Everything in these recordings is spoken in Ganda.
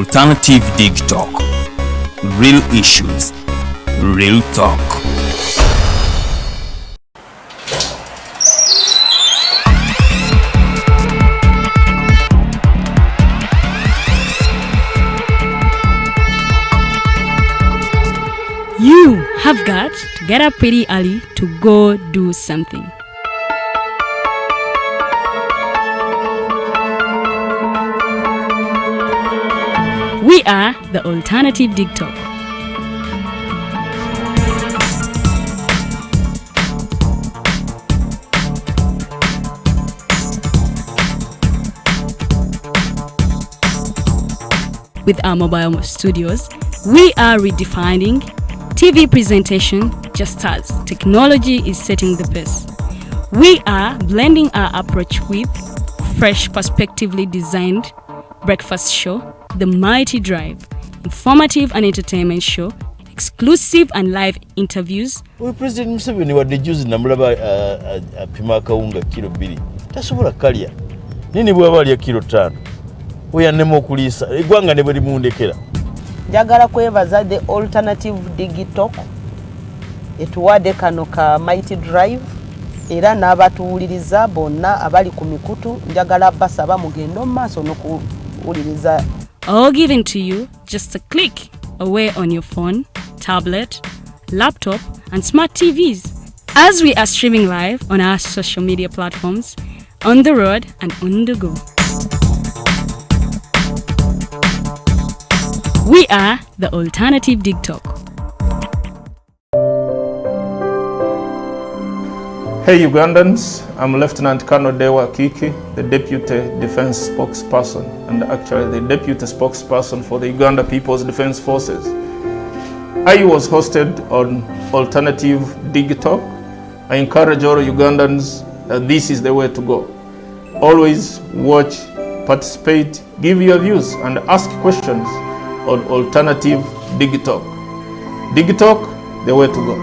Alternative Dig Talk. Real issues, real talk. You have got to get up pretty early to go do something. We are the Alternative Dig Talk. With our mobile studios, we are redefining TV presentation just as technology is setting the pace. We are blending our approach with fresh, perspectively designed breakfast show, The Mighty Drive, informative and entertainment show, exclusive and live interviews. We President Museveni wadde juzi namulaba apima akawunga kilo 2 tasobola kalya nini bwaba alya kilo 5 oyannema okuliisa eggwanga ne bwe limundekera. Njagala kwebaza the Alternative Dig Talk etuwadde kano ka Mighty Drive era n'abatuwuliriza bonna abali ku mikutu njagala basaba mugendo maaso n'okuwuliriza. All given to you just a click away on your phone, tablet, laptop and smart TVs as we are streaming live on our social media platforms, on the road and on the go. We are the Alternative Dig Talk. Hey Ugandans, I'm Lieutenant Colonel Dewa Kiki, the Deputy Defense Spokesperson and actually the Deputy Spokesperson for the Uganda People's Defense Forces. I was hosted on Alternative Dig Talk. I encourage all Ugandans that this is the way to go. Always watch, participate, give your views and ask questions on Alternative Dig Talk. Dig Talk, the way to go.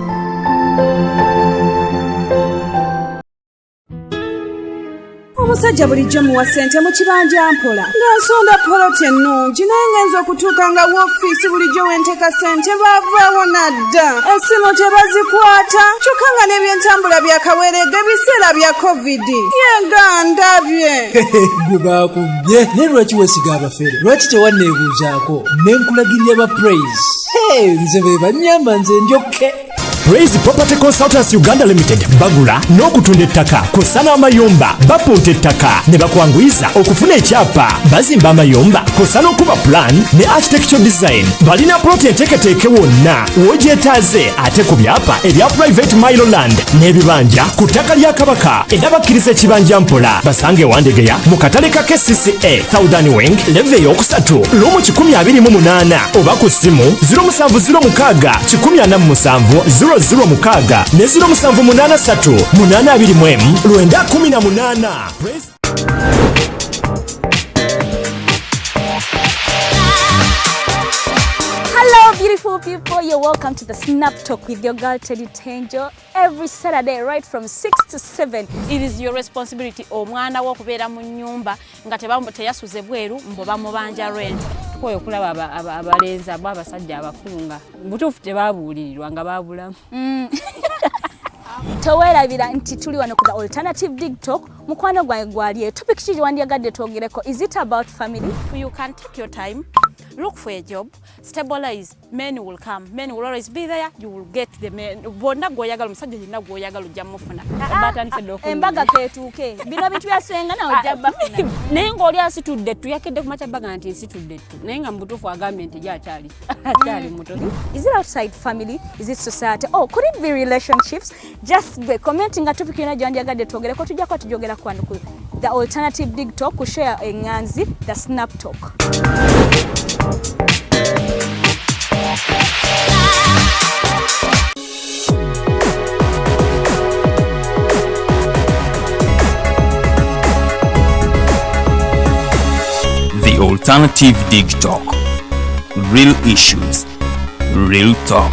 Omusajja bulijjo muwa ssente mu kibanja mpola ng'asonda poloti ennungi naye ngenza okutuuka nga woofiisi bulijjo wenteeka ssente baavaawo nadda essimu tebazikwata kyokka nga n'ebyentambula byakaweerega ebiseera bya kovidi yenga ndabye gwe baakubye naye lwaki weesiga abafere lwaki tewanneebuuzaako ne nkulagirira ba praise nze be bannyamba nze njokke. Praise Property Consultants Uganda Limited bagula n'okutunda ettaka kosa n'amayumba bapunta ettaka ne bakwanguyiza okufuna ekyapa bazimba amayumba kosa n'okuba plan ne architecture design balina ploti enteeketeeke wonna w'ogyetaaze ate ku byapa ebya private Miloland n'ebibanja ku ttaka lya Kabaka era bakkiriza ekibanja mpola basange Wandegeya mu katale ka KCCA Southern Wing leve y'okusatu Lomu 128 oba ku ssimu 0706 147 0 mukaaga ne 0783 821 918. Hello beautiful people, you're welcome to the Snap Talk with your girl Teddy Teangel every Saturday right from 6 to 7. It is your responsibility omwana wo kubeera mu nyumba nga teyasuze bweru mbo bamubanja rent. Koyo kulaba abalenzi abasajja abakunga butuufu tebabuulirirwa nga babulamu. Towerabira nti tuli wano ku the Alternative Dig Talk mukwano gwange gwali topic kiri wandiyagadde twogereko. Is it about family? You can take your time, look for a job, stabilize, men will come, men will always be there, you will get the men. Bonna goyagala musajja yenna goyagala ojja mufuna. Embaga ketuuke bino bitu byasenga na ojja bafuna. Naye ng'oli asitudde ttu yakedde ku makya baga nti nsitudde ttu naye nga mubutuufu agambye nti akyali muto. Is it outside family? Is it society? Oh, could it be relationships? Just be commenting at topic yona gyandiyagadde twogereko tujja kwa tujogera kwano ku the Alternative Dig Talk ku share enganzi the Snap Talk. The Alternative Dig Talk. Real issues, real talk.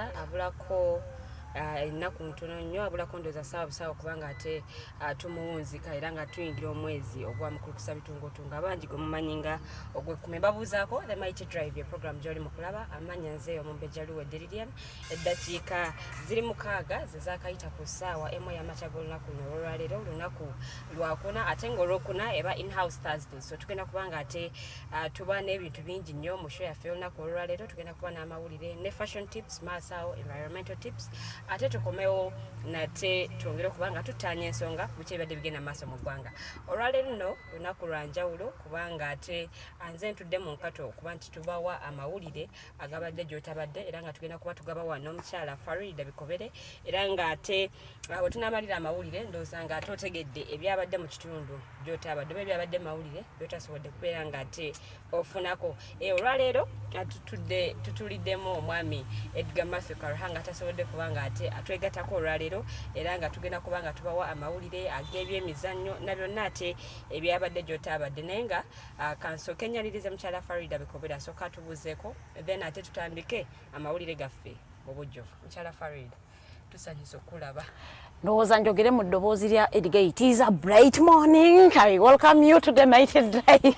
Bikobera abulako ennaku ntono nnyo abulako ndoza sawa kubanga ate tumuwunzika era nga tuyingira omwezi ogwa mukulukusa bitungotunga bangi gwe mumanyinga ogwekumi babuuzaako the mighty drive program gy'oli mu kulaba amanya nze Omumbejja Luwedde Lilian eddakiika ziri mukaaga ze zaakayita ku ssaawa emu ey'amakya g'olunaku luno olwaleero olunaku lwakuna ate ng'olwokuna eba in-house Thursday so tugenda kubanga ate tuba n'ebintu bingi nnyo mu show yaffe olunaku olwaleero tugenda kuba n'amawulire ne fashion tips maaso environmental tips ate tukomewo nate twongere kubanga tutanya ensonga ku bibadde bigenda maaso mu ggwanga olwaleero nno lunaku lwa njawulo kubanga ate anze ntudde mu nkato kuba nti tubawa amawulire agabadde gy'otabadde era nga tugenda kuba tugabawa n'omukyala Farida Bikobere era nga ate bwe tunaamalira amawulire ndowooza nga ate otegedde ebyabadde mu kitundu gy'otabadde oba ebyabadde mawulire by'otasobodde kubeera nga ate ofunako olwaleero tutuliddemu omwami Edgar Karuhanga atasobodde kubanga ate atwegatako olwaleero era nga tugenda kubanga tubawa amawulire ag'ebyemizannyo na byonna ate ebyabadde gy'otabadde naye nga kansooke ennyalirize mukyala Farida Bikobere asooka atubuuzeeko then ate tutandike amawulire gaffe mu bujjuvu. Mukyala Farida tusanyusa okulaba. Ndowooza njogere mu ddoboozi lya Edgar. It is a bright morning. I welcome you to the mighty drive.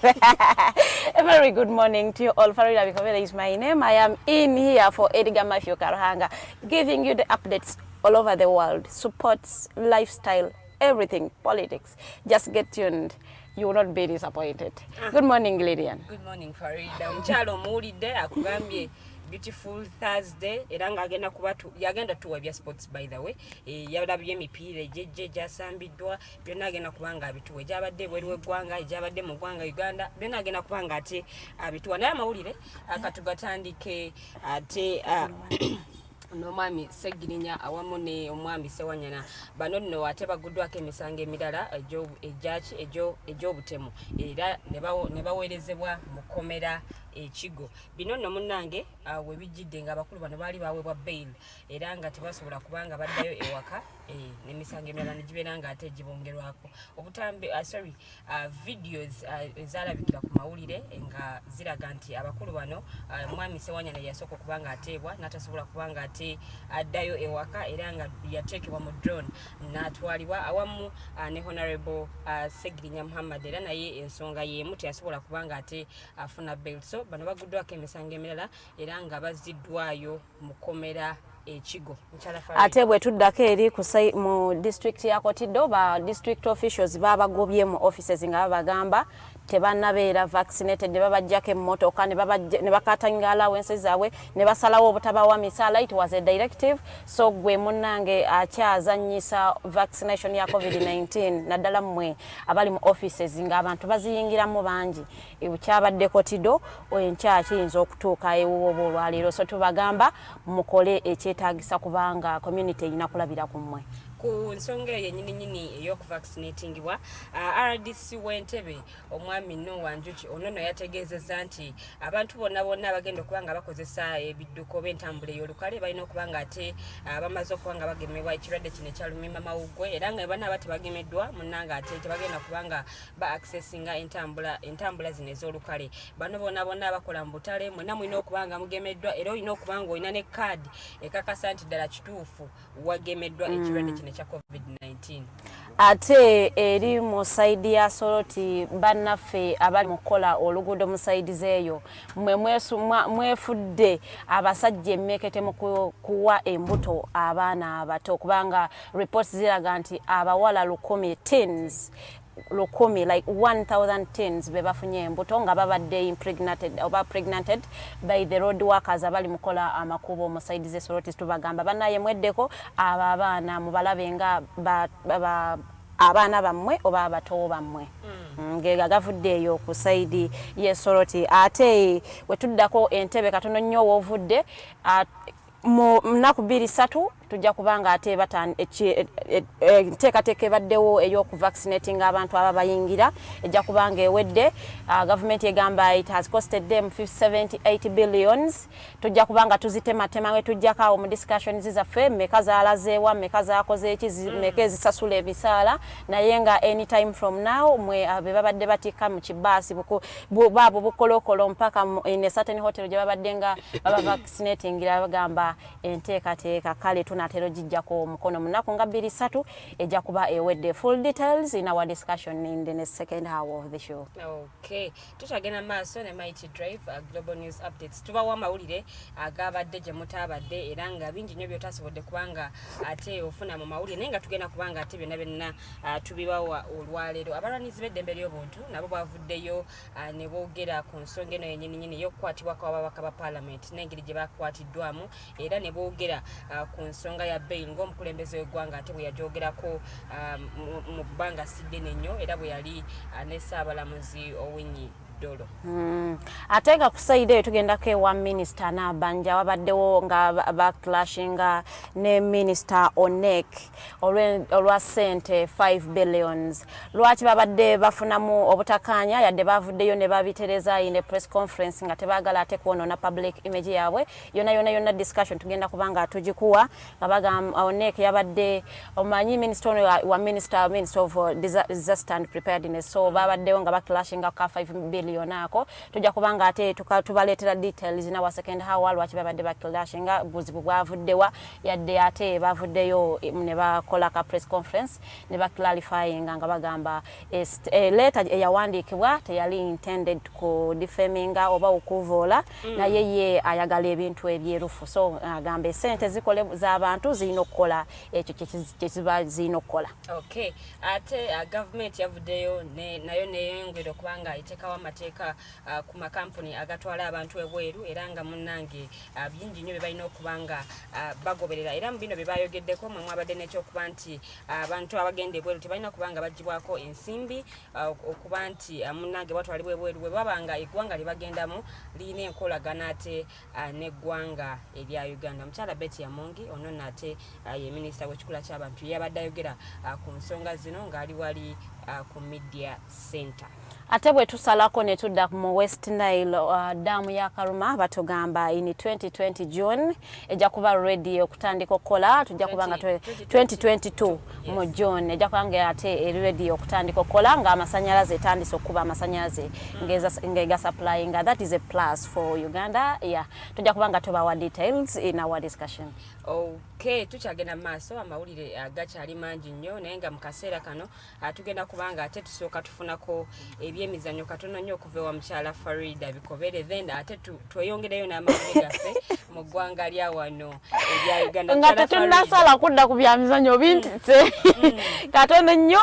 A very good morning to you all. Farida Bikobere is my name. I am in here for Edgar Karuhanga, giving you the updates all over the world, sports, lifestyle, everything, politics. Just get tuned. You will not be disappointed. Good morning, Lilian. Good morning, Farida. Mukyala omuwulidde akugambye beautiful Thursday era nga yagenda tuwa bya sports by the way yalabye emipiira ejjejje gyasambiddwa byonna agenda kubanga abituwa egyabadde bweru w'eggwanga egyabadde mu ggwanga Uganda byonna agenda kubanga ate abituwa naye amawulire akatugatandike ate n'omwami Ssegirinya awamu ne omwami Ssewanyana bano nno ate baguddwako emisango emirala egy'obutemu era ne baweerezebwa mu kkomera ekigo bino nno munnange we bijjidde nga abakulu bano baali baweebwa bail era nga tebasobola kubanga baddayo ewaka n'emisango emirala ne gibeera nga ate gibongerwako obutambi videos ezaalabikira ku mawulire nga ziraga nti abakulu bano omwami Ssewanyana yasooka okubanga ateebwa n'atasobola kubanga ate addayo ewaka era nga yateekebwa mu drone n'atwalibwa awamu ne honorable Ssegirinya Muhammad era naye ensonga y'emu teyasobola kubanga ate afuna bail so bano baguddwako emisango emirala era nga bazziddwayo mu kkomera ekigo. Ate bwe tuddako eri mu district ya Kotido ba district officials babagobye mu offices nga babagamba tebannabeera vaccinated ne babajjako emmotoka ne bakatanga allowances zaabwe ne basalawo obutabawa misaala. It was a directive so gwe munnange akyazannyisa vaccination ya COVID-19 naddala mmwe abali mu offices nga abantu baziyingiramu bangi ebukyabadde Kotido enkya kiyinza okutuuka ewuwo olwaleero so tubagamba mukole ekyetaagisa kubanga community erina kulabira ku mmwe. Ku nsonga yennyini ey'okuvaccinatingibwa RDC w'Entebbe omwami Nwanjuki ono no yategeezezza nti abantu bonna abagenda okubanga bakozesa ebidduko b'entambula ey'olukale balina okubanga ate bamaze okubanga bagemebwa ekirwadde kino ekya lumiimamawuggwe era nga bana batebagemeddwa munnanga ate tebagenda kubanga accessinga entambula zino ez'olukale bano bonna abakola mu butale mwenna mulina okubanga mugemeddwa era olina okubanga olina ne kaadi ekakasa nti ddala kituufu wagemeddwa ekirwadde kino ekya COVID-19. Ate eri mu saidi ya Soroti bannaffe abali mukola oluguudo mu saidi zeeyo mwefudde abasajja emmekete mu kuwa embuto abaana abato kubanga reports ziraga nti abawala 1,000 teens like 1,000 teens bebafunye embuto nga babadde pregnanted by the road workers abali mukola amakubo mu side ze Soroti tubagamba banaye mweddeko abaana mubalabe nga abaana bammwe oba abato bammwe ngega gavuddeeyo ku side ye Soroti ate wetuddako Entebbe katono nnyo wovudde mu nnaku 2-3 tujja kubanga ate enteekateeka ebaddewo ey'okuvaccinating abantu ababayingira ejja kubanga ewedde. Government egamba it has costed them 78 billions. Tujja kubanga tuzitematema we tujjako awo mu discussions zaffe mmeka zaalazeewa mmeka zaakoze eki mmeka ezisasula ebisaala naye nga anytime from now mwe be babadde batikka mu kibaasi baabo bukolokolo mpaka in a certain hotel gye babadde nga baba vaccinating bagamba enteekateeka kale tunatero gijjako omukono mu nnaku nga 2-3 ejja kuba ewedde. Full details in our discussion in the second hour of the show. Okay, tukyagenda maaso ne Mighty Drive Global News Updates. Tubawa amawulire agabadde gye mutaabadde era nga bingi nnyo byotasobodde kubanga ate ofuna mu mawulire naye nga tugenda kubanga ate byonna tubibawa olwaleero. Abalwanizi b'eddembe ly'obuntu nabo bavuddeyo ne boogera ku nsonga eno yennyini ey'okukwatibwa kw'ababaka ba Parliament n'engeri gye bakwatiddwamu era ne boogera ku nsonga ya bail ng'omukulembeze w'eggwanga ate bwe yagyogerako mu bbanga siddene nnyo era bwe yali ne Ssaabalamuzi Owiny Dollo. Ate nga ku sayidi eyo tugendako ewa minisita Nabanja wabaddewo nga backlashinga ne minisita Onek olwa ssente 5 billions. Lwaki babadde bafunamu obutakkaanya yadde bavuddeyo ne babitereza in a press conference nga tebaagala ate kwonoona public image yaabwe yonna discussion tugenda kubanga tugikuwa nga bagamba Onek yabadde omanyi minisita wa minister of disaster and preparedness so babaddewo nga backlashinga ka 5 billion ako tujja kubanga ate tubaleetera details in our second hour lwaki babadde bakilashinga buzibu bwavuddewa yadde ate bavuddeyo ne bakola ka press conference ne baklarifying nga bagamba letter eyawandiikibwa teyali intended ku defaminga oba okuvoola naye ye ayagala ebintu ebyerufu so agamba esente zikole z'abantu zirina okukola ekyo kyeziba zirina okukola. Okay, ate government yavuddeyo nayo neyongera okubanga iteekawo amateeka ku makampuni agatwala abantu ebweru era nga munnange bingi nnyo bye balina okubanga bagoberera era mu bino bye bayogeddeko mwe mwabadde n'ekyokuba nti abantu abagenda ebweru tebalina kubanga bagibwako ensimbi okuba nti munnange batwalibwa ebweru bwe babanga eggwanga lye bagendamu lirina enkolagana ate n'eggwanga erya Uganda. Mukyala Betty Yamongi ono nate ye minisita w'ekikula ky'abantu yabadde ayogera ku nsonga zino ng'ali wali ku media center. Ate bwe tusalako ne tudda mu West Nile damu ya Karuma batugamba in 2020 June ejja kuba ready okutandika okukola tujja kubanga 2022 mu June ejja kubanga ate ready okutandika okukola nga amasanyalaze etandise okuba amasanyalaze ngega supplying that is a plus for Uganda. Yeah, tujja kubanga tubawa details in our discussion. Okay, tukyagenda maaso amawulire agakyali mangi nnyo naye nga mu kaseera kano tugenda kubanga ate tusooka tufunako ebyemizannyo katono nnyo okuva ewa mukyala Farida Bikobere then ate tweyongereyo n'amawulire gaffe mu ggwanga lya wano erya Uganda nga tetunnasala kudda ku byamizannyo bintise katono nnyo.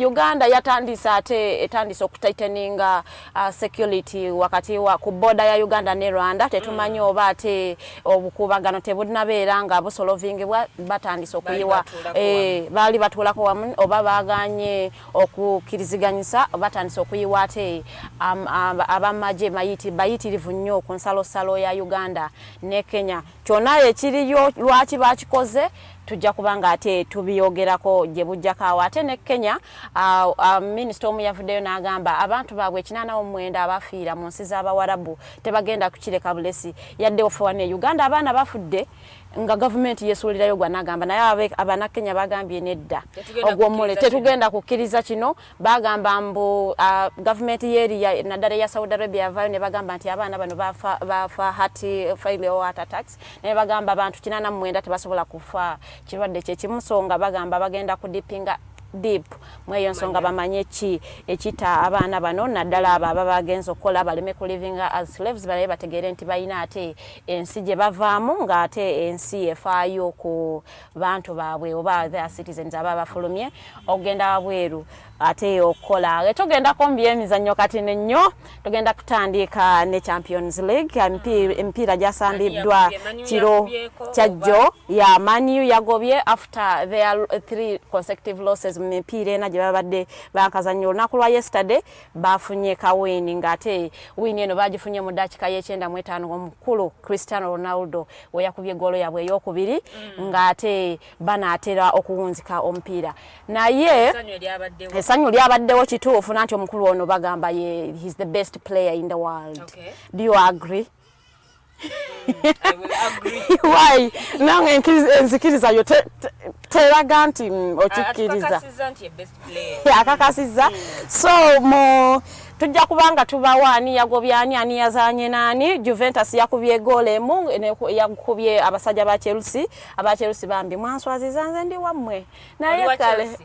Uganda etandise okutighteninga security wakati wa ku border ya Uganda ne Rwanda tetumanyi oba ate obukuubagano tebunabeera nga busolovingibwa batandise okuyiwa baali batuulako wamu oba baganye okukiriziganyisa batandise okuyiwa ate abamaje bayitirivu nnyo ku nsalosalo ya Uganda ne Kenya kyonna ekiriyo lwaki bakikoze tujja kubanga ate tubiyogerako gye bujjako awo ate ne Kenya minisita omu yavuddeyo n'agamba abantu baabwe 89 abafiira mu nsi z'Abawarabu tebagenda kukireka bulesi yadde ofuwa ne Uganda abaana bafudde nga government yesuulirayo gwa nagamba naye abana Kenya bagambye nedda ogwomule tetugenda kukkiriza kino bagamba mbu government yeri naddala ya Saudi Arabia yavayo ne bagamba nti abaana bano bafa heart attacks ne bagamba abantu 89 tebasobola kufa kirwadde kyekimusonga bagamba bagenda kudipinga deep mweyo nsonga bamanye ki ekita abaana bano naddala abo bagenza okukola baleme ku living as slaves balaye bategere nti balina ate ensi gye bavaamu nga ate ensi efaayo ku bantu baabwe oba their citizens aba bafulumye ogenda wabweru. ate okola tugenda kombi emizannyo kati nnyo tugenda kutandika ne Champions League emipiira gyasambiddwa kiro kyajjo ya Manu yagobye after their 3 consecutive losses mu mipiira ena gye babadde bakazannyo olunaku lwa yesterday bafunye kawini ngate wini eno bagifunye mu dakika y'e95 omukulu Cristiano Ronaldo we yakubye golo yabwe ey'okubiri ngate banaatera okuwunzika omupiira naye essanyu lyabaddewo kituufu nanti omukulu ono bagamba ye he's the best player in the world. Do you agree? I will agree. Why? Nange enzikiriza yo teraga nti okikkiriza. Akakasiza. So mo tujja kubanga tubawa ani yagobye ani yazanye nani. Juventus yakubye goal emu yakubye abasajja ba Chelsea. Aba Chelsea bambi mwanswaziza nze ndi wammwe. Naye kale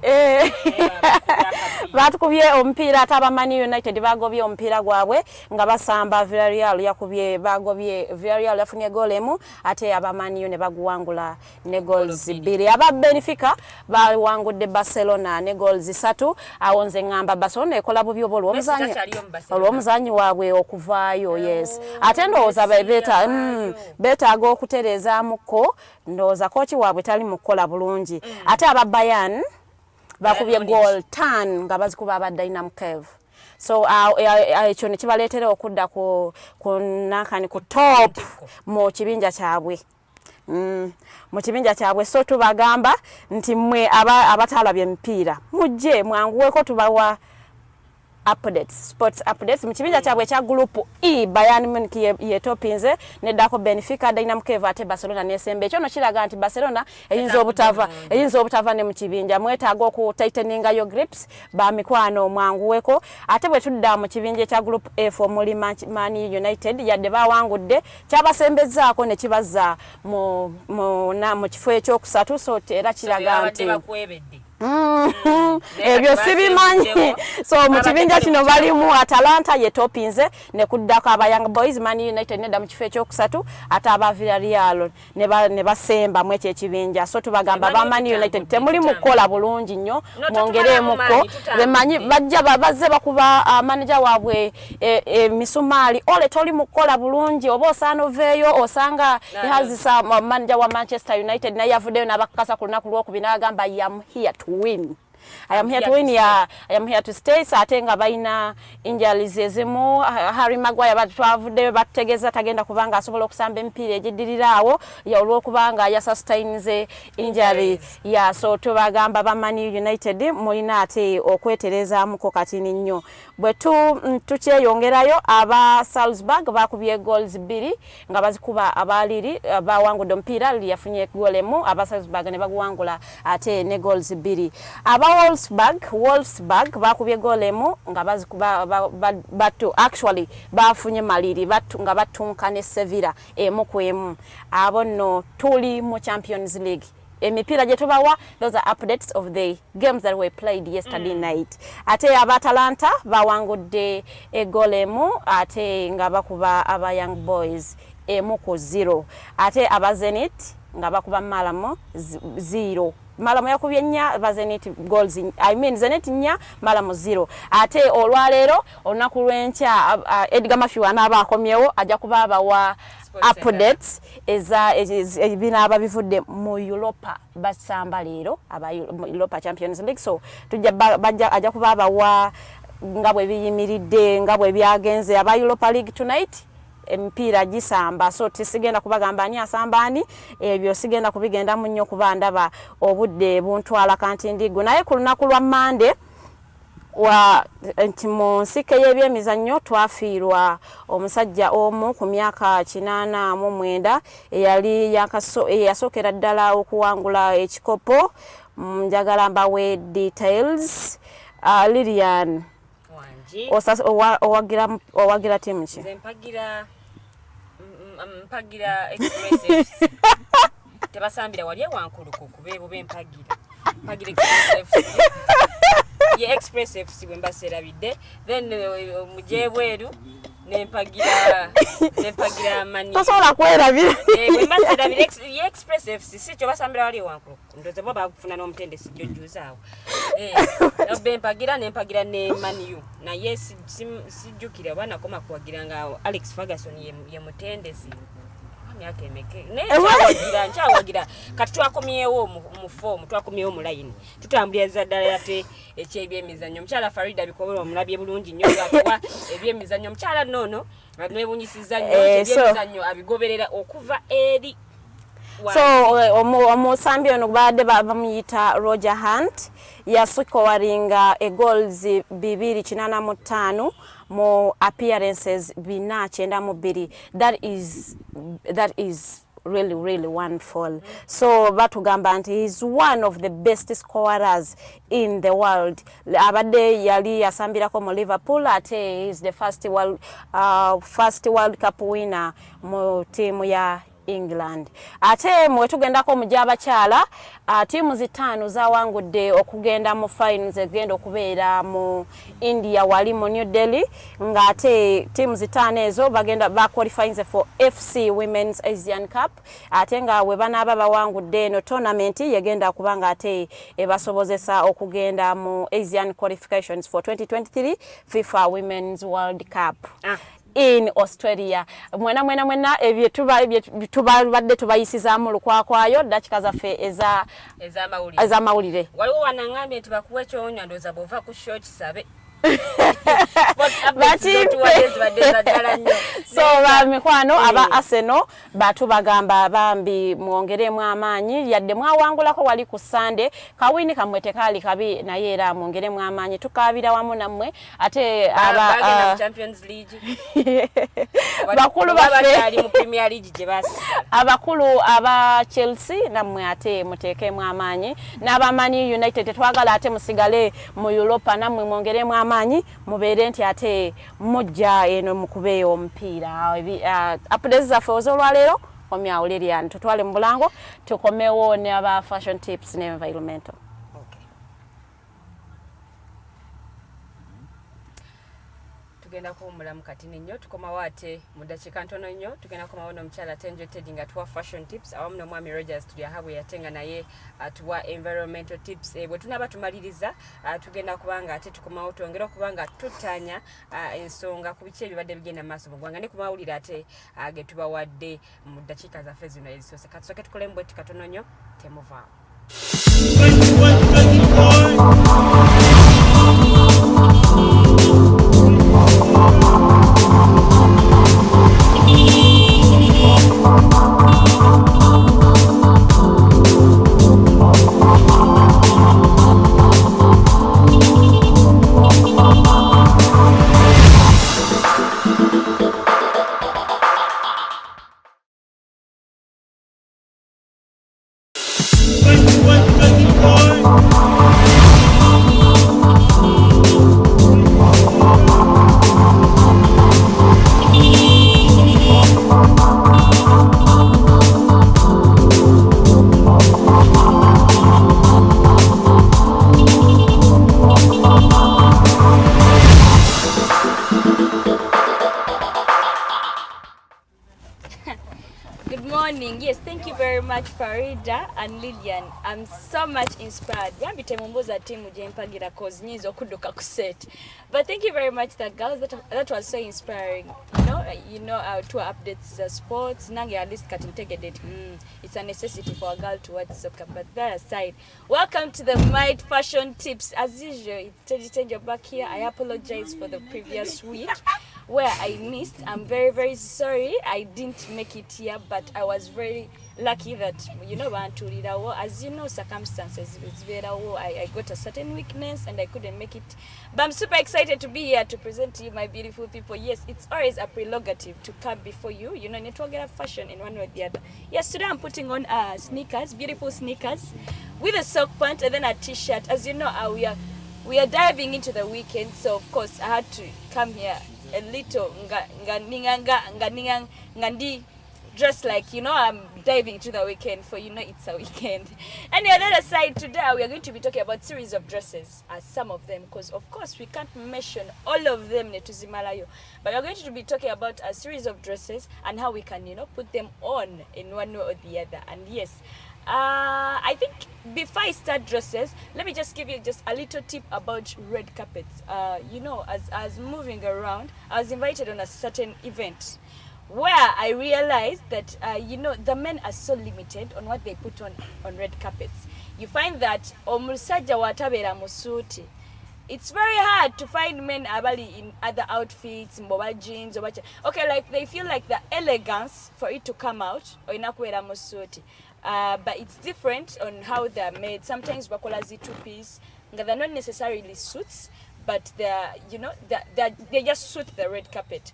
batukubye omupiira ate aba Man United bagobye omupiira gwabwe nga basamba Villarreal yakubye bagobye Villarreal yafunye goal emu ate aba Man U ne baguwangula ne goals 2. Aba Benfica bawangudde Barcelona ne goals 3 awonze ngamba Barcelona ekola bubi obwo olw'omuzanyi waabwe okuvaayo. Yes ate ndowooza betaaga okutereezaamuko ndowooza kooki waabwe tali mukola bulungi ate aba Bayern bakubye goal 10 nga bazikuba aba Dynamo Kiev. So ekyo ne kibaleetera okudda ku nakani ku top mu kibinja kyabwe. Mu kibinja kyabwe so tubagamba nti mmwe abatalabye emipiira mujje mwanguweko tubawa updates, sports updates. Mu kibinja kyabwe kya group E Bayern Munich yetopinze neddako Benfica, Dynamo Kiev ate Barcelona nesembe. Ekyo no kiraga nti Barcelona eyinza obutava ne mu kibinja mwetaaga okutiteninga yo grips ba mikwano mwanguweko ate bwe tudda mu kibinja kya group F omuli Man United yadde bawangudde kyabasembezzaako ne kibaza mu kifo ekyokusatu so era kiraga nti ebyo sibimanyi. So mu kibinja kino balimu Atalanta yetopinze ne kuddako aba Young Boys, Man United nedda mu kifo ekyokusatu ate aba Villarreal ne basemba mu ekyo ekibinja. So tubagamba ba Man United temuli mukola bulungi nnyo mwongereemuko bemanyi bajja bazze bakuba manager waabwe misumaali ole toli mukola bulungi oba osaana oveeyo osanga yazisa manager wa Manchester United naye yavuddeyo n'abakakasa ku lunaku lw'okubiri n'agamba I am here to win. I am here to win. I am here to stay. Satenga baina injuries ezimu Harry Maguire batwavudde bategeza tagenda kubanga asobola okusamba empiira egidirirawo ya olwokubanga ya sustainze injury ya so tubagamba ba Man United mulina ate okwetereza muko katini nnyo bwe tukyeyongerayo aba Salzburg bakubye goals 2 nga bazikuba abaliri bawangudde omupiira yafunye goal emu aba Salzburg ne baguwangula ate ne goals 2 aba Wolfsburg bakubye goal emu nga bazikuba batu actually bafunye maliri nga batunka ne Sevilla emu ku emu. Abo no tuli mu Champions League emipiira gye tubawa those are updates of the games that were played yesterday night. Ate aba Atalanta bawangudde goal emu ate nga bakuba aba Young Boys emu ku 0 ate aba Zenit nga bakuba Malamo 0. Malamo yakubye nnya Zenit goals Zenit nnya Malamo 0 ate olwaleero olunaku lw'enkya Edgar Mafiwa anaaba akomyewo ajja kuba abawa updates ebinaaba bivudde mu Europa basamba leero aba Europa Champions League so ajja kuba abawa nga bwe biyimiridde nga bwe byagenze aba Europa League tonight empiira gisamba so tisigenda kubagamba ani asambani ebyo sigenda kubigenda munnyo kuba ndaba obudde buntwala kanti ndigo naye ku lunaku lwa Monday wa nti mu nsike y'ebyemizannyo twafiirwa omusajja omu ku myaka 89 eyali yasookera ddala okuwangula ekikopo njagala mbawe details Lilian owagira timu ki? Mpagira Express FC. Tebasambira wali wankulu kubebo bempagira. Mpagira Express FC. Ye Express FC wembasera bidde. Then mujebweru nempagira Mani. Tosobola kwerabira. Wembasera bidde ye Express FC si kyo basambira wali wankulu. Ndoze baba kufuna n'omutendesi jojuzaawo. Bempagira nempagira ne Manu na yes sijukira bana koma kuwagira nga Alex Ferguson ye mutendesi myaka emeke ne nchawagira kati twakomyewo mu form twakomyewo mu line tutambulya zaddala yate eky'ebyemizannyo mukyala Farida Bikobere omulabye bulungi nnyo atwa ebyemizannyo mukyala nono nebunyisiza nnyo ebyemizannyo abigoberera okuva eri so omusambi ono baadde bamuyita Roger Hunt yasikowaringa goals 285 mu appearances 492. That is really wonderful. So batugamba nti he's one of the best scorers in the world. Abadde yali yasambirako mu Liverpool ate is the first World Cup winner mu team ya England. Ate mwetugendako mu gy'abakyala tiimu 5 zawangudde okugenda mu finals egenda okubeera mu India wali mu New Delhi nga ate tiimu 5 ezo bagenda qualifying for FC Women's Asian Cup ate nga we banaaba bawangudde eno tournament yegenda kubanga ate ebasobozesa okugenda mu Asian qualifications for 2023 FIFA Women's World Cup. In Australia. Mwena ebye tubadde tubayisizaamu lukwakwayo dakika zaffe eza mawulire. Waliwo wanangambye nti bakuwa ekyonya ndooza bw'ova ku show kisabe. So mikwano aba Arsenal batu bagamba bambi muongeremu amaanyi yadde mwawangulako wali ku Sunday kawini kamwete kali kabi naye era muongeremu amaanyi tukabira wamu nammwe ate aba Champions League bakulu baffe mu Premier League je basi abakulu aba Chelsea nammwe ate muteekemu amaanyi n'aba Man United twagala ate musigale mu Europa nammwe muongeremu amaanyi mubeere nti ate mujja eno mukubeeyo omupiira updates zaffe olwaleero omyawo Lilian tutwale mu bulango tukomewo ne aba fashion tips ne environmental. Tugenda kuwumulamu kati nnyo tukomawo ate mu ddakiika ntono nnyo tugenda kukomawo n'omukyala Teddy nga tuwa fashion tips awamu n'omwami Rogers Tulyahabwe yatenga naye atuwa environmental tips bwe tunaba tumaliriza tugenda kubanga ate tukomawo twongera okubanga tutanya ensonga ku biki ebibadde bigenda maaso mu ggwanga ne ku mawulire ate ge tubawadde mu ddakiika zaffe zino ezisoose katusooke tukolemu bwe katono nnyo temuvaamu. Yes, thank you very much, Farida and Lilian. I'm so much inspired. Yambi temumbuza timu jempagira cause nyizo kuduka kuset. But thank you very much, that girls. That was so inspiring. You know, our tour updates the sports. Nange at least katintegeded. It's a necessity for a girl to watch soccer. But that aside, welcome to the Might Fashion Tips. As usual, it's Teddy Teangel back here. I apologize for the previous week where I missed. I'm very, very sorry. I didn't make it here, but I was very lucky that, as you know, circumstances, I got a certain weakness and I couldn't make it. But I'm super excited to be here to present to you, my beautiful people. Yes, it's always a prerogative to come before you. You need to get a fashion in one way or the other. Yes, today I'm putting on sneakers, beautiful sneakers, with a sock pant and then a t-shirt. As you know, we are diving into the weekend, so of course I had to come here a little ngandi just like, I'm diving to the weekend for, it's a weekend. And on the other side, today we are going to be talking about series of dresses, as some of them, because of course we can't mention all of them, but we are going to be talking about a series of dresses and how we can, put them on in one way or the other. And yes, I I think before I start dresses, let me just give you just a little tip about red carpets. You know, as I was moving around, I was invited on a certain event where I realized that, you know, the men are so limited on what they put on red carpets. You find that omusajja watabera musuti. It's very hard to find men abali in other outfits, mboba jeans, or okay, like they feel like the elegance for it to come out, or inakwera musuti. But it's different on how they're made. Sometimes bakola two-piece, they're not necessarily suits, but they're, you know, they just suit the red carpet.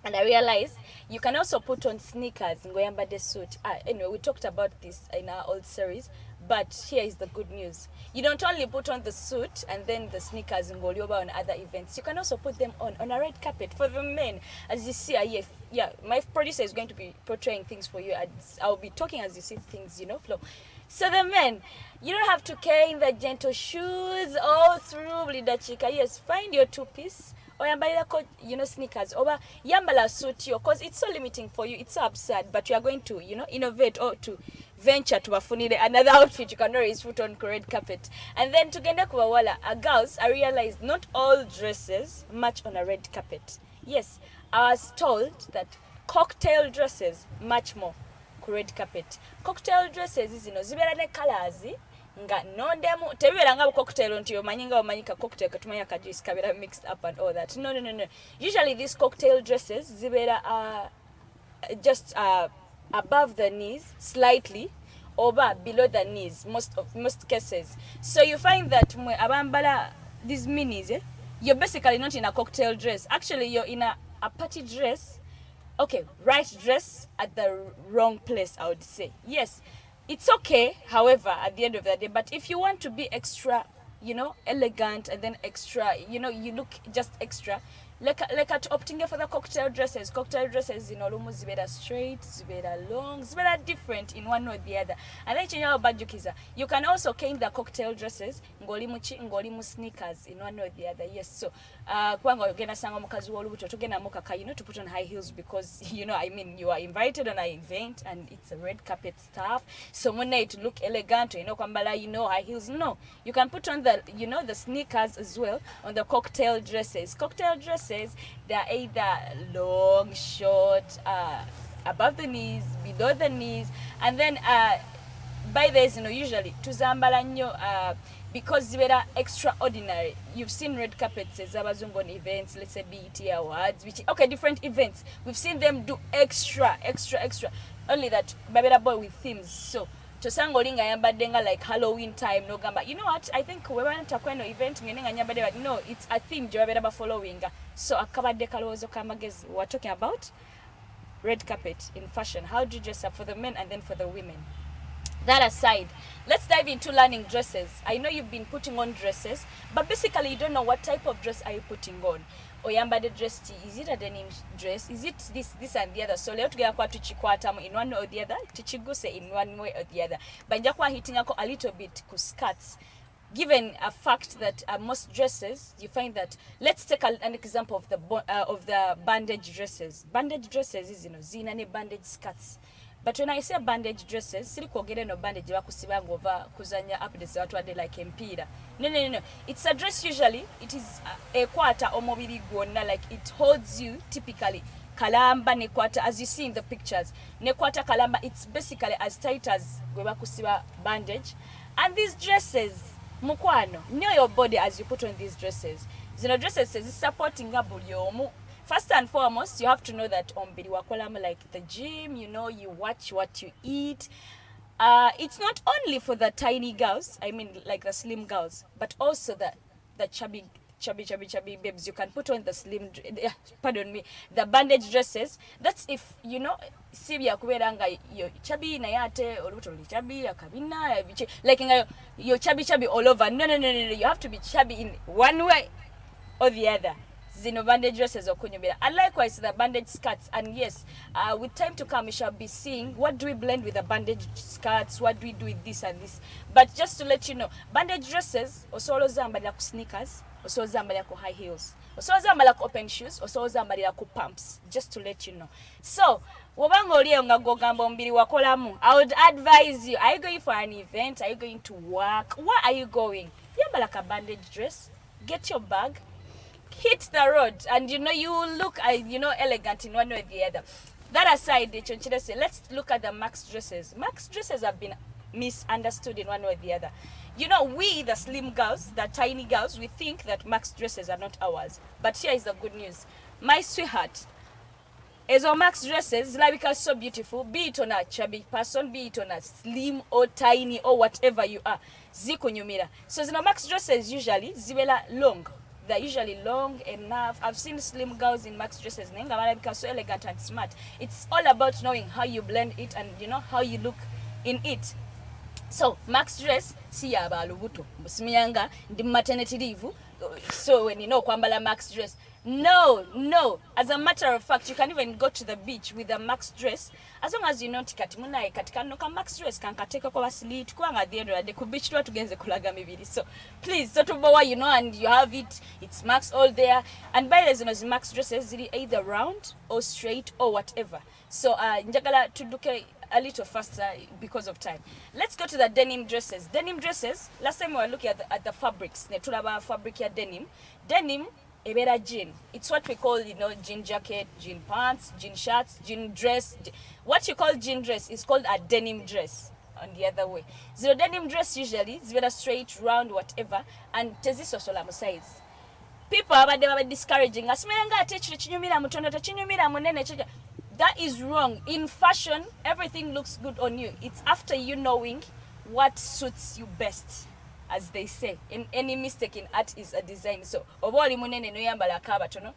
And I realized you can also put on sneakers ngoyamba de suit. Anyway, we talked about this in our old series, but here is the good news. You don't only put on the suit and then the sneakers ngolioba on other events. You can also put them on a red carpet for the men. As you see, yeah, my producer is going to be portraying things for you. I'll be talking as you see things, you know, flow. So the men, you don't have to carry the gentle shoes all through Blidachika. Yes, find your two-piece. Or you know, sneakers over yambala suit yo, because it's so limiting for you. It's so absurd, but you are going to, you know, innovate or to venture to afunile another outfit you can always put on red carpet. And then tugenda ku bawala, girls, I realized not all dresses match on a red carpet. Yes, I was told that cocktail dresses match more ku red carpet. Cocktail dresses is, you know, zibera ne colors nga nondemu tebera nga cocktail nti omanyinga omanyika cocktail katumanya ka juice kabera mixed up and all that. No. Usually these cocktail dresses zibera just above the knees slightly, over below the knees most cases. So you find that abambala these minis, you're basically not in a cocktail dress. Actually, you're in a party dress. Okay, right dress at the wrong place, I would say. Yes. It's okay, however, at the end of the day, but if you want to be extra, you know, elegant and then extra, you know, you look just extra, like at opting for the cocktail dresses. Cocktail dresses, you know, almost zibera straight, zibera long, zibera different in one or the other. And then you can also cane the cocktail dresses, ngolimu sneakers in one or the other. Yes, so kwanga ogena sanga mukazi wolubuto tugena mukaka, you know, to put on high heels because, you know, I mean, you are invited on an event and it's a red carpet stuff. So when to look elegant, you know, kwambala, you know, high heels. No, you can put on the, you know, the sneakers as well on the cocktail dresses. Cocktail dresses, they're either long, short, above the knees, below the knees, and then by this, you know, usually tuzambala nnyo because zibera extraordinary. You've seen red carpets as abazungu events, let's say BET awards, which okay, different events. We've seen them do extra. Only that babera boy with themes. So tosangolinga yambadenga like Halloween time no gamba. You know what? I think we want to kweno event ngenenga nyambade but no, it's a theme jabera following. So akabade kalozo kamagezi we're talking about red carpet in fashion. How do you dress up for the men and then for the women? That aside, let's dive into learning dresses. I know you've been putting on dresses, but basically you don't know what type of dress are you putting on. Oyambade dress, is it a denim dress? Is it this and the other? So leo tugenda kwa tuchikwata in one or the other, tuchiguse in one way or the other. Banja kwa hitting a little bit ku skirts. Given a fact that most dresses, you find that, let's take an example of the bandage dresses. Bandage dresses is, you know, zinane bandage skirts. But when I say bandage dresses, siri kwogere no bandage bakusibanga over kuzanya updates watwade like empira. No. It's a dress usually. It is a quarter omobiri gwonna, like it holds you typically. Kalamba nekwata, as you see in the pictures. Nekwata kalamba, it's basically as tight as bakusiba bandage. And these dresses, mukwano, near your body as you put on these dresses. Zino dresses says it's supporting a bulyomu. First and foremost, you have to know that ombiri wakolama, like the gym, you know, you watch what you eat. It's not only for the tiny girls, I mean like the slim girls, but also the chubby babes. You can put on the the bandage dresses. That's if, you know, sibya kuberanga yo chubby nayate olutoli chubby akabina like yo chubby all over. No, you have to be chubby in one way or the other. Zino bandage dresses or kunyubira. And likewise the bandage skirts. And yes, with time to come we shall be seeing what do we blend with the bandage skirts, what do we do with this and this. But just to let you know, bandage dresses also zamba like sneakers osobola zambalira ku high heels, osobola zambalira ku open shoes, osobola zambalira ku pumps, just to let you know. So wobanga oliyo nga gogamba omubiri wakolamu, I would advise you, are you going for an event, are you going to work, where are you going? Yambala ka bandage dress, get your bag, hit the road, and you look elegant in one way or the other. That aside, let's look at the max dresses. Max dresses have been misunderstood in one way or the other. We, the slim girls, the tiny girls, we think that max dresses are not ours. But here is the good news. My sweetheart, ezo max dresses zilabika so beautiful, be it on a chubby person, be it on a slim or tiny or whatever you are, zikunyumira. So zino max dresses usually zibela long. They're usually long enough. I've seen slim girls in max dresses because so elegant and smart. It's all about knowing how you blend it and how you look in it. So max dress si ya balubuto simiyanga ndi maternity leave. So when kwambala max dress, no, as a matter of fact, you can even go to the beach with a max dress as long as tikati munaye katika no ka max dress kankateka kwa basili tukwanga at the end of the day ku beach twa tugenze kulaga mibiri. So please don't worry, and you have it's max all there. And by the way, max dresses either round or straight or whatever. So njagala tuduke a little faster because of time. Let's go to the denim dresses. Denim dresses, last time we were looking at the fabrics. Netulaba fabric ya denim. Denim ebera jean. It's what we call, jean jacket, jean pants, jean shirts, jean dress. What you call jean dress is called a denim dress on the other way. Zero denim dress usually is very straight, round, whatever, and tezisosola mu size. People are discouraging us. That is wrong. In fashion, everything looks good on you. It's after you knowing what suits you best, as they say. In any mistake in art is a design. So,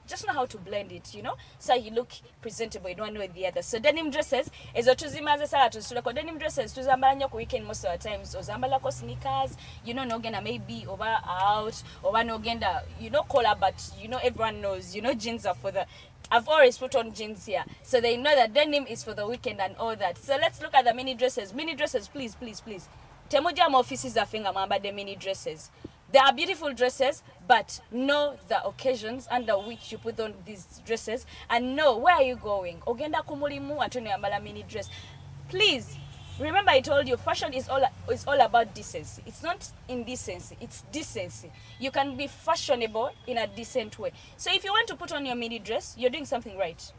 just know how to blend it, so you look presentable in one way or the other. So denim dresses is a denim dresses tuzambala ku weekend most of the times. Ozambala ko sneakers, nogenda maybe over out, or nogenda, collar, but everyone knows, jeans are for the. I've always put on jeans here, so they know that denim is for the weekend and all that. So let's look at the mini dresses. Mini dresses, please. Temuja ma offices are finger mamba the mini dresses. They are beautiful dresses, but know the occasions under which you put on these dresses and know where are you going. Ogenda kumulimu atone ambala mini dress. Please remember, I told you fashion is all about decency. It's not indecency, it's decency. You can be fashionable in a decent way. So if you want to put on your mini dress, you're doing something right.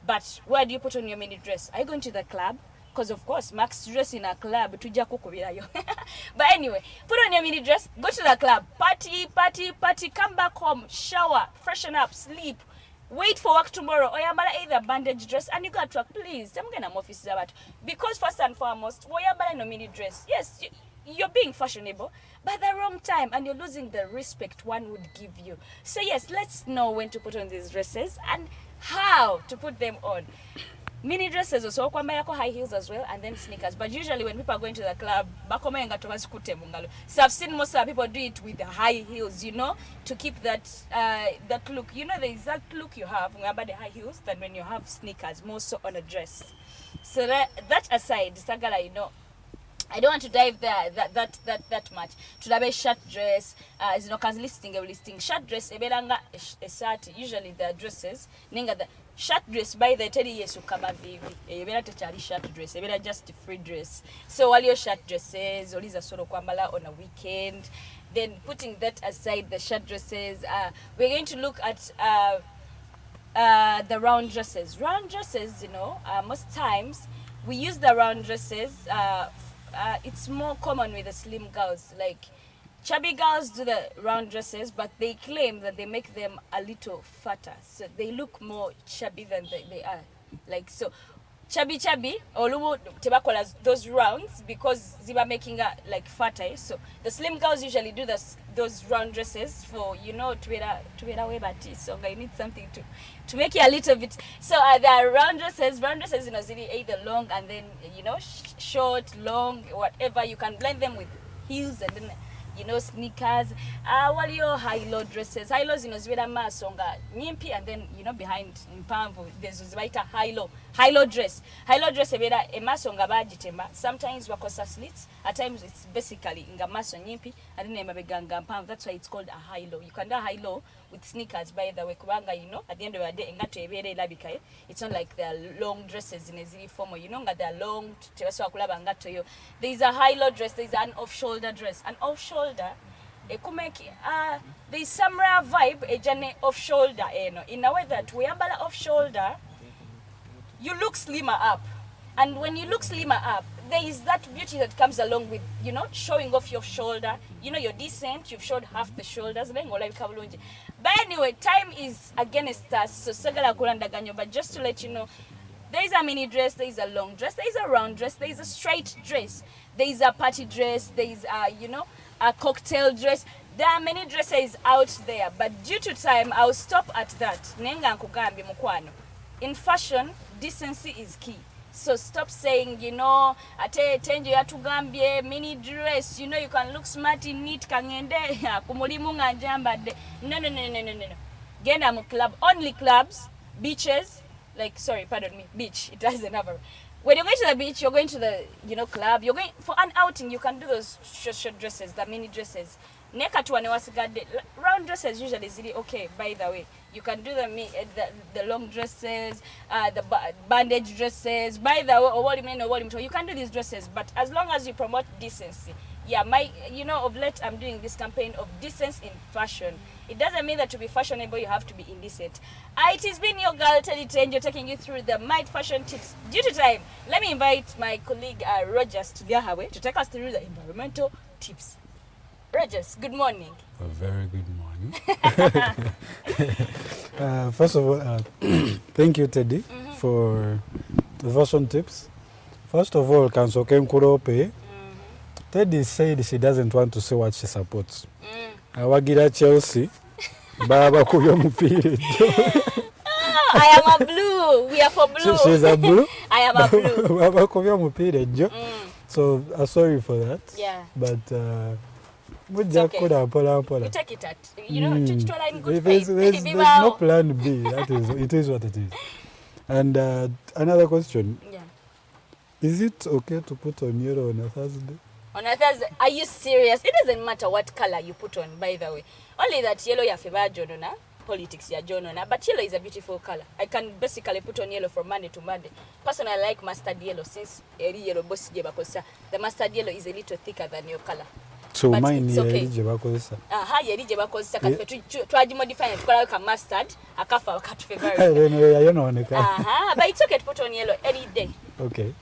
But where do you put on your mini dress? Are you going to the club? Because of course, max dress in a club, tuja kukubirayo. But anyway, put on your mini dress, go to the club, party, come back home, shower, freshen up, sleep. Wait for work tomorrow, or yambala either bandage dress, and you got to work. Please, I'm gonna office about because first and foremost, yambala no mini dress. Yes, you're being fashionable, but at the wrong time, and you're losing the respect one would give you. So yes, let's know when to put on these dresses and how to put them on. Mini dresses also kwamba high heels as well, and then sneakers. But usually when people are going to the club, so I've seen most of the people do it with the high heels, to keep that that look. There is that look you have about the high heels than when you have sneakers, more so on a dress. So that aside, Sagala, I don't want to dive there that much. Tulabe shirt dress, listing shirt dress, ebelanga a shirt, usually the dresses, ninga the shirt dress by the Teddy Yesu kama vivi. Ebela techali shirt dress, ebela just free dress. So while your shirt dresses, oliza solo kwambala on a weekend, then putting that aside, the shirt dresses, we're going to look at the round dresses. Round dresses, most times we use the round dresses. It's more common with the slim girls. Like chubby girls do the round dresses, but they claim that they make them a little fatter, so they look more chubby than they are. Like so, chubby olubu tebakola those rounds because ziba making her like fatter. So the slim girls usually do those round dresses for tuwera webati. So I need something to make it a little bit. So the round dresses zili either long and then short, long, whatever. You can blend them with heels and then you know, sneakers, waliyo high-low dresses. High-low zino zibeera maaso nga nyimpi, and then, you know, behind mpanvu, there's zibaita high-low. High-low dress. High-low dress ebeera emaaso nga baagitema. Sometimes wakosa slits. At times it's basically nga maaso nyimpi, and then emabega nga mpanvu. That's why it's called a high-low. You can do a high-low with sneakers, by the way, kubanga, you know, at the end of the day, engato ebeera elabika. It's not like they're long dresses in a ziri formal. You know, nga they're long, tebasobola kulaba ngato yo. There's a high-low dress, there's an off-shoulder dress. An off-shoulder, there's some rare vibe, a journey off-shoulder, in a way that we have off-shoulder, you look slimmer up. And when you look slimmer up, there is that beauty that comes along with, you know, showing off your shoulder. You know, you're decent, you've showed half the shoulders. But anyway, time is against us, so sagala kulandaganyo. But just to let you know, there is a mini dress, there is a long dress, there is a round dress, there is a straight dress, there is a party dress, there is a, you know, a cocktail dress. There are many dresses out there, but due to time, I'll stop at that. Nenga nkugambi mukwano. In fashion, decency is key. So stop saying, you know, ate tenjo yatugambye mini dress, you know, you can look smart in it, kangende, kumulimu ngajambade. No. Genda mu club, only clubs, beaches, like, sorry, pardon me, beach, it doesn't have a... When you're going to the beach, you're going to the, you know, club, you're going for an outing, you can do those short dresses, the mini dresses. Neka tuwane wasigade, round dresses usually is really okay, by the way. You can do the long dresses, the bandage dresses, by the way, you can do these dresses, but as long as you promote decency. Yeah, you know, of late I'm doing this campaign of decency in fashion. It doesn't mean that to be fashionable, you have to be indecent. It has been your girl, Teddy Teangel, taking you through the Might Fashion Tips. Due to time, let me invite my colleague, Rogers Tulyahabwe, to take us through the environmental tips. Rogers, good morning. A very good morning. First of all, thank you, Teddy, for the fashion tips. First of all, Kansoke Nkurope, Teddy said she doesn't want to say what she supports. Awagira Chelsea, Baba Kuyo Mupire. I am a blue. We are for blue. She's a blue? I am a blue. Baba Kuyo Mupire. So, sorry for that. Yeah. But, it's okay. You take it at, you know, in good faith. There's no plan B. It is what it is. And another question. Yeah. Is it okay to put on yellow on a Thursday? On a Thursday? Are you serious? It doesn't matter what color you put on, by the way. Only that yellow ya favor jonona, politics ya jonona, but yellow is a beautiful color. I can basically put on yellow from Monday to Monday. Personally, I like mustard yellow since yellow boss the mustard yellow is a little thicker than your color. So but mine is okay. Yeri jebakozesa kati twaji modify tukola ka mustard akafa wakati favorite. But it's okay to put on yellow any day. Okay.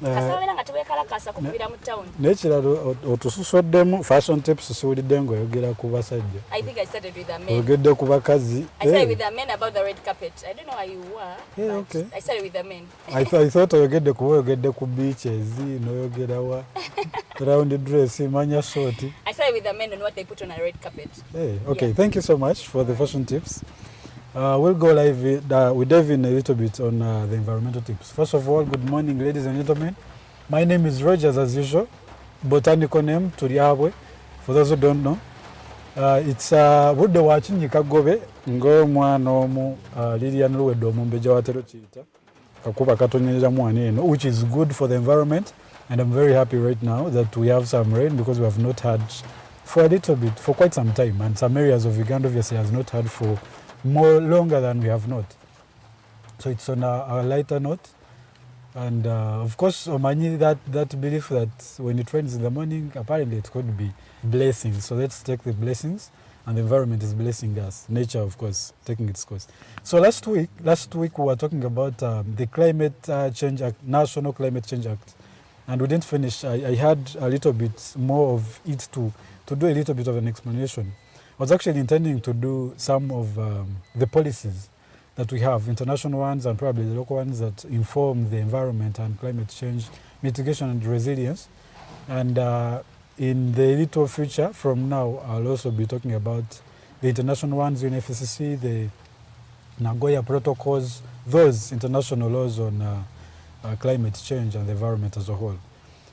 Kasawera nga tewekala kasa kubira mu town. Nekiralo otususoddemu fashion tips siwulidde ng'oyogera ku basajja. I think I started with the men. Ogedde ku bakazi. I started with the men about the red carpet. I don't know why you were. Yeah, okay. I started with the men. I thought oyogedde ku beaches, n'oyogera wa round dress, manya short. I started with the men on what they put on a red carpet. Hey, okay, yeah. Thank you so much for the fashion tips. We'll go live. We dive in a little bit on the environmental tips. First of all, good morning, ladies and gentlemen. My name is Rogers, as usual. Botanical name, Tulyahabwe. For those who don't know, it's Budde watching Nikagobe, Ngo Mwano, Lilian Luwedde Omumbejja Luwedde Lilian, which is good for the environment. And I'm very happy right now that we have some rain because we have not had for a little bit, for quite some time. And some areas of Uganda obviously has not had for more longer than we have not. So it's on a lighter note. And of course, Omanyi, that belief that when it rains in the morning, apparently it could be blessings. So let's take the blessings, and the environment is blessing us. Nature, of course, taking its course. So last week we were talking about the Climate Change Act, National Climate Change Act. And we didn't finish. I had a little bit more of it to do a little bit of an explanation. I was actually intending to do some of the policies that we have, international ones and probably the local ones that inform the environment and climate change mitigation and resilience. And in the little future from now, I'll also be talking about the international ones, UNFCCC, the Nagoya protocols, those international laws on climate change and the environment as a whole.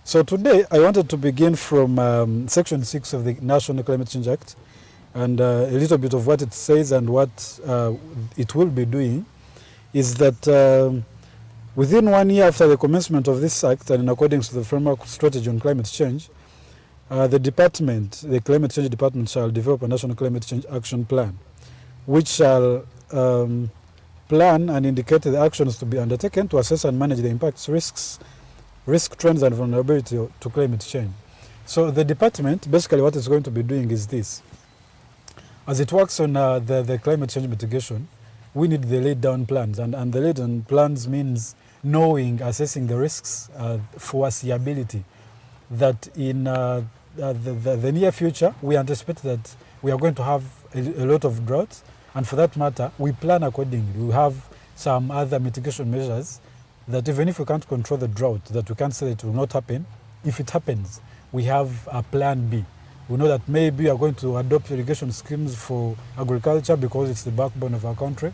So today I wanted to begin from Section 6 of the National Climate Change Act, and a little bit of what it says and what it will be doing is that within 1 year after the commencement of this act, and in accordance to the framework strategy on climate change, the Climate Change Department shall develop a national climate change action plan, which shall plan and indicate the actions to be undertaken to assess and manage the impacts, risk trends and vulnerability to climate change. So the department, basically what it's going to be doing is this. As it works on the climate change mitigation, we need the laid down plans, and the laid down plans means knowing, assessing the risks, foreseeability, that in the near future we anticipate that we are going to have a lot of drought, and for that matter we plan accordingly. We have some other mitigation measures that even if we can't control the drought, that we can't say it will not happen. If it happens, we have a plan B. We know that maybe we are going to adopt irrigation schemes for agriculture because it's the backbone of our country.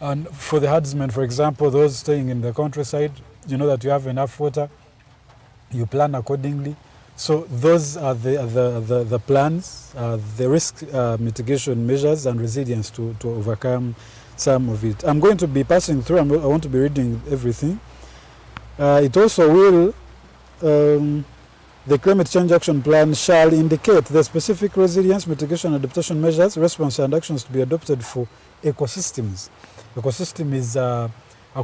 And for the herdsmen, for example, those staying in the countryside, you know that you have enough water, you plan accordingly. So those are the plans, the risk mitigation measures and resilience to overcome some of it. I'm going to be passing through, I want to be reading everything. It also will, the Climate Change Action Plan shall indicate the specific resilience, mitigation, adaptation measures, response and actions to be adopted for ecosystems. Ecosystem is a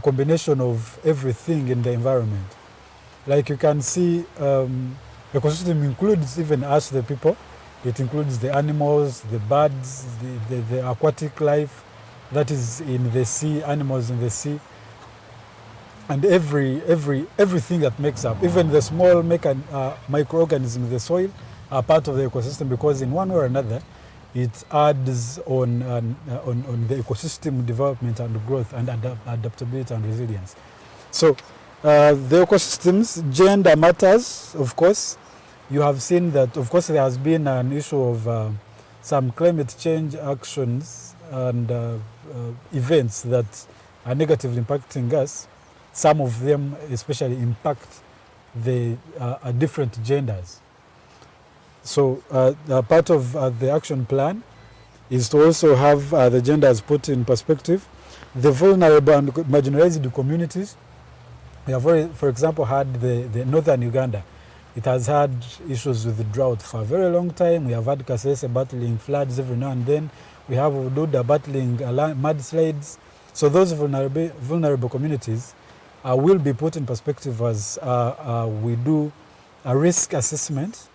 combination of everything in the environment. Like you can see, ecosystem includes even us, the people. It includes the animals, the birds, the aquatic life that is in the sea, animals in the sea, and everything that makes up, even the small microorganisms in the soil are part of the ecosystem, because in one way or another it adds on the ecosystem development and growth and adaptability and resilience. So the ecosystems, gender matters, of course. You have seen that, of course, there has been an issue of some climate change actions and events that are negatively impacting us. Some of them especially impact the different genders. So part of the action plan is to also have the genders put in perspective. The vulnerable and marginalized communities, we have already, for example, had the northern Uganda. It has had issues with the drought for a very long time. We have had Kasese battling floods every now and then. We have Ududa battling mudslides. So those vulnerable communities will be put in perspective as we do a risk assessment,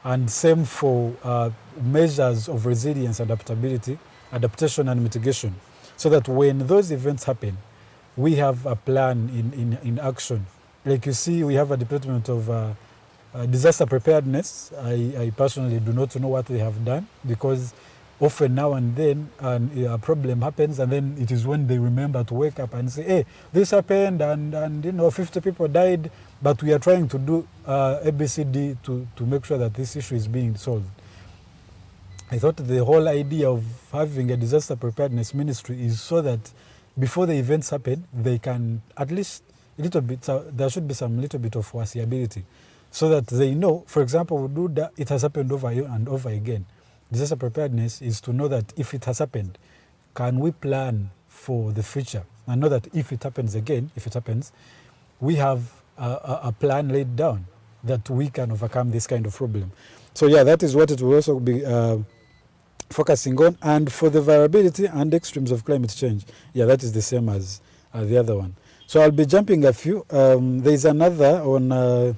and same for measures of resilience, adaptability, adaptation and mitigation, so that when those events happen, we have a plan in action. Like you see, we have a department of disaster preparedness. I personally do not know what they have done, because often now and then a problem happens, and then it is when they remember to wake up and say, hey, this happened and 50 people died, but we are trying to do ABCD to make sure that this issue is being solved. I thought the whole idea of having a disaster preparedness ministry is so that before the events happen, they can at least a little bit, there should be some little bit of foreseeability, so that they know, for example, it has happened over and over again. Disaster preparedness is to know that if it has happened, can we plan for the future and know that if it happens again, we have a plan laid down that we can overcome this kind of problem. So yeah, that is what it will also be focusing on. And for the variability and extremes of climate change, yeah, that is the same as the other one. So I'll be jumping a few. There is another on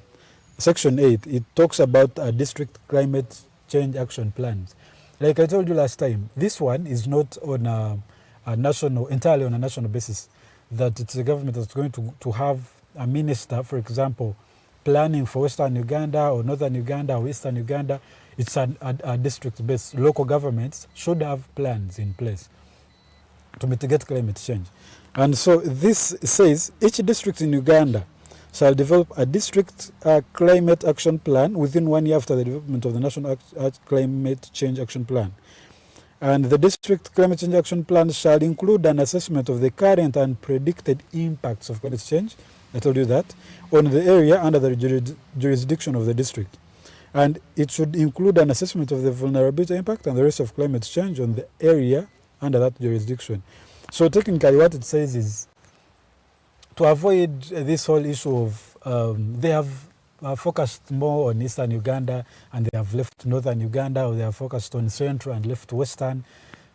Section 8. It talks about district climate change action plans. Like I told you last time, this one is not on entirely on a national basis, that it's the government that's going to have a minister, for example, planning for Western Uganda or Northern Uganda or Eastern Uganda. It's a district-based. Local governments should have plans in place to mitigate climate change. And so this says each district in Uganda shall develop a district climate action plan within 1 year after the development of the National Climate Change Action Plan. And the district climate change action plan shall include an assessment of the current and predicted impacts of climate change I told you that, on the area under the jurisdiction of the district. And it should include an assessment of the vulnerability impact and the risk of climate change on the area under that jurisdiction. So technically what it says is to avoid this whole issue of they have focused more on Eastern Uganda and they have left Northern Uganda, or they have focused on Central and left Western.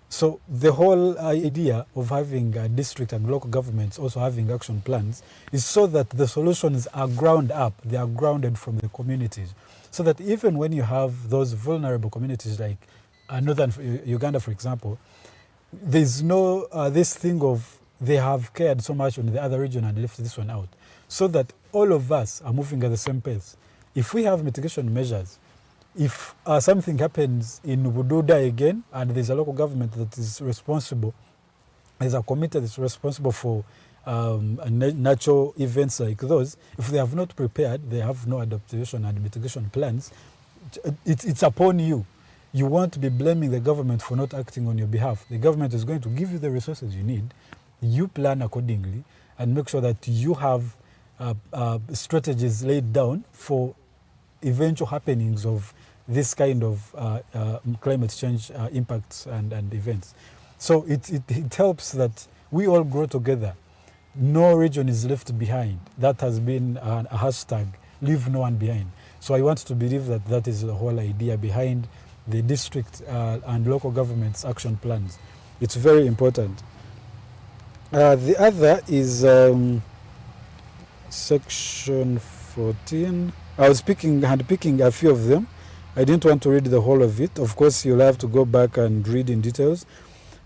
So the whole idea of having a district and local governments also having action plans is so that the solutions are ground up, they are grounded from the communities. So that even when you have those vulnerable communities like Northern Uganda, for example, there's no this thing of they have cared so much on the other region and left this one out. So that all of us are moving at the same pace. If we have mitigation measures, if something happens in Bududa again and there's a local government that is responsible, there's a committee that's responsible for natural events like those, if they have not prepared, they have no adaptation and mitigation plans, it's upon you. You won't be blaming the government for not acting on your behalf. The government is going to give you the resources you need. You plan accordingly and make sure that you have strategies laid down for eventual happenings of this kind of climate change impacts and events. So it helps that we all grow together. No region is left behind. That has been a hashtag, leave no one behind. So I want to believe that that is the whole idea behind the district and local government's action plans. It's very important. The other is section 14. I was handpicking a few of them. I didn't want to read the whole of it. Of course, you'll have to go back and read in details.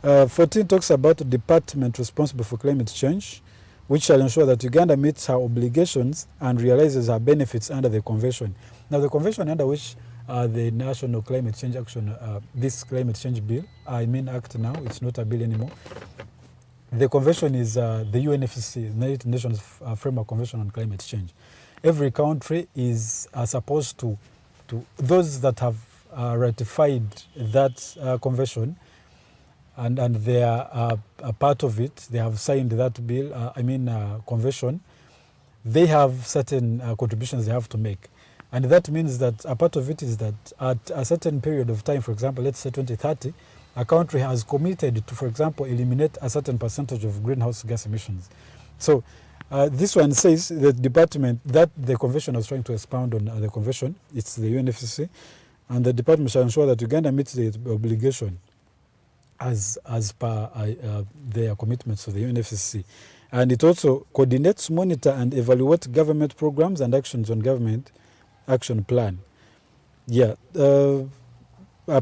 14 talks about the department responsible for climate change, which shall ensure that Uganda meets her obligations and realizes her benefits under the convention. Now, the convention under which the National Climate Change Action, this climate change bill, I mean act now, it's not a bill anymore. The convention is the UNFCCC, United Nations Framework Convention on Climate Change. Every country is supposed to those that have ratified that convention and they are a part of it, they have signed that bill, convention, they have certain contributions they have to make. And that means that a part of it is that at a certain period of time, for example, let's say 2030, a country has committed to, for example, eliminate a certain percentage of greenhouse gas emissions. So this one says that department, that the convention was trying to expound on the convention, it's the UNFCCC, and the department shall ensure that Uganda meets the obligation as per their commitments to the UNFCCC. And it also coordinates, monitor and evaluate government programs and actions on government action plan. Yeah.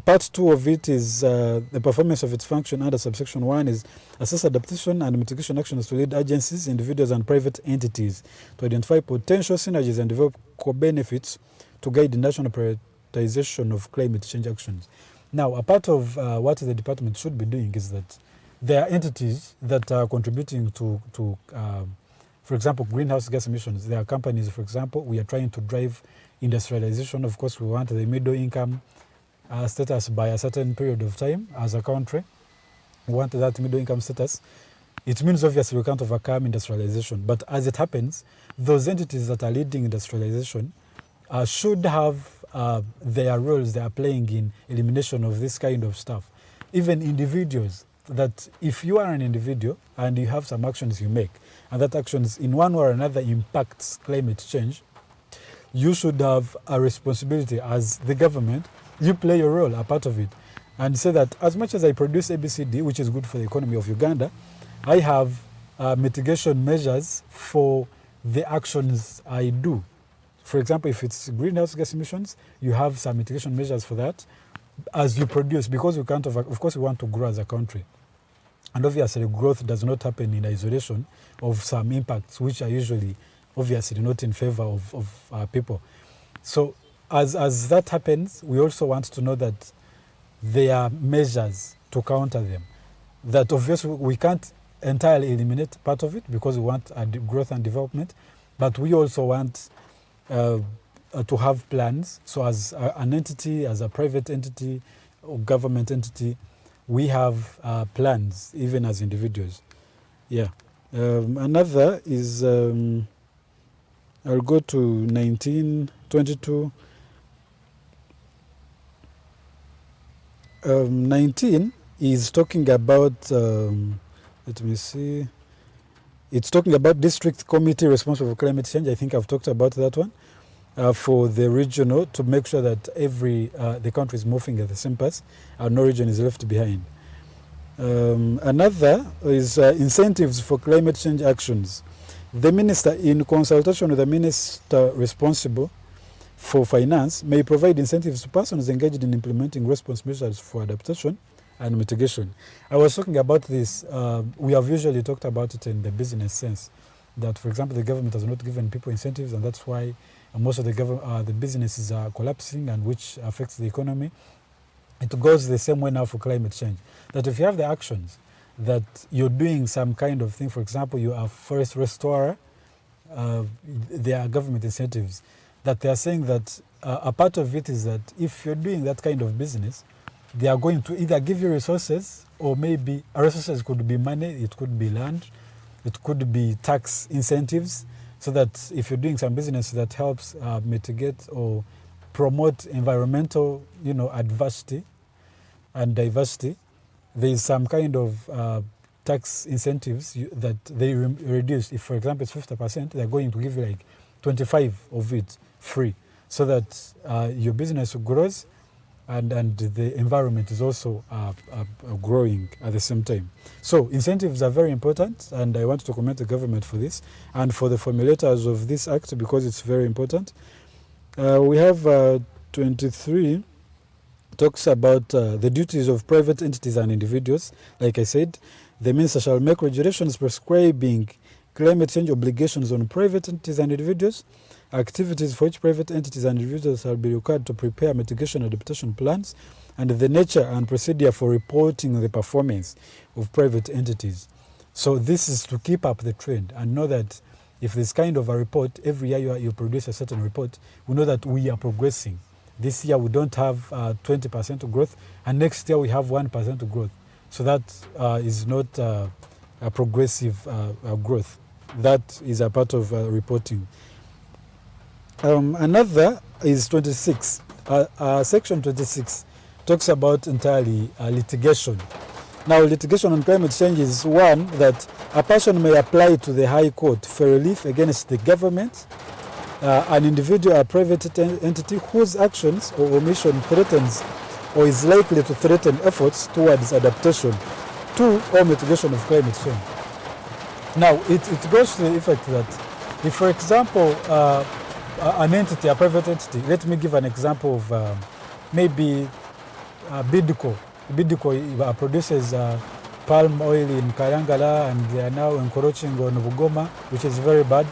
Part 2 of it is the performance of its function under subsection 1 is assess adaptation and mitigation actions to lead agencies, individuals and private entities to identify potential synergies and develop co-benefits to guide the national prioritization of climate change actions. Now, a part of what the department should be doing is that there are entities that are contributing to for example, greenhouse gas emissions. There are companies, for example, we are trying to drive industrialization. Of course, we want the middle income status by a certain period of time as a country. We want that middle income status. It means obviously we can't overcome industrialization. But as it happens, those entities that are leading industrialization should have their roles they are playing in elimination of this kind of stuff. Even individuals, that if you are an individual and you have some actions you make, and that actions in one way or another impacts climate change, you should have a responsibility as the government. You play your role, a part of it, and say that as much as I produce ABCD, which is good for the economy of Uganda, I have mitigation measures for the actions I do. For example, if it's greenhouse gas emissions, you have some mitigation measures for that as you produce, because we can't, of course, we want to grow as a country. And obviously, growth does not happen in isolation of some impacts, which are usually, obviously, not in favor of people. So as that happens, we also want to know that there are measures to counter them. That obviously we can't entirely eliminate part of it because we want growth and development, but we also want to have plans. So as an entity, as a private entity or government entity, we have plans, even as individuals. Yeah. Another is I'll go to 1922. 19 is talking about, let me see, it's talking about district committee responsible for climate change. I think I've talked about that one. For the regional, to make sure that the country is moving at the same pace and no region is left behind. Another is incentives for climate change actions. The minister, in consultation with the minister responsible for finance, may provide incentives to persons engaged in implementing response measures for adaptation and mitigation. I was talking about this, we have usually talked about it in the business sense, that, for example, the government has not given people incentives, and that's why most of the businesses are collapsing, and which affects the economy. It goes the same way now for climate change. That if you have the actions that you're doing some kind of thing, for example, you are a forest restorer, there are government incentives, that they are saying that a part of it is that if you're doing that kind of business, they are going to either give you resources, or maybe resources could be money, it could be land, it could be tax incentives, so that if you're doing some business that helps mitigate or promote environmental, adversity and diversity, there is some kind of tax incentives that they reduce. If, for example, it's 50%, they're going to give you like 25 of it free, so that your business grows and the environment is also growing at the same time. So incentives are very important, and I want to commend the government for this and for the formulators of this act, because it's very important. We have 23 talks about the duties of private entities and individuals. Like I said, the minister shall make regulations prescribing climate change obligations on private entities and individuals, activities for which private entities and individuals shall be required to prepare mitigation and adaptation plans, and the nature and procedure for reporting the performance of private entities. So this is to keep up the trend and know that if there's kind of a report, every year you produce a certain report, we know that we are progressing. This year we don't have 20% growth, and next year we have 1% growth. So that is not a progressive growth. That is a part of reporting. Another is 26. Section 26 talks about entirely litigation. Now, litigation on climate change is one that a person may apply to the High Court for relief against the government, an individual or private entity whose actions or omission threatens or is likely to threaten efforts towards adaptation to or mitigation of climate change. Now, it goes to the effect that if, for example, an entity, a private entity, let me give an example of maybe Bidco. Bidco produces palm oil in Kayangala, and they are now encroaching on Bugoma, which is very bad.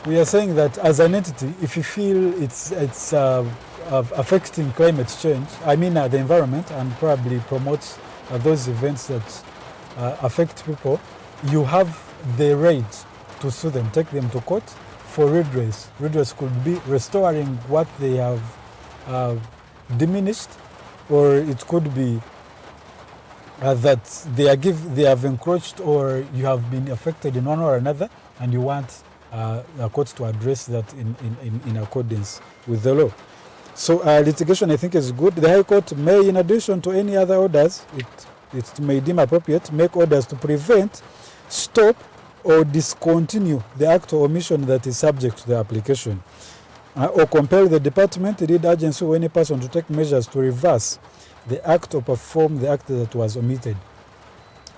We are saying that as an entity, if you feel it's affecting climate change, the environment, and probably promotes those events that affect people, you have the right to sue them, take them to court for redress. Redress could be restoring what they have diminished, or it could be that they have encroached, or you have been affected in one or another, and you want a court to address that in accordance with the law. So litigation, I think, is good. The High Court may, in addition to any other orders, it may deem appropriate, make orders to prevent, stop, or discontinue the act or omission that is subject to the application, or compel the department, the lead agency, or any person to take measures to reverse the act or perform the act that was omitted.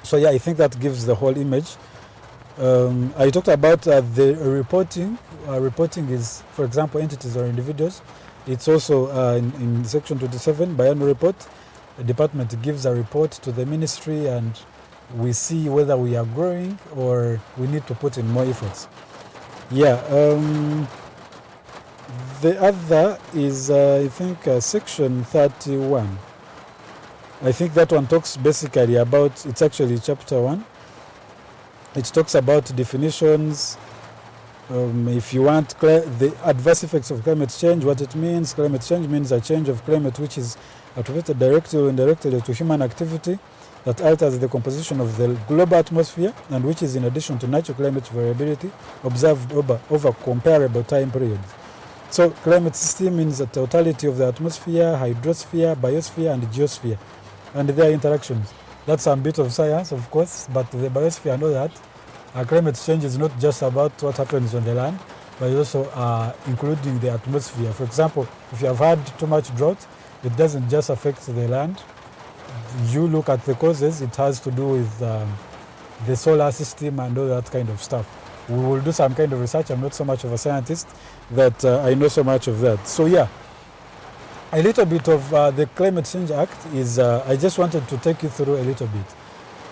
So yeah, I think that gives the whole image. I talked about the reporting. Reporting is, for example, entities or individuals. It's also in section 27, biannual report. The department gives a report to the ministry, and we see whether we are growing or we need to put in more efforts. Yeah. The other is, I think, section 31. I think that one talks basically about, it's actually chapter 1. It talks about definitions. If you want the adverse effects of climate change, what it means. Climate change means a change of climate which is attributed directly or indirectly to human activity that alters the composition of the global atmosphere and which is in addition to natural climate variability observed over comparable time periods. So climate system means the totality of the atmosphere, hydrosphere, biosphere and geosphere and their interactions. That's a bit of science, of course, but the biosphere, I know that climate change is not just about what happens on the land, but also including the atmosphere. For example, if you have had too much drought, it doesn't just affect the land. You look at the causes, it has to do with the solar system and all that kind of stuff. We will do some kind of research. I'm not so much of a scientist that I know so much of that. So yeah, a little bit of the Climate Change Act is, I just wanted to take you through a little bit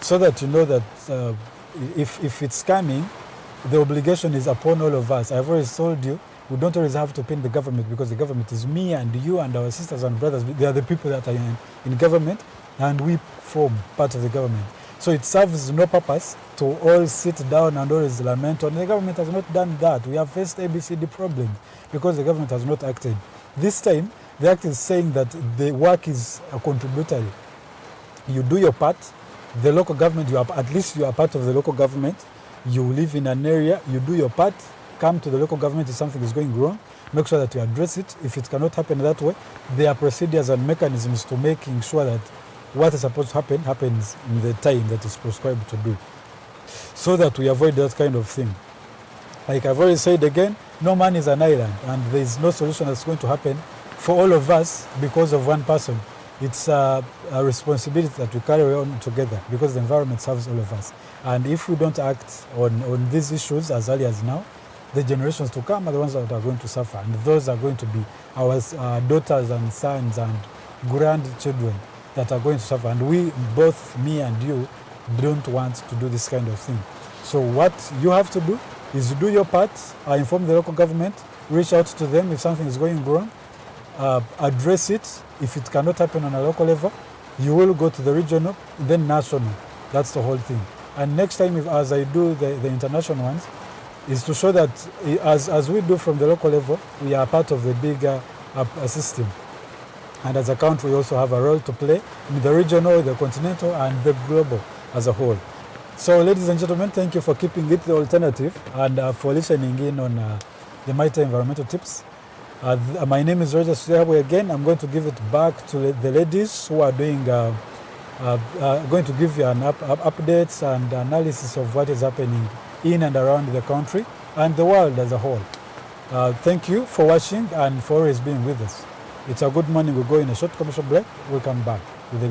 so that you know that if it's coming, the obligation is upon all of us. I've always told you, we don't always have to pin the government because the government is me and you and our sisters and brothers. They are the people that are in government and we form part of the government. So it serves no purpose to all sit down and always lament on the government has not done that. We have faced ABCD problems because the government has not acted. This time, the act is saying that the work is contributory. You do your part. The local government, at least you are part of the local government. You live in an area, you do your part, come to the local government if something is going wrong, make sure that you address it. If it cannot happen that way, there are procedures and mechanisms to making sure that what is supposed to happen happens in the time that is prescribed to do, so that we avoid that kind of thing. Like I've already said again, no man is an island and there is no solution that's going to happen for all of us because of one person. It's a responsibility that we carry on together because the environment serves all of us. And if we don't act on these issues as early as now, the generations to come are the ones that are going to suffer. And those are going to be our daughters and sons and grandchildren that are going to suffer. And we, both me and you, don't want to do this kind of thing. So what you have to do is do your part, inform the local government, reach out to them if something is going wrong, address it. If it cannot happen on a local level, you will go to the regional, then national. That's the whole thing. And next time, as I do the international ones, is to show that as we do from the local level, we are part of the bigger system. And as a country, we also have a role to play in the regional, the continental, and the global as a whole. So, ladies and gentlemen, thank you for keeping it the alternative and for listening in on the Mighty Environmental Tips. My name is Tulyahabwe again. I'm going to give it back to the ladies who are doing, going to give you an updates and analysis of what is happening in and around the country and the world as a whole. Thank you for watching and for always being with us. It's a good morning. We'll go in a short commercial break. We'll come back with the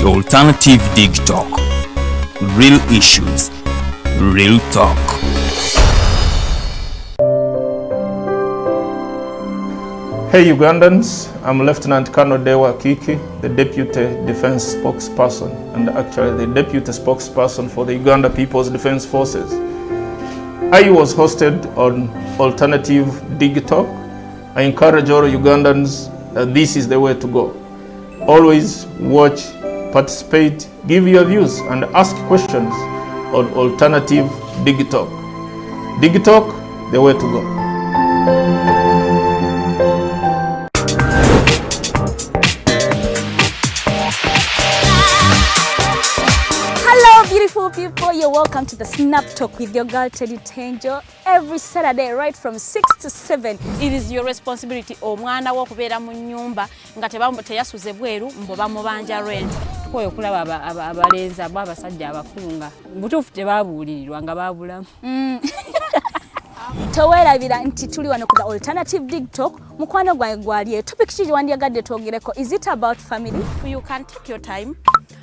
Alternative Dig Talk. Real issues, real talk. Hey Ugandans, I'm Lieutenant Colonel Kiki, the Deputy Defense Spokesperson and actually the Deputy Spokesperson for the Uganda People's Defense Forces. I was hosted on Alternative Dig Talk. I encourage all Ugandans that this is the way to go. Always watch, participate, give your views and ask questions on Alternative Dig Talk. Dig Talk, the way to go. Beautiful people, you're welcome to the Snap Talk with your girl Teddy Teangel every Saturday right from 6 to 7. It is your responsibility omwana wo kubeera mu nyumba nga teyasuze bweru mbo bamubanja rent. Koyo kulaba abalenzi abasajja abakunga. Butuufu tebabuulirirwa nga babulamu. Towerabira nti tuli wano ku the Alternative Dig Talk. Mukwano gwange gwali topic kiri wandiyagadde twogereko. Is it about family? You can take your time.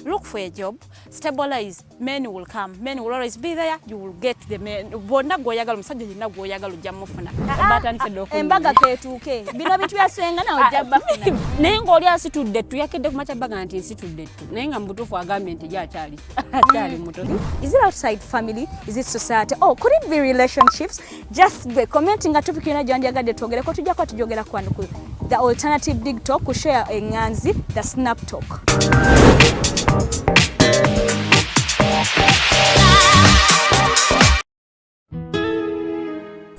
look for a job, stabilize, men will come. Men will always be there. You will get the men. Bonna goyagala musajja yina goyagala ujja mufuna. Batandise doku. Embaga ketuke. Bino bitu yasenga na ojja bafuna. Naye ng'oli asitudde ttu yakedde ku makyabbaga nti nsitudde ttu. Naye nga mubutuufu agambye nti gy'akyali. Akyali muto. Is it outside family? Is it society? Oh, could it be relationships? Just be commenting nga topic yona gyanjagadde twogereko tujja kwa tujogera kwano ku the alternative dig talk ku share enganzi the snap talk.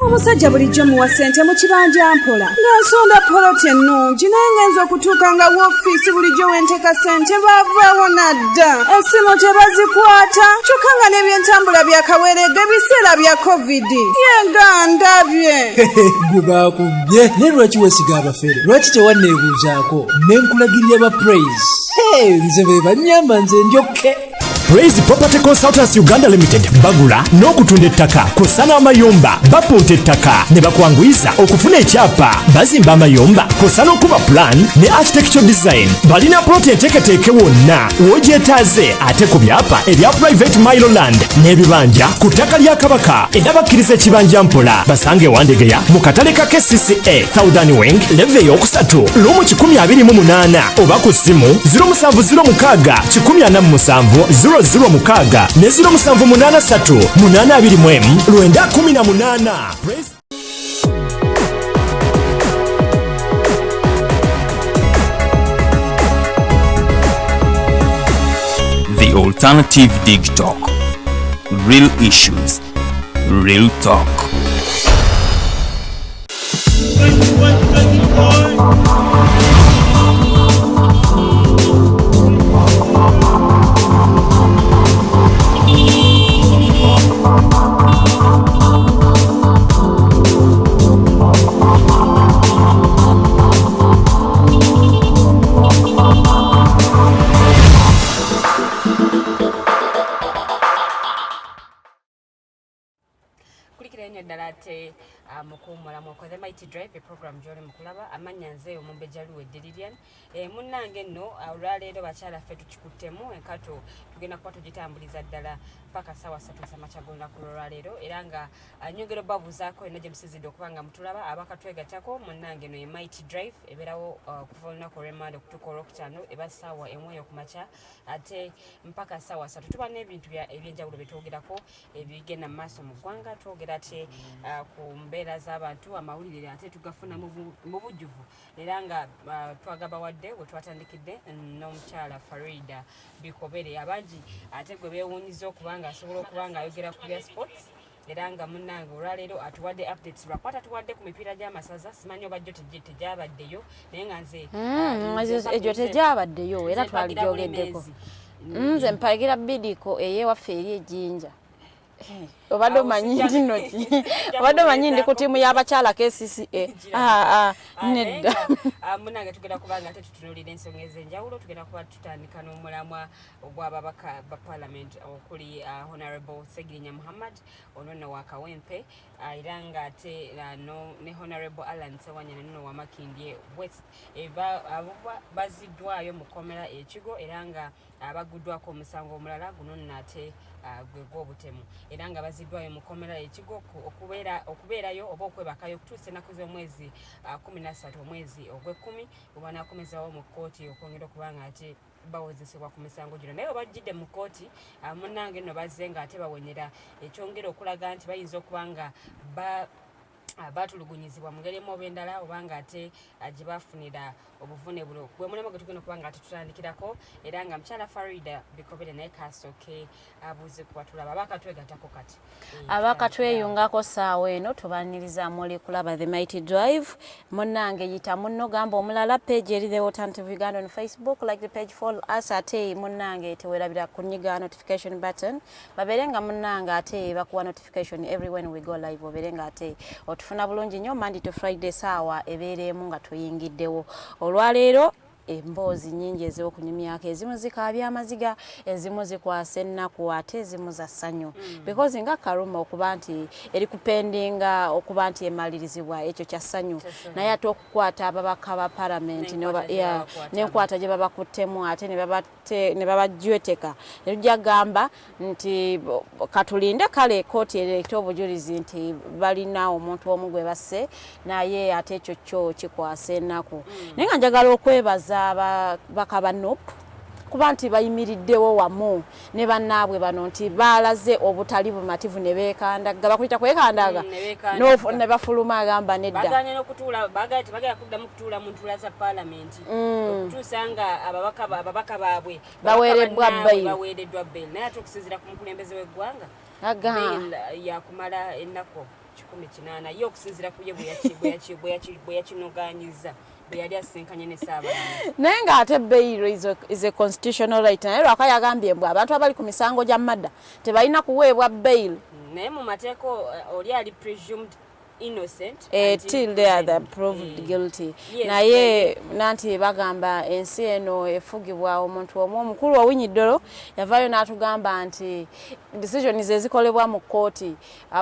Omusajja bulijjo muwa ssente mu kibanja mpola ng'asonda poloti ennungi naye ngenza okutuuka nga woofiisi bulijjo wenteeka ssente baavaawo nadda essimu tebazikwata kyokka nga n'ebyentambula byakaweeredde biseera bya covid yenga ndabye gwe baakubye naye lwaki weesiga abafere lwaki tewanneebuuzaako ne nkulagirira ba praise nze be bannyamba nze njokke Praise Property Consultants Uganda Limited bagula n'okutunda ettaka kw'ossa n'amayumba bapunta ettaka ne bakwanguyiza okufuna ekyapa bazimba amayumba kw'ossa n'okuba plan ne architectural design balina ploti enteeketeeke wonna w'ogyetaaze ate ku byapa ebya private Miloland n'ebibanja ku ttaka lya Kabaka era bakkiriza ekibanja mpola basange Wandegeya mu katale ka KCCA Southern Wing leve eyokusatu lumu 128 oba ku ssimu 0706 006 ne 0783 821 918. The Alternative Dig Talk. Real issues, real talk. mukuumula mwakoze Mighty Drive program gy'oli mukulaba amanya nze Omumbejja Luwedde Lilian munnange nno olwaleero bakyala ffe tukikuttemu enkato tugenda kuba tugitambuliza ddala paka sawa 3 z'amakya g'olunaku lwaleero era nga nyongero babuuzaako eno gye musizidde okuba nga mutulaba abakatwegattako munnange nno Mighty Drive ebeerawo kuva olunaku olw'Emmande okutuuka olwokutaano eba ssaawa emweyo ku makya ate mpaka ssaawa 3 tuba n'ebintu eby'enjawulo byetwogerako ebigenda mu maaso mu ggwanga twogera ate ku mbeera z'abantu amawulire ate tugafuna mu bujjuvu era nga twagabawadde we twatandikidde n'omukyala Farida Bikobere abangi ate gwe beewuunyiza okuba nga asobola okuba nga ayogera ku bya sports era nga munnange olwaleero atuwadde updates lwakwata tuwadde ku mipiira gy'amasaza simanyi oba jjo tegyabaddeyo naye nga nze egyo tegyabaddeyo era twalijogeddeko nze mpagira bidiko eyewaffe eri ejjinja obadde omanyi ndino ki obadde omanyi ndi ku ttiimu y'abakyala KCCA nedda munange tugenda kuba nga ate tutunuulira ensonga ez'enjawulo tugenda kuba tutandika n'omulamwa ogw'ababaka ba parliament okuli honorable Ssegirinya Muhammad ono nno wa Kawempe era nga ate ne honorable Alan Ssewanyana nno wa Makindye West baziddwayo mu kkomera ekigo era nga abaguddwako omusango omulala guno nno ate gwe gw'obutemu era nga baziddwayo mu kkomera ekigo okubeerayo oba okwebakayo okutuusa ennaku z'omwezi 13 omwezi ogw'ekkumi oba naakomezawo mu kkooti okwongera okuba nga ate bawozesebwa ku misango gino naye obajjidde mu kkooti munnange nno bazze nga ate bawenyera ekyongera okulaga nti bayinza okuba nga batulugunyizibwa mu ngeri emu oba endala oba nga ate gye bafunira obuvune buno gwe mulema gwe tugenda okuba nga tutandikirako era nga mukyala Farida Bikobere naye kasooke abuuze kuba tulaba abakatwegattako kati abakatweyungako saawa eno tubaniriza muli kulaba the Mighty Drive munnange yita munno gamba omulala page eri the Alternative Uganda on Facebook like the page follow us ate munnange tewerabira kunyiga notification button baberenga munnange ate bakuwa notification every when we go live oberenga ate otufuna bulungi nnyo Monday to Friday saawa ebeeremu nga tuyingiddewo olwaleero emboozi nnyingi ez'okunyumyako, ezimu zikaabya amaziga, ezimu zikwasa ennaku, ate ezimu za ssanyu because nga Karuma okuba nti eri kupendinga okuba nti emalirizibwa ekyo kya ssanyu, naye ate okukwata ababaka ba palamenti n'enkwata gye babakuttemu ate ne babajweteka ne tujja gamba nti katulinde kale kooti ereeta obujulizi nti balina omuntu omu gwe basse naye ate ekyo kyo kikwasa ennaku. Naye nga njagala okwebaza ababaka ba NUP kuba nti bayimiriddewo wamu ne bannaabwe bano nti baalaze obutali bumativu ne beekandaga bakuyita kwekandaga ne bafuluma agamba nedda baganye n'okutuula bagenda kuddamu kutuula mu ntuula za paalamenti okutuusa nga ababaka baabwe baweereddwa bbeeri naye ate okusinziira ku mukulembeze w'eggwanga bbeeri yakumala ennaku 18 ye okusinziira ku ye bwe yakinoganyiza yali asinkanye ne Ssaabalamuzi naye ng'ate bail is a constitutional right naye lwaka yagambye mbw abantu abali ku misango gya madda tebalina kuweebwa bail naye mu mateeka oli ali presumed innocent till they are proved guilty. Naye nanti bagamba ensi eno efugibwa omuntu omukulu owinyiddolo yavayo n'atugamba nti decision ezikolebwa mu kooti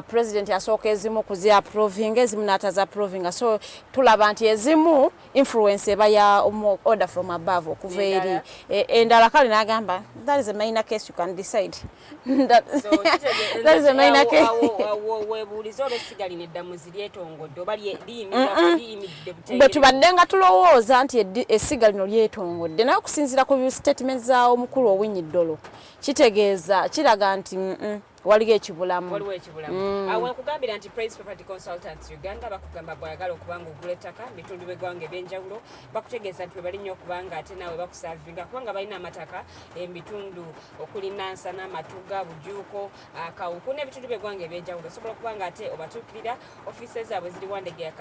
president asooka ezimu kuzi approving ezimu n'ataza approving, so tulaba nti ezimu influence eba ya order from above okuva eri endala kale n'agamba that is a minor case, you can decide that is a minor case. webuuliza olw'essigali n'eddamu lyetongodde oba bwe tubadde nga tulowooza nti essiga lino lyetongodde naye okusinziira ku statement za omukulu owinyiddolo kitegeeza kiraga nti waliwo ekibulamu. Kugambira nti Praise Property Consultants Uganda bakugamba bwayagala okubanga ogula ettaka bitundu by'eggwanga eby'enjawulo bakutegeeza nti bali nnyo okubanga ate naawe bakusaavinga kubanga balina amataka ebitundu okuli Nansana, Matuga, Bujuuko, Kawuku n'ebitundu by'eggwanga eby'enjawulo osobola okubanga ate obatuukirira ofiisi zaabwe ziri Wandegeya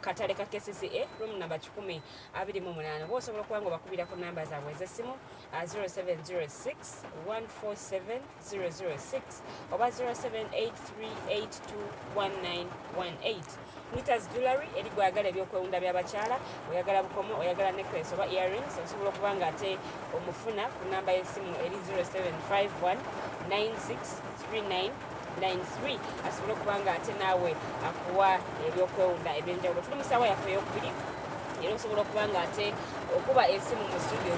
Katale ka KCCA room number 1028 oba osobola okubanga obakubirako namba zaabwe ez'essimu 0706 147 006 oba 0783821918. Glitters Jewelry eri gwagala ebyokwewunda by'abakyala oyagala bukomo oyagala necklace oba earrings osobola okubanga ate omufuna ku namba y'essimu eri 0751963993 asobola okubanga ate naawe akuwa ebyokwewunda eby'enjawulo. Tuli mu ssaawa yaffe ey'okubiri era osobola okubanga ate okuba essimu mu studio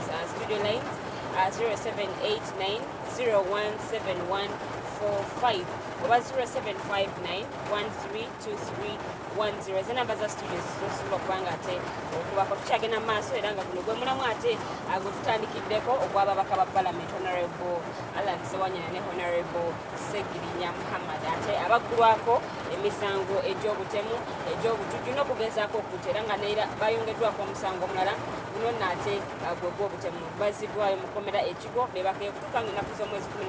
lines 0789017145 oba 0759132310 zenamba za studios zosobola okubanga ate okubako tukyagenda mu maaso era nga guno gwe mulamu ate gwe tutandikiddeko ogw'ababaka ba palamenti Honorable Ssewanyana ne Honorable Ssegirinya Muhammad ate abaggulwako emisango egy'obutemu egy'obutujju n'okugezaako okutta era nga neera bayongeddwako omusango omulala guno naate gwe gw'obutemu baziddwayo mu kkomera ekigo bebakeyo okutuuka nga ennaku z'omwezi 13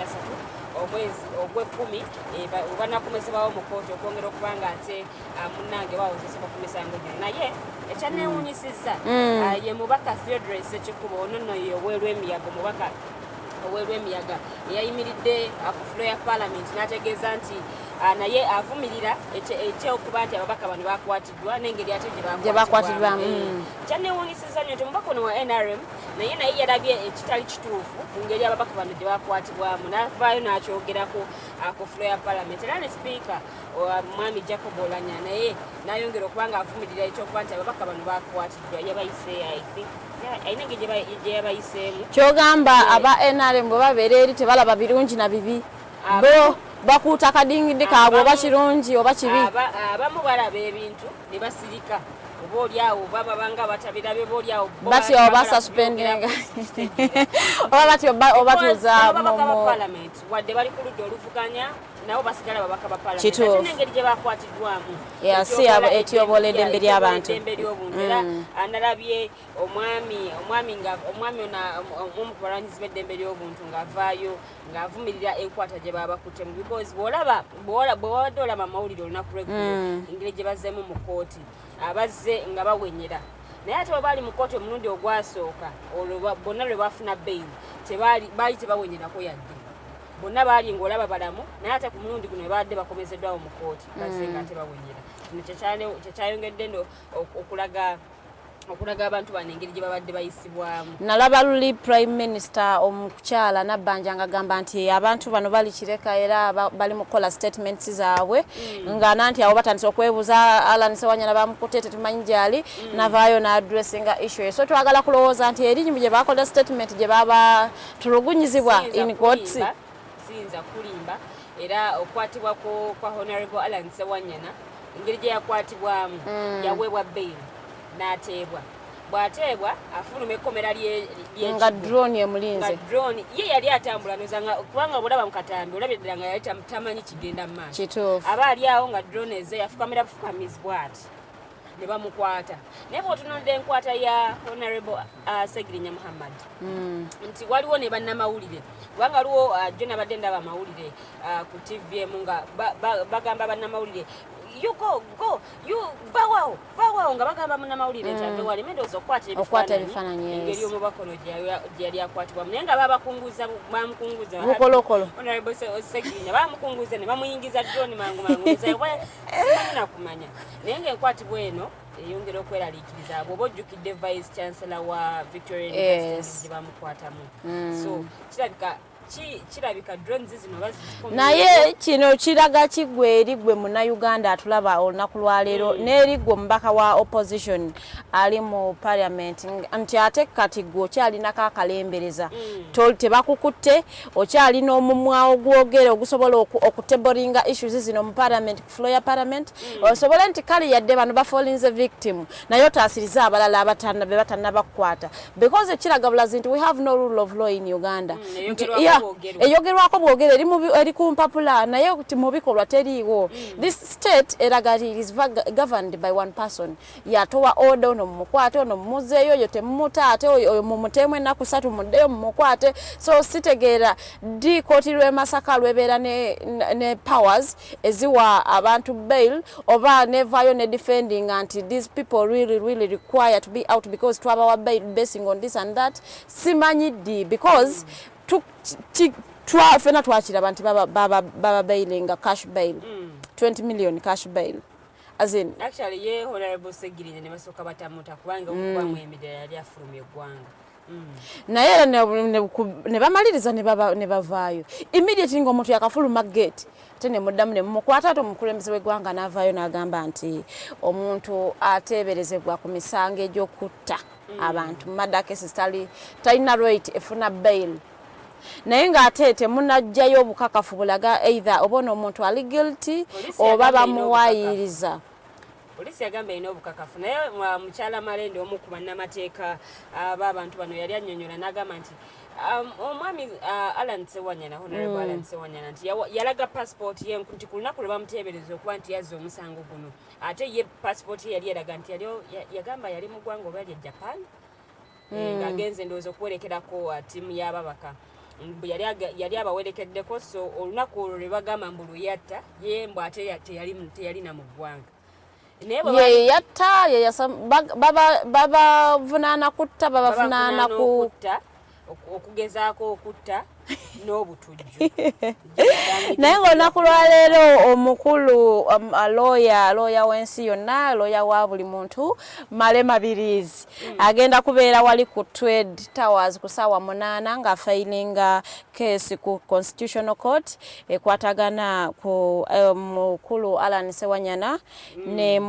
omwezi ogw'ekkumi banakomezebwawo mu kooti okwongera okubanga ate munnange bawozesebwa ku misango gino naye ekyanneewunyisizza ye mubaka Theodore Ssekikubo ono nno ye ow'Olwemiyaga omubaka ow'Olwemiyaga eyayimiridde ku fulo ya paalamenti n'ategeeza nti naye avumirira ekyokuba nti ababaka bano bakwatiddwa n'engeri ate gye bakwatiddwamu. Kyanneewunyisizza nnyo nti omubaka ono wa NRM naye yalabye ekitali kituufu ku ngeri ababaka bano gye bakwatibwamu n'avaayo n'akyogerako ku fulo ya paalamenti era ne sipiika mwami Jacob Olanya naye n'ayongera okuba nga avumirira ekyokuba nti ababaka bano bakwatiddwa yabayise ayina engeri gye yabayiseemu. Kyogamba aba NRM bwe babeera eri tebalaba birungi na bibi bo bakuuta kadingidde kaabwe oba kirungi oba kibi. Abamu balaba ebintu ne basirika oba oliawo babanga batabirabe oba oliawo batyo oba suspendinga oba batyo oba tuza mu paalamenti wadde bali ku ludda oluvuganya nabo basigala babaka ba paalamenti ate n'engeri gye bakwatiddwamu si etyobola eddembe ly'abantu era analabye omwami omu ku balwanyizi b'eddembe ly'obuntu ng'avaayo ng'avumirira enkwata gye baba bakuttemu because bw'obadde olaba amawulire olunaku lw'eggulu engeri gye bazzeemu mu kooti abazze nga bawenyera naye ate bwe baali mu kooti omulundi ogwasooka olwo bonna lwe bafuna beyili baali tebawenyerako yadde bonna baali ng'olaba balamu naye ate ku mulundi guno babadde bakomezeddwawo mu kooti bazze nga ate bawenyera kino kyekyayongedde okulaga okulaga abantu bano engeri gye babadde bayisibwamu. Nalaba luli Prime Minister omukyala Nabbanja ng'agamba nti abantu bano bali kireka era bali mu kola statements zaabwe nga nanti awo batandise okwebuuza Alan Ssewanyana bamukute tetumanyi gyali navaayo n'addressinga issue. So twagala kulowooza nti erinnya gye bakola statement gye baba tulugunyizibwa in court. Siyinza kulimba era okwatibwa kwa Honorable Alan Ssewanyana engeri gye yakwatibwamu yaweebwa bail n'ateebwa. Bw'ateebwa afuluma ekkomera nga drone emulinze. Nga drone ye yali atambula nozanga kubanga bulaba mu katambi olabye ddala nga yali tamanyi kigenda mu maaso. Kituufu. Aba ali awo nga drone eze yafukamira bufukamizibwa ati ne bamukwata. Naye bw'otunuulidde enkwata ya Honorable Ssegirinya Muhammad nti waliwo ne bannamawulire kubanga waliwo jo nabadde ndaba amawulire ku TV emu nga bagamba bannamawulire you go you bawawo nga bagamba munnamawulire nti ave wali medoozi okukwata ebifaananyi engeri omubakono gye yali akwatibwamu naye nga bamukunguza bukolokolo Honorable Ssegirinya bamukunguza ne bamuyingiza drone mangu simanyi nakumanya naye ng'enkwatibwa eno eyongera okweraliikiriza bw'oba ojjukidde Vice Chancellor wa Victoria University gye bamukwatamu so kirabika drones zino naye kino kiraga kigwe eri gwe Munnayuganda atulaba olunaku lwaleero n'eri gwe omubaka wa opposition ali mu parliament nti ate kati gwe okyalinako akalembereza tebakukutte okyalina omumwa ogwogere ogusobola okutebolinga issues zino mu parliament ku floor ya parliament osobole nti kale yadde bano bafolinze victim naye otaasiriza abalala be batannabakukwata because ekiraga bulazi nti we have no rule of law in Uganda eyogerwako bwogere eri ku mpapula naye mu bikolwa teriiwo. This state eragati is governed by one person yatowa order ono mumukwate ono mumuzeeyo oyo temumuta ate oyo mumutemu ennaku 3 muddeyo mumukwate so sitegeera di kooti lw'e Masaka lwebeera ne powers eziwa abantu bail oba nevaayo ne defending anti these people really require to be out because twabawa bail basing on this and that simanyi di because fena twakira abantu baba bailinga cash bail 20 million cash bail as in actually ye Honorable Ssegirinya ne basooka batamuta kubanga okubwamu emirala yali afulumya eggwanga naye ne bamaliriza ne bavaayo immediately ng'omuntu yakafuluma gate ate ne muddamu ne mumukwata ate omukulembeze w'eggwanga n'avaayo n'agamba nti omuntu ateeberezebwa ku misango egy'okutta abantu murder cases talina right efuna bail naye ng'ate temunajjayo obukakafu bulaga either obona omuntu ali guilty oba bamuwaayiriza. Polisi yagamba ina obukakafu naye mukyala Malende omu ku bannamateeka b'abantu bano yali annyonnyola n'agamba nti omwami Alan Ssewanyana Honorable Alan Ssewanyana nti yalaga passport ye nti ku lunaku lwe bamuteebereza okuba nti yazza omusango guno ate ye passport ye yali eraga nti yagamba yali mu ggwanga oba yali e Japan ng'agenze ndowooza okuwerekerako ttiimu y'ababaka yali abawerekeddeko so olunaku olwo lwe bagamba mbu luyatta ye mbu ate teyalina mu ggwanga yatta babavunaana kutta babavunaana kutta okugezaako okutta n'obutujju naye ng'olunaku lwaleero omukulu looya w'ensi yonna looya wa buli muntu Male Mabirizi agenda kubeera wali ku Trade Towers ku ssaawa 8 nga failinga case ku Constitutional Court ekwatagana ku mukulu Alan Ssewanyana ne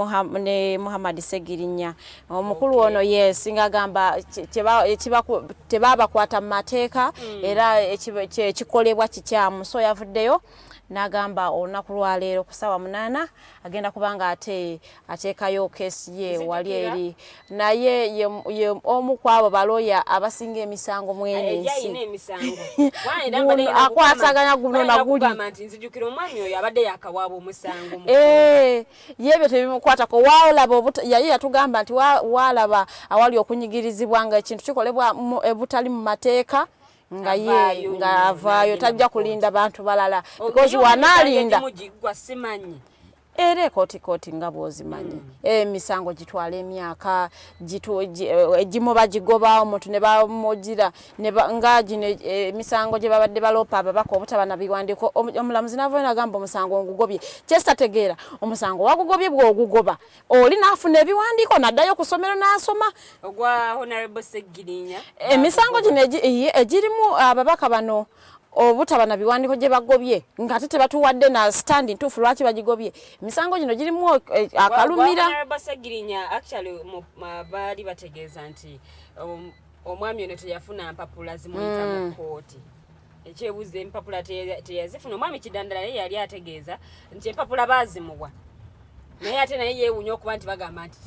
Muhammad Ssegirinya omukulu ono yes ngagamba tebabakwata mu mateeka era ekikolebwa kikyamu so yavuddeyo n'agamba olunaku lwaleero ku ssaawa 8 agenda kubanga ateekayo keesi ye wali eri naye ye omu ku abo balooya abasinga emisango mu eno ensi akwataganya guno naguli nzijukira omwami oyo abadde yakawaaba omusango yebyo tebimukwatako yaye yatugamba nti waalaba awali okunyigirizibwa nga ekintu kikolebwa ebutali mu mateeka nga ye nga avaayo tajja kulinda bantu balala because wanaalinda era kooti nga bw'ozimanyi emisango gitwala emyaka egimu bagigoba omuntu ne bamugira nga gino emisango gye babadde baloopa ababaka obutaba na biwandiiko omulamuzi n'avaayo n'agamba omusango ngugobye kyesitategeera omusango wagugobye bw'ogugoba oli n'afuna ebiwandiiko n'addayo ku ssomero n'asoma ogwa Honorable Ssegirinya emisango gino egirimu ababaka bano obutaba na biwandiiko gye bagobye ng'ate tebatuwadde na stand ntuufu lwaki bagigobye emisango gino girimu akalumira Honorable Ssegirinya actually baali bategeeza nti omwami ono teyafuna mpapula zimuyita mu kooti ekyebuuzo empapula teyazifuna omwami Kidandala naye yali ategeeza nti empapula baazimuwa naye ate naye yeewuunya okuba nti bagamba nti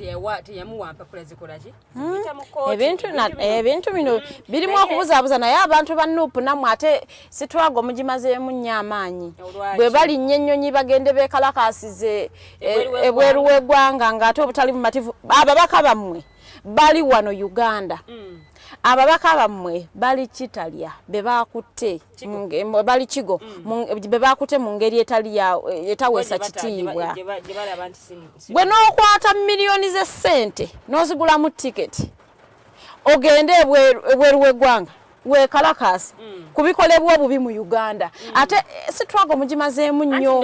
teyamuwa mpapula zikola ki ziyita mu kooti ebintu bino birimu okubuzaabuza naye abantu ba NUP nammwe ate sitwago mugimazeemu nnyo amaanyi bwe balinnya ennyonyi bagende beekalakaasize ebweru w'eggwanga ng'ate obutali bumativu ababaka bammwe bali wano Uganda ababaka bammwe bali Kitalya bebakutte bali Kigo bebakutte mu ngeri etaweesa kitiibwa bwe n'okwata miliyoni z'essente n'ozigulamu tiketi ogende ebweru w'eggwanga weekalakaasi kubikolebwa obubi mu Uganda ate sitwago mugimazeemu nnyo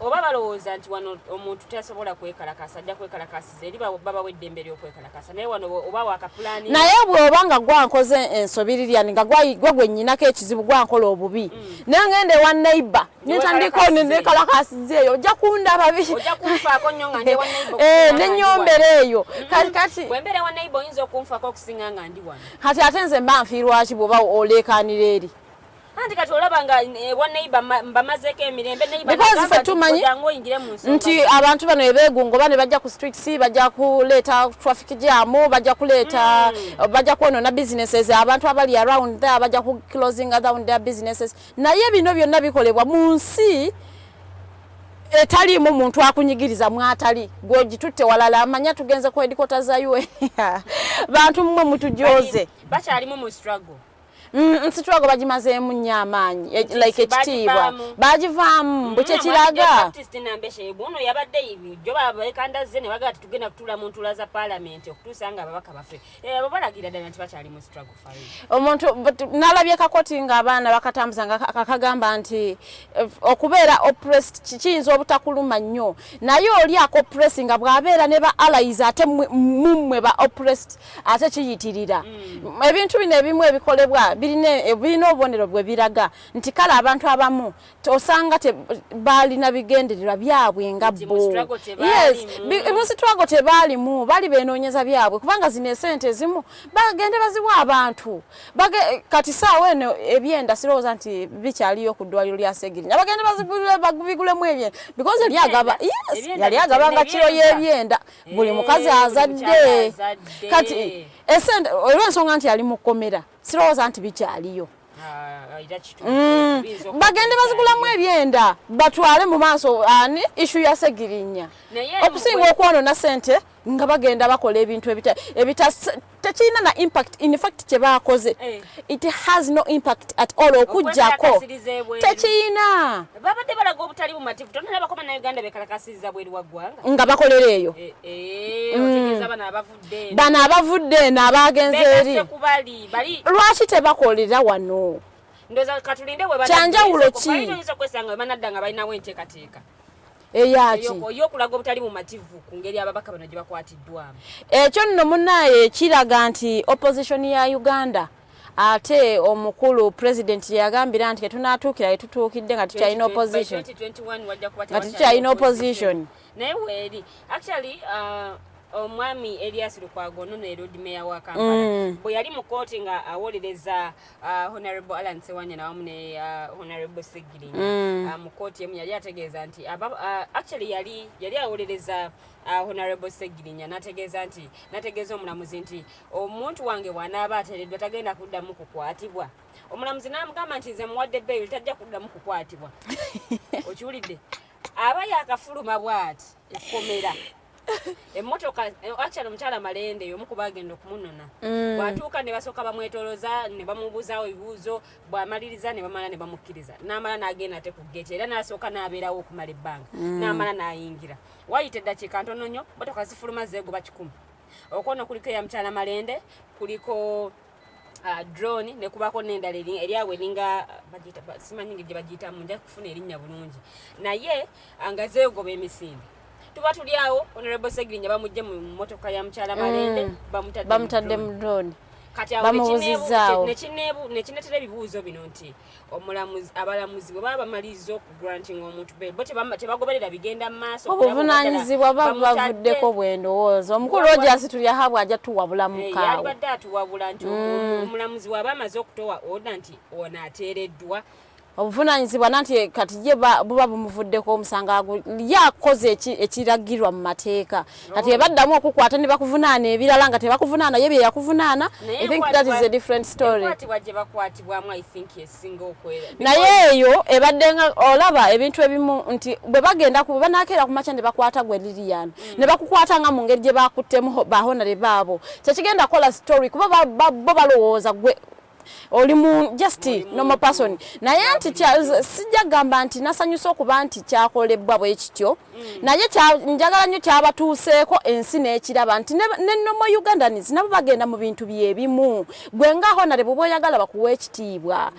oba balowooza nti wano omuntu tasobola kwekalakaasa ajja kwekalakaasiza eri baba weddembe ly'okwekalakaasa naye wano oba wakapulaani naye bw'oba nga gwankoze ensobi Lilian nga gwe gwennyinako ekizibu gwankola obubi naye ngende ewa neighbor nitandika nekalakaasiza eyo ojja kundaba ojja kunfaako nnyo nga ndi ewa neighbor n'ennyombera eyo kati bwembeera ewa neighbor oyinza okunfaako okusinga nga ndi wano kati ate nze mba nfiirwaki bw'oba oleekaanira eri anti kati olaba nga ewa neighbor mbamazeeko emirembe because ffe tumanyi nti abantu bano ebeegungoba ne bajja ku streets bajja kuleeta traffic jam bajja kuleeta bajja kwonoona businesses abantu abali around there bajja ku closing down their businesses naye bino byonna bikolebwa mu nsi etaliimu muntu akunyigiriza mwatali gwegitutte walala amanya tugenze ku headquarters za UN bantu mmwe mutujoze bakyalimu mu struggle nsitwago bagimazeemu nnyo amaanyi like ekitiibwa bagivaamu bwe kyekiraga ono yabadde jo babekandaze ne bagaa titugenda kutuula mu ntuula za paalamenti okutuusa nga ababaka baffe abo balagira ddala nti bakyali mu struggle omuntu nalabye kakoti ng'abaana bakatambuza nga kakagamba nti okubeera oppressed kiyinza obutakuluma nnyo naye oli akoppressing nga bw'abeera ne ba allies ate mummwe ba oppressed ate kiyitirira ebintu bino ebimu ebikolebwa birina obubonero bwe biraga nti kale abantu abamu osanga balina bigendererwa byabwe nga bo musitwago tebaalimu bali beenoonyeza byabwe kubanga zino esente ezimu bagende baziwa abantu kati saawa eno ebyenda sirowooza nti bikyaliyo ku ddwaliro lya Ssegirinya bagende babigulemu ebyenda because yali agabanga kiro y'ebyenda buli mukazi azadde kati esente olw'ensonga nti yali mu kkomera sirowooza nti bikyaliyo bagende bazigulamu ebyenda batwale mu maaso ani ishu ya Ssegirinya okusinga okwonoona ssente nga bagenda bakola ebintu tekirina na impact in fact kye baakoze it has no impact at all okujjako tekirina babadde balaga obutali bumativu tonalaba ko bannayuganda bekalakasiriza bweri wa ggwanga nga bakolera eyo otegeeza bano abavudde eno abagenze eri lwaki tebakolera wano kyanjawulo ki kwesanga banadda nga balinawo enteekateeka eyaki ey'okulaga obutali bumativu ku ngeri ababaka bano gye bakwatiddwamu ekyo nno munnaye kiraga nti opposition ya Uganda ate omukulu president yagambira nti tetunaatuukira tetutuukidde nga tukyalina opposition naye weeri actually omwami Elias Lukwago ono ne road mayor wa Kampala bwe yali mu kooti nga awolereza Honorable Alan Ssewanyana wamu ne Honorable Ssegirinya mu kooti emu yali ategeeza nti actually yali awolereza Honorable Ssegirinya nategeeza omulamuzi nti omuntu wange wanaaba ateereddwa tagenda kuddamu kukwatibwa omulamuzi n'amugamba nti nze muwadde bail tajja kuddamu kukwatibwa okiwulidde aba yakafuluma bw'ati ekkomera Emmotoka acha omukyala Malende yomukuba agenda okumunona bwatuuka ne basooka bamwetoloza ne bamubuuzaawo ebibuuzo bw'amaliriza ne bamala ne bamukkiriza n'amala n'agenda ate ku ggeeti era n'asooka n'abeerawo okumala ebbanga n'amala n'ayingira wayita eddakiika ntono nnyo mmotoka zifuluma zeegoba 100 okwono kuliko eya mukyala Malende kuliko drone ne kubako n'endala eryawe eringa simanyi ngeri gye bagiyitamu nja kufuna erinnya bulungi naye nga zeegoba emisinde tuba tuli awo Honorable Ssegirinya bamujje mu mmotoka ya mukyala Malende bamutadde mu drone kati awo nekinetera ebibuuzo bino nti abalamuzi bwe baba bamaliriza okugranting omuntu bail bo tebagoberera bigenda mu maaso obuvunaanyizibwa bavuddeko bwendowooza omukulu Rogers Tulyahabwe ajja tuwabula mukaawo yalibadde atuwabula nti omulamuzi waba amaze okutowa oda nti ono ateereddwa obuvunaanyizibwa nanti kati ye buba bumuvuddeko omusanga yakoze ekiragirwa mu mateeka kati ebaddamu okukwata ne bakuvunaana ebirala nga tebakuvunaana ye bye yakuvunaana I think that is a different story naye eyo ebadde nga olaba ebintu ebimu nti bwe bagenda ku banaakeera ku makya ne bakwata gwe Lilian ne bakukwata nga mu ngeri gye bakuttemu bahonare baabo kyekigenda kola story kuba bo balowooza gwe oli mu just normal person naye nti sijja gamba nti nasanyusa okuba nti kyakolebwa bwe kityo naye njagala nnyo kyabatuuseeko ensi n'ekiraba nti ne normal Ugandans nabo bagenda mu bintu byebimu gwe nga honare bwe oyagala bakuwa ekitiibwa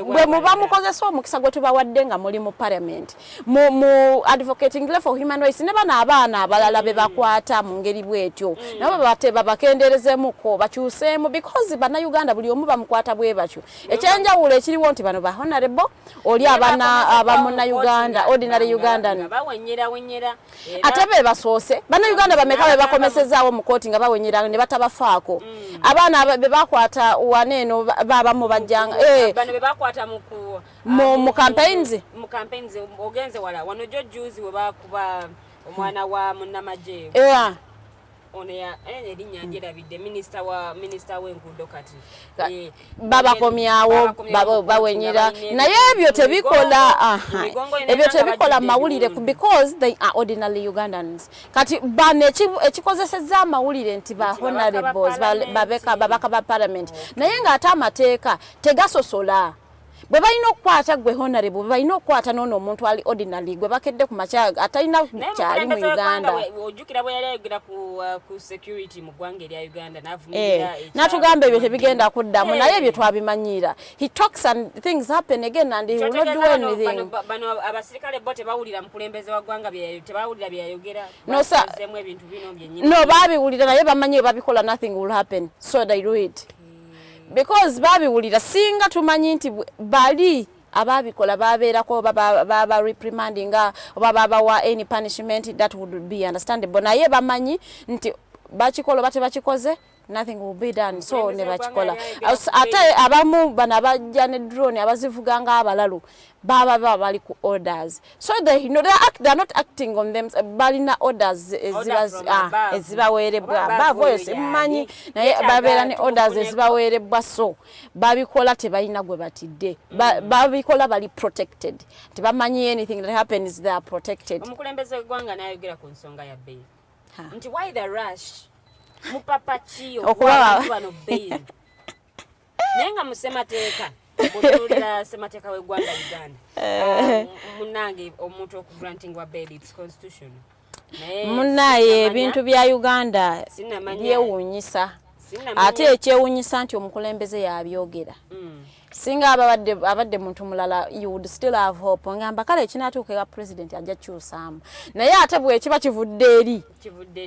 bwe muba mukozesa omukisa gwe tubawadde nga muli mu parliament mu advocating for human rights ne bana abaana abalala be bakwata mu ngeri bwetyo nabo bakenderezemuko bakyuseemu because Bannayuganda buli omu bamukwata bwe batyo ekyenjawulo ekiriwo nti bano ba honorable oli abaana abamunnayuganda ordinary Ugandan ate be basoose Bannayuganda bameka be bakomesezaawo mu kooti nga bawenyera ne batabafaako abaana be bakwata waneeno baabamu bajjanga bano be bakwata mu campaigns ogenze wala wano jo juzi we bakuba omwana wa munnamagye ono ya erinnya njerabidde minisita w'enguudo kati babakomyawo bawenyera naye ebyo tebikola mawulire because they are ordinary Ugandans kati bano ekikozesezza amawulire nti ba honorables babaka ba parliament naye ng'ate amateeka tegasosola bwe balina okukwata gwe honorable bwe balina okukwata n'ono omuntu ali ordinary gwe bakedde ku makya atalina kyali mu Uganda ojjukira bwe yali ayogera ku security mu ggwanga erya Uganda n'atugamba ebyo tebigenda kuddamu naye ebyo twabimanyira he talks and things happen again and he will not do anything bano abasirikale bo tebawulira mukulembeze wa ggwanga tebawulira byayogera ebintu bino byennyini no baabiwulira naye bamanyi babikola nothing will happen so they do it because babiwulira singa tumanyi nti bali ababikola babeerako baba reprimanding oba babawa any punishment that would be understandable naye bamanyi nti bakikola bate bakikoze nothing will be done so ne bakikola ate abamu bana bajja ne drone abazivuga nga abalalu baba bali ku orders so they are not acting on them balina orders ezibaweerebwa bavoice mmanyi naye babeera ne orders ezibaweerebwa so babikola tebalina gwe batidde babikola bali protected tebamanyi anything that happens they are protected omukulembeze w'eggwanga n'ayogera ku nsonga ya bail nti why the rush mupapa chiyo okuba bano bail nenga musemateeka butulira semateeka w'eggwanga Uganda munange omuntu okugranting wa bail it's constitutional munaye ebintu bya Uganda byewuunyisa ate ekyewuunyisa nti omukulembeze yabyogera singa abadde muntu mulala you would still have hope ngamba kale kinatuuka ga president ajja kyusaamu naye ate bwe kiba kivudde eri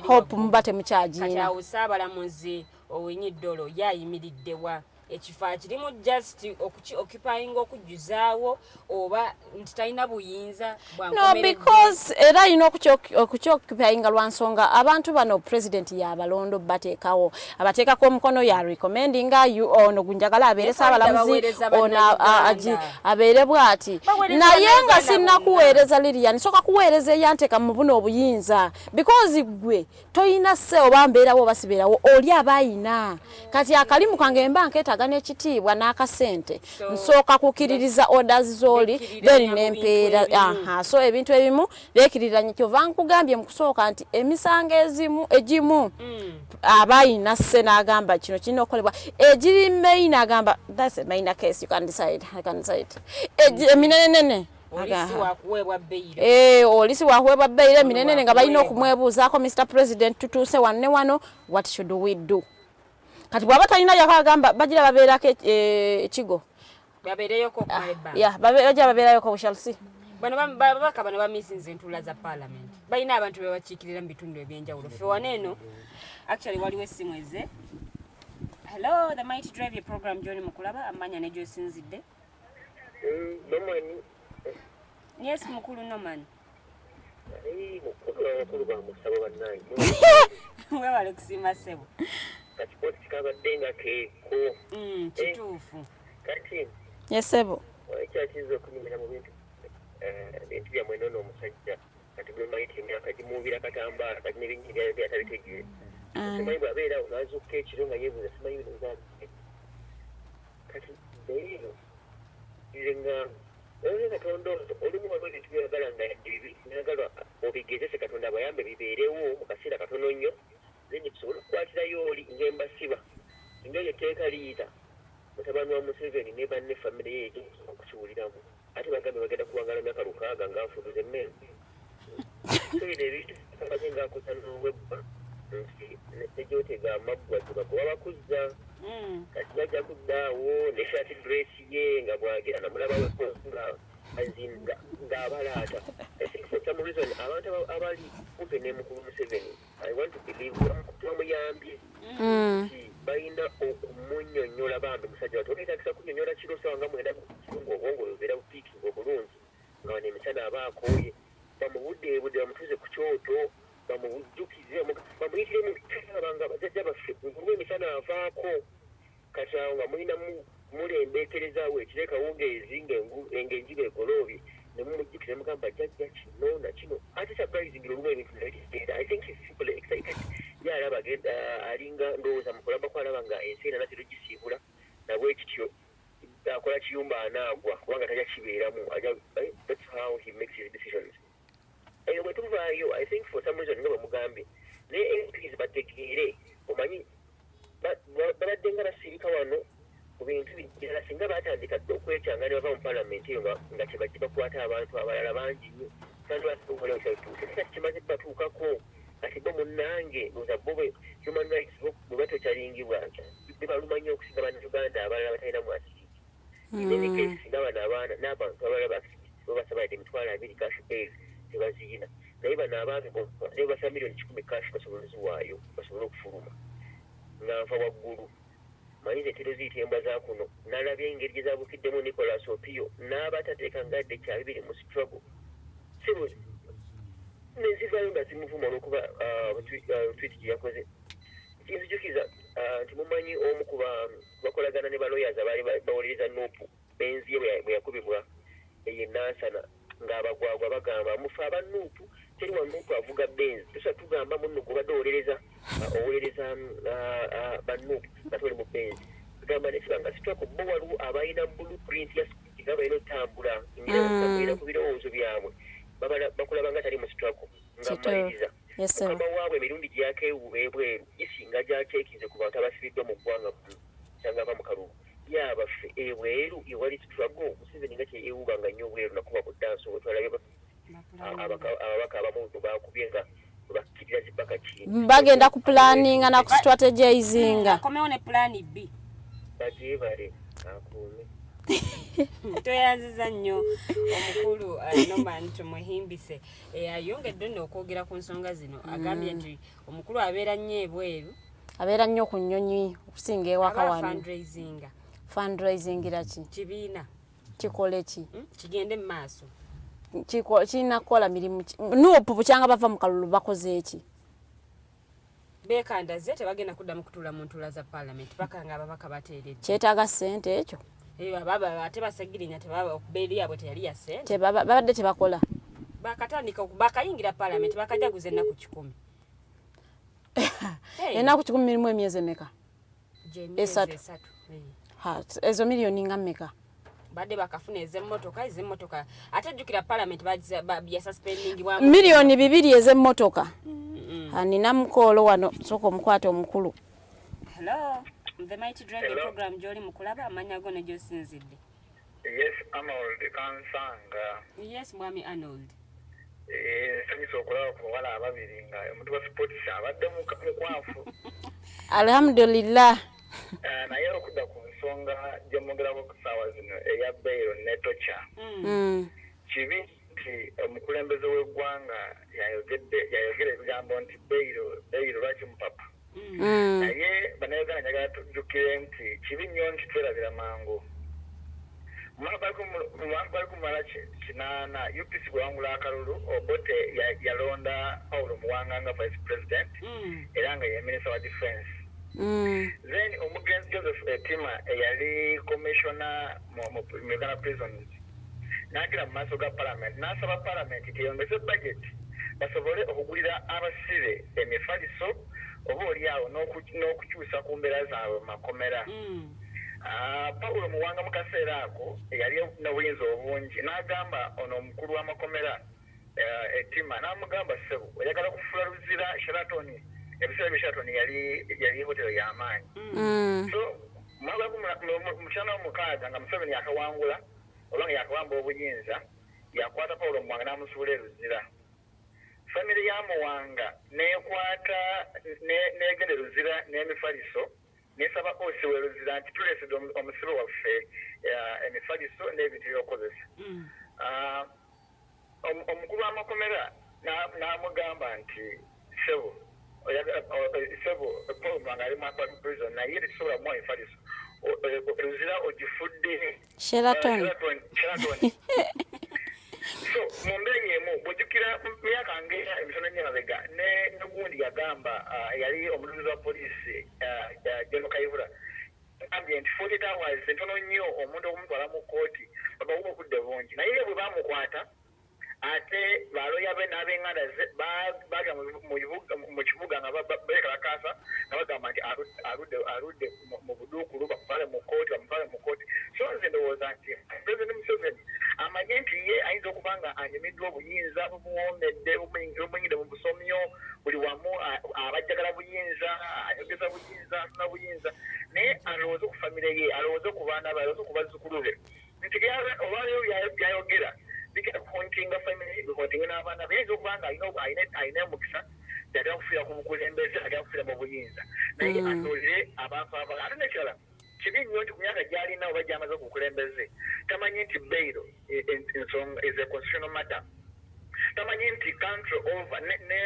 hope mubate mukyagina kati awo saabalamuzi owenyiddolo yayimiriddewa ekifo kirimu just occupying okujjuzaawo oba nti talina buyinza no because era ino okucyoccupying lwa nsonga abantu bano president yabalondo bateekawo abateekako omukono ya recommending ono gunjagala abeere saabalamuzi ono abeere bw'ati naye nga sinnakuweereza Lilian soka kuweereza eyanteeka mu buno obuyinza because gwe toyina se oba mbeerawo oba sibeerawo oli abayina kati akalimu kange mba nkeetaaga kwagana ekitiibwa n'akasente nsooka kukiririza orders z'oli then nempeera so ebintu ebimu beekiriranye kyova nkugambye mu kusooka nti emisango egimu abayina sse n'agamba kino kirina okukolebwa egiri main agamba that's a minor case you can decide I can decide eminenenene olisi wakuweebwa bbeire eminenene nga balina okumwebuuzaako Mr President tutuuse wanne wano what should we do kati bwaba talina yakagamba bagira babeerako ekigo bagira babeerayoko we shall see babaka bano bamisinze entula za parliament balina abantu bebakiikirira mu bitundu ebyenjawulo fe waneeno actually waliwo essimu eze hello the mighty drive your program John Mukulaba amanya ne gyosinzidde yes mukulu Norman mukulu bamusaba bannange webale kusiima ssebo kakipoti kikabadde nga keeko kituufu kati yesebo ekyakiza okunyumira mu bintu byammwe nono omusajja kati gwemayita emyaka gimuubira katambaala kati nebingi byatabitegeere simanyi bwabeera nazuuka ekiro nga yeebuuza simanyi bino nzaabike kati leero irenga olwo katonda olumu waliwo ebintu byagala nga nagala obigezese katonda abayambe bibeerewo mu kaseera katono nnyo then tusobola okukwatirayo oli ngembasiba ngaeyo etteeka liyita mutabani wa Museveni ne banne famire ye okukiwuliramu ate bagambe bagenda kuwangala myaka 6 ng'afuduza emmere so bino ebintu kamaze ng'akosa n'owebba nejootega amaggwa tebakuba bakuzza kati bajja kuddaawo ne shati dress ye nga bwagira namulabawe ng'abalaata for some reason abantu abali kumpe ne mukulu Museveni I want to believe bamuyambye balina okumunyonyola bambi musajja wati oneetagisa kunyonyola kiro sawa nga mwenda ng'obwongo obeera bupiikinga obulungi nga wano emisana aba akooye bamubudeebudde bamutuuze ku kyoto bamujjukize bamuyitire mu abanga bajjajja baffe ngulu emisana avaako kati awo nga mulina mulembeekerezaawo ekire kawungeezi ng'enjiba egoloobye ne mumujjukize mugamba jjajja kino na kino ate surprising olumu ebintu nabitugenda I think he's super excited yalaba alinga ndowooza mu kulamba kwalaba nga ensi ena natero gisiibula nabwe kityo akola kiyumba anaagwa kubanga tajja kibeeramu that's how he makes his decisions eyo bwe tuvaayo I think for some reason nga bwemugambye naye MPs bategeere omanyi babadde nga basirika wano ku bintu birala singa batandika dde okwekyanga ne bava mu palamenti eyo nga kyebajja bakwata abantu abalala bangi nnyo kati kimaze batuukako kati bo munnange oza bo human rights bwe batokyalingibwa bebaluma nnyo okusinga bannayuganda abalala batalina mu asiki inenekesi singa bano abaana n'abantu abalala babasabadde emitwalo 2 cash bail tebaziina naye bano abaami ne basaba miliyoni 10 cash basobole ziwaayo basobole okufuluma nga nfa waggulu manyize entero ziyita embwa za kuno nalabye engeri gye zabukiddemu Nicholas Opio n'abatateeka ngadde kya 2 mu struggle sibuzi nezivaayo nga zimuvuma olwokuba tweet gye yakoze kinzijukiza nti mumanyi omu ku bakolagana ne balawyers abaali bawolereza NUP benzi ye bwe yakubibwa eyo nansana ng'abagwagwa bagamba mufe aba NUP teri wa NUP avuga benzi tusa tugamba munno gubadde owolereza ba NUP nga toli mu benzi tugamba nekibanga sitwako bo waliwo abalina blueprint ya nga balina otambula ngera ku birowoozo byabwe bakulaba nga tali mu struggle nga mmaliriza mukama waabwe emirundi gyakewuba ebweru gisinga gyateekize ku bantu abasibiddwa mu ggwanga kyanga ava mu kalulu yabaffe ebweru ewali struggle Museveni nga kyeyewubanga nnyo obweru nakuba ku ddansi obwe twalabye ababaka abamu bakubye nga bakkirira zibaka kindi bagenda ku planninga na ku strategizinga akomewo ne plan B bagyebale akuume tweyanziza nnyo omukulu Norman tumuhimbise ayongedde nno okwogera ku nsonga zino agambye nti omukulu abeera nnyo ebweru abeera nnyo ku nnyonyi okusinga ewaka wano fundraising iraki kibiina kikole ki kigende mu maaso kirina kukola mirimu NUP bukyanga bava mu kalulu bakoze eki beekandaze tebagenda kuddamu kutuula mu ntula za parliament paka nga ababaka bateeredde kyetaaga ssente ekyo baba ate Ssegirinya okubeeri yabwe teyali ya ssente babadde tebakola bakatandika bakayingira parliament bakajaguza ennaku 10 ennaku 10 mirimu emyezi emeka 3 ezo miliyoni nga mmeka badde bakafuna ez'emmotoka ate jjukira parliament ya suspending bwa miliyoni 2 ez'emmotoka nina mukoolo wano sooka omukwata omukulu. Hello, the Mighty Drive program gy'oli mu kulaba amanya go ne gy'osinzidde. Yes, Arnold Kansanga. Yes, mwami Arnold. Sanyisa okulaba ku bawala ababiri nga omuntu wa sports abadde mukwafu. Alhamdulillah. Naye okudda ku nsonga gye mwogerako ku ssaawa zino eya bail ne torture. Kibi nti omukulembeze w'eggwanga yayogera ebigambo nti bail lwaki mupapa. Naye bannayuganda njagala tujjukire nti kibi nnyo nti twerabira mangu. Mwaka kumala 8 UPC gwangula akalulu Obote yalonda Paulo Muwanga nga vice president era nga ye minister wa defense. Then omugenzi Joseph Etima yali commissioner mu Uganda prisons n'agira mu maaso ga parliament n'asaba parliament teyongeze budget basobole okugulira abasibe emifaliso oba oliawo n'okukyusa ku mbeera zaabwe mu makomera. Paulo Muwanga mu kaseera ako yali n'obuyinza obungi n'agamba ono omukulu w'amakomera Etima n'amugamba ssebo oyagala kufuula luzira Sheraton ebiseera bya Sheraton yali hotelo y'amaanyi. So mu kyana omukaaga nga Museveni yakawangula oba nga yakawamba obuyinza yakwata Paulo Muwanga n'amusuula eruzira. Famire ya Muwanga n'ekwata n'egenda eruzira n'emifaliso nesaba osiwe eruzira nti tuleesedde omusibe waffe emifaliso n'ebintu by'okozesa. Omukulu w'amakomera n'amugamba nti sebo Paul Muwanga ali mu prison naye tetusobola kumuwa emifaliso eruzira ogifudde Sheraton. So mu mbeera emu bw'ojjukira myaka emitono nnyo emabega ne gundi yagamba yali omuduumizi wa poliisi General Kayihura agambye nti 48 hours entono nnyo omuntu okumutwala mu kkooti babawa obudde bungi naye bwe baamukwata ate baloya be n'ab'enganda ze baga mu kibuga nga beekalakaasa nga bagamba nti aludde mu buduukulu bamutwale mu kkooti. So nze ndowooza nti President Museveni amanye nti ye ayinza okuba nga anyumiddwa obuyinza bumuwoomedde bumuyingidde mu busomyo buli wamu abajjagala buyinza ayogeza buyinza afuna buyinza naye alowooze ku famire ye alowooze ku baana be alowooze ku bazzukulu be nti olwaleero byayogera bigenda kuhontinga famire bihontinga n'abaana be ayinza okuba nga alina omukisa yagala kufiira ku bukulembeze agala kufiira mu buyinza naye atuulire abantu abala ate nekirala kibi nnyo nti ku myaka gy'alina oba gy'amaze ku bukulembeze tamanyi nti bail ensonga is a constitutional matter. Tamanyi nti country over ne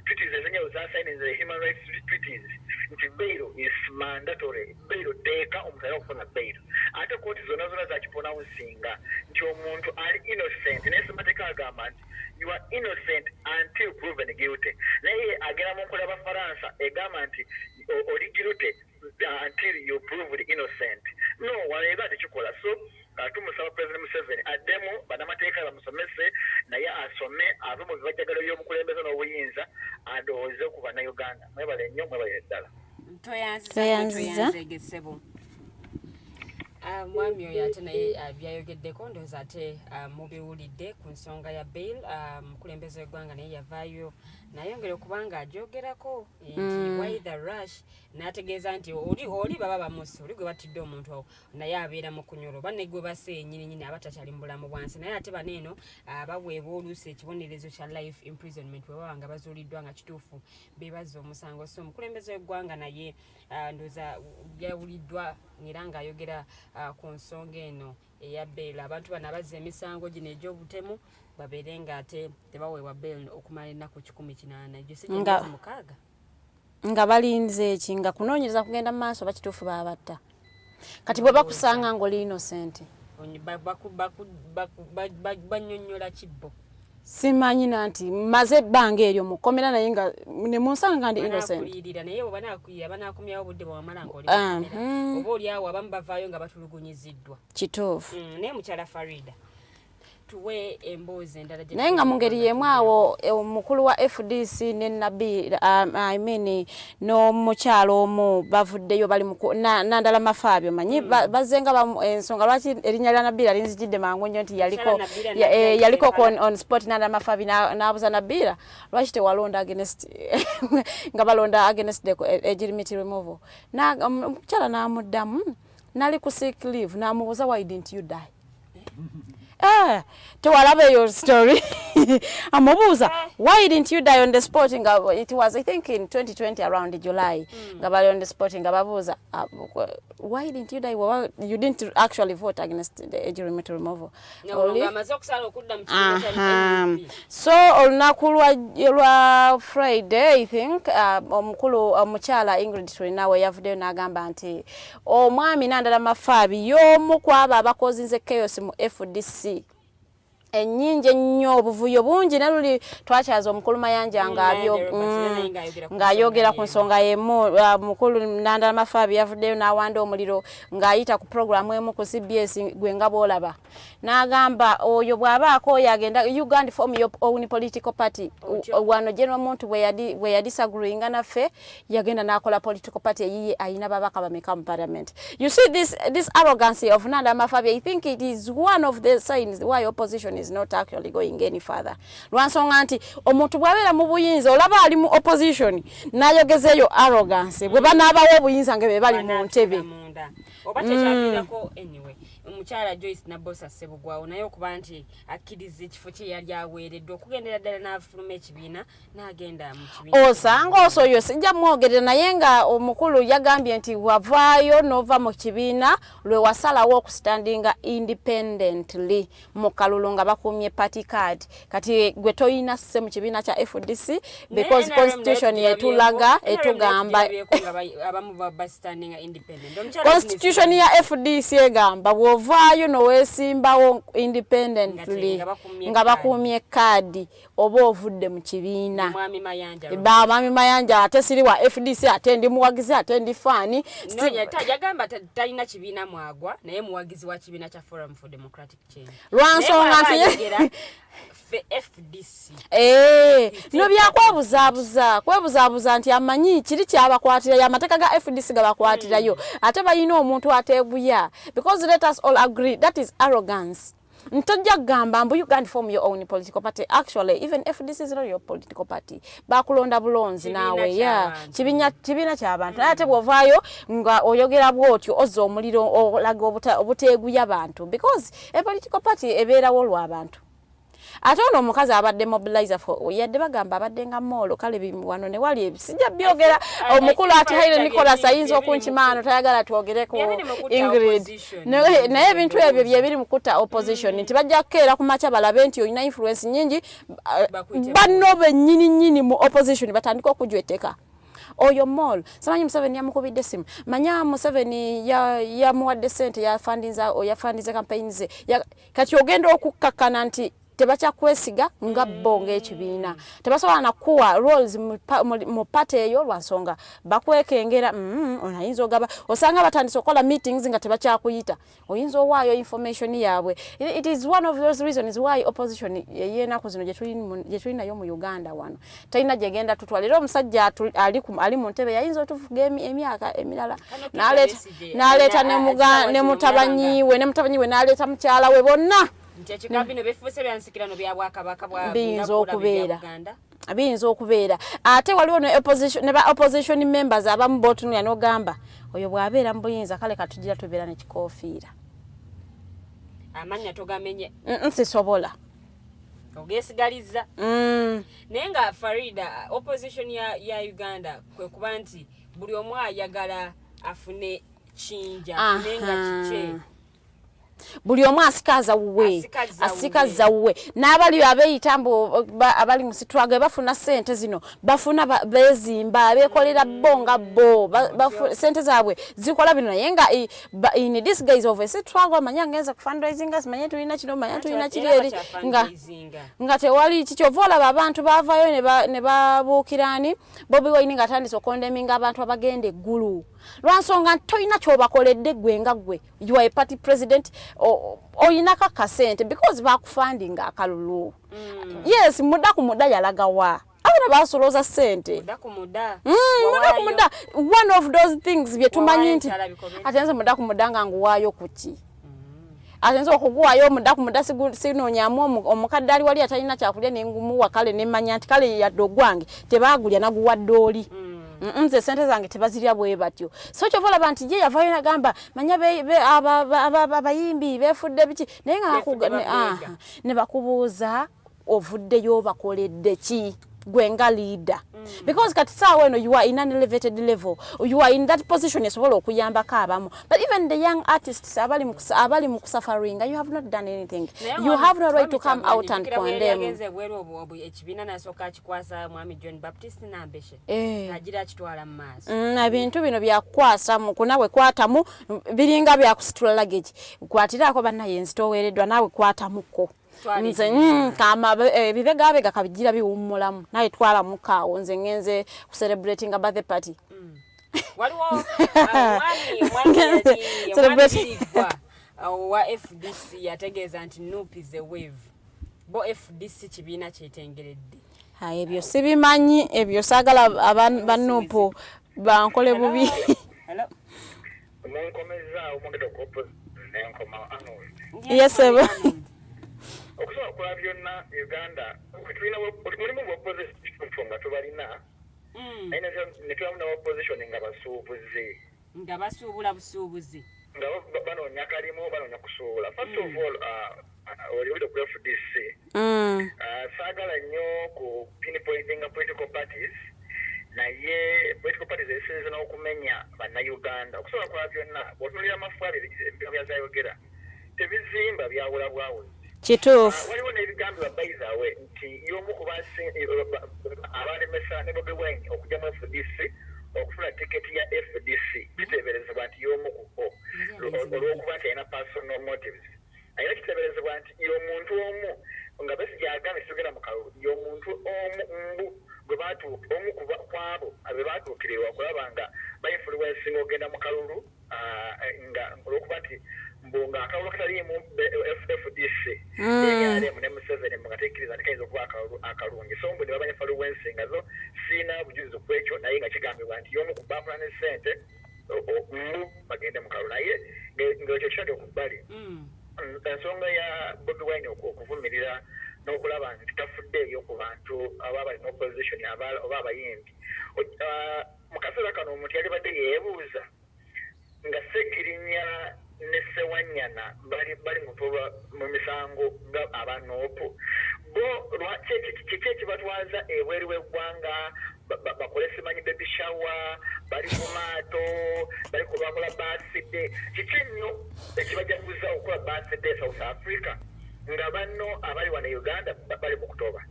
treaties ezenjawulo zasayiniza human rights treaties nti bail is mandatory. Bail teeka omuntu alina okufuna bail ate kooti zonna zakipronouncing nti omuntu ali innocent naye ssemateeka agamba nti you are innocent until proven guilty naye agenda mu nkola Abafaransa egamba nti oli guilty until you proved innocent. No waleeba tekikola. So tumusaba President Museveni addemu bannamateeka bamusomese naye asome ave mu bibajjagalo by'obukulembeze n'obuyinza adowooze ku bannayuganda. Mwebale nnyo mwebale ddala. Toyanziza mwami oyo ate naye byayogeddeko ndowooza ate mubiwulidde ku nsonga ya bail. Mukulembeze w'eggwanga naye yavaayo nayongera okuba nga agyogerako nti why the rush n'ategeeza nti oli baba bamusse oli gwe battidde omuntu naye abeera mu kunyolo banne gwe basse nyininyini abatakyali mu bulamu bwansi naye ate baneeno baweebwa oluusi ekibonerezo kya life imprisonment bwe baba nga bazuuliddwa nga kituufu beebazza omusango. So omukulembeze w'eggwanga naye ndowooza yawuliddwa era ng'ayogera ku nsonga eno eya bail. Abantu bano abazza emisango gino egy'obutemu babeere ng'ate tebaweebwa bail okumala ennaku 18 egyo si gyemyezi 6 nga balinze eki nga kunoonyereza kugenda mu maaso bakituufu babatta kati bwe bakusanga ng'oli innocent bannyonnyola kibbo simanyi nanti maze ebbanga eryo mukomera naye nga ne munsanga ndi innocent naye bwe banaakumyawo obudde bwewamala ng'oli oba oliawo abamu bavaayo nga batulugunyiziddwa kituufu. Naye mukyala Farida tuwe emboozi endala gye naye nga mu ngeri y'emu awo omukulu wa FDC ne Nabi I mean n'omukyalo omu bavuddeyo bali nandala Mafabyo manyi bazenga ensonga lwaki erinnya lya Nabiira linzijidde mangu nnyo nti yaliko on spot nandala Mafabyo n'abuza Nabiira lwaki tewalonda against nga balonda against the ejrimiti removal omukyala n'amuddamu nali ku sick leave n'amubuuza why didn't you die tewalabe your story amubuuza why didn't you die on the spot it was I think in 2020 around July nga bali on the spot nga babuuza why didn't you die you didn't actually vote against the age limit removal so olunaku lwa Friday I think omukulu omukyala Ingrid Turinawe yavuddeyo n'agamba nti omwami nandala Mafaabi y'omu kwabo abakozinze chaos mu FDC ennyingi ennyo obuvuyo bungi naluli twakyaza omukulu Mayanja ng'ayogera ku nsonga y'emu mukulu nandala Mafaabi yavuddeyo n'awanda omuliro ng'ayita ku programu emu ku CBS gwe nga boolaba n'agamba oyo bw'abaako yagenda Uganda form your own political party wano general muntu bwe yadisagreeinga naffe yagenda n'akola political party eyiye ayina babaka bameka mu parliament. You see this arrogance of Nandala Mafaabi, I think it is one of the signs why opposition is not actually going any further. Lwansonga nti omuntu bw'abeera mu buyinza olaba ali mu opposition n'ayogezeeyo arrogance bwe banaabawo obuyinza nga be bali mu ntebe oba kyekyagirako anyway omukyala Joyce Nabosa Ssebugwawo naye okuba nti akkiriza ekifo kye yali aweereddwa okugendera ddala n'afuluma ekibiina n'agenda mu kibiina osanga oyo sijja mwogerera naye nga omukulu yagambye nti wavaayo n'ova mu kibiina lwe wasalawo okustandinga independently mu kalulu nga bakumye party card kati gwe toyina sse mu kibiina kya FDC because constitution yetulaga etugamba constitution ya FDC egamba bw'ovaayo n'oweesimbawo independently nga bakumye kaadi oba ovudde mu kibiina Mwami Mayanja ate siri wa FDC ate ndi muwagizi ate ndi faani yagamba talina kibiina mwagwa naye muwagizi wa kibiina kya Forum for Democratic Change lwansonga nti FDC no byakwebuzabuza nti amanyi kiri kyabakwatira y'amateeka ga FDC gabakwatirayo ate bayina omuntu ateeguya because let us all agree that is arrogance. Ntojja gamba mbu you can't form your own political party. Actually, even FDC is not your political party. Bakulonda bulonzi nawe kibiina ky'abantu. Ate bw'ovaayo nga oyogera bw'otyo ozza omuliro olaga obuteeguya abantu because a political party ebeerawo lw'abantu. Ate ono omukazi abadde mobilizer yadde bagamba abadde nga moolo kale wano ne wali sijja byogera omukulu ati Haile Nicholas ayinza okunkimaano tayagala twogereko Ingrid naye ebintu ebyo bye biri mukuta opposition nti bajja kukeera ku macha balabe nti oyina influence nyingi banno bennyini mu opposition batandika okujweteka oyo mall samanyi Museveni yamukubidde simu manya Museveni yamuwadde sente yafandiza campaign ze kati ogenda okukkakana nti tebakyakwesiga nga bonga ekibiina tebasobola nakuwa roles mu party eyo lwansonga bakwekengera onayinza ogaba osanga batandise okola meetings nga tebakyakuyita oyinza owaayo information yaabwe. It is one of those reasons why opposition yenaku zino gye tulinayo mu Uganda wano talina gyegenda tutwalira omusajja ali mu ntebe yayinza otufuga emyaka emirala n'aleeta ne mutabanyiwe n'aleeta mukyala we bonna biyinza okubeera ate waliwo ne opposition members abamu bootunulya n'ogamba oyo bw'abeera mu buyinza kale katugira tubeera nekikoofiira amanya togamenye nsisobola ogesigaliza naye nga Farida opposition ya Uganda kwe kuba nti buli omu ayagala afune kinja nenga kiche buli omu asikaza wuwe n'abali abeeyita mbu abali mu sitwaga bafuna sente zino bafuna bezimba beekolera bo nga bo sente zaabwe zikola bino naye nga in this guise of a sitwaga manya ngenza ku fundraising manya tulina kino manya tulina kiri eri nga tewali kikyova olaba abantu baavaayo ne babuukirani Bobi Wine nga atandise okondeminga abantu abagenda eggulu lwansonga toyina kyobakoledde gwe nga gwe you are a party president oyinaka kasente because bakufunding akalulu yes muda ku muda yalagawa abana basoloza sente muda ku muda one of those things byetumanyi nti atenze muda ku muda nga nguwayo kuki atenze okuguwayo muda ku muda sinonyamu omukadde ali wali atalina kyakulya nengumu wakale nemanya nti kale yadogwange tebagulya naguwaddoli nze sente zange tebazirya bwe batyo so kyovola bantu je yavayo nagamba manya abayimbi befudde biki naye nga ne bakubuuza ovuddeyo bakoledde ki gwenga leader because kati sawa no you are in an elevated level you are in that position yasobola okuyamba kabamu but even the young artists abali mu suffering you have not done anything you have no right to come out and condemn ekibina nasoka kikwasa mwami John Baptist nambeshe ajira kitwala mu maaso ebintu bino byakwasa kunawe kwatamu biringa byakusitula luggage kwatiraako banna yenstowereddwa nawe kwatamuko nze kama bibega kabigira biwummulamu naye twala mukaawo nze ngenze ku celebrating a birthday party waliwo mwani wa FDC yategeeza nti NUP is a wave bo FDC kibiina kyetengeredde ebyo sibimanyi ebyo saagala bannupu bankole bubi yes okusobola okola byonna Uganda tulina mulimu bwa opposition nga tubalina naye ne tulamu na opposition nga basuubula busuubuzi nga banoonya kalimu banoonya kusuubula first of all oliwulire ku FDC saagala nnyo ku pinpointing political parties naye political parties ezisinze n'okumenya bannayuganda okusobola okola byonna bw'otunulira amafuali byazayogera tebizimba byawula bwawuzi kituufu waliwo n'ebigambibwa bayizawe nti y'omu ku abalemesa ne Bobi Wine okujja mu FDC okufuna tiketi ya FDC kiteeberezebwa nti y'omu kuko olw'okuba nti alina personal motives era kiteeberezebwa nti y'omuntu omu nga Besigye agambye tugenda mu kalulu y'omuntu omu gwe baatuuka omu kwabo abe baatuukirirwa okulaba nga bainfluencinga ogenda mu kalulu nga olw'okuba nti mbunga akalulu kataliimu FDC NRM ne Museveni nga tekkiriza nti kayinza okuba akalungi so mbu ne babanyefaluwensinga zo siina bujulizi ku ekyo naye nga kigambibwa nti y'omu ku baafuna ne ssente mbu bagende mu kalulu naye ng'ekyo kitadde okubbali ensonga ya Bobi Wine okuvumirira n'okulaba nti tafuddeeyo ku bantu aba balina opposition oba abayimbi mu kaseera kano omuntu yali badde yeebuuza nga Ssegirinya ne Ssewanyana bali mu misango nga aba NUP bo kiki ekibatwaza ebweru w'eggwanga bakole simanyi baby shower bali ku maato bali kubakola birthday kiki nnyo ekibajaguza okukola birthday South Africa nga banno abali wano Uganda bali mu October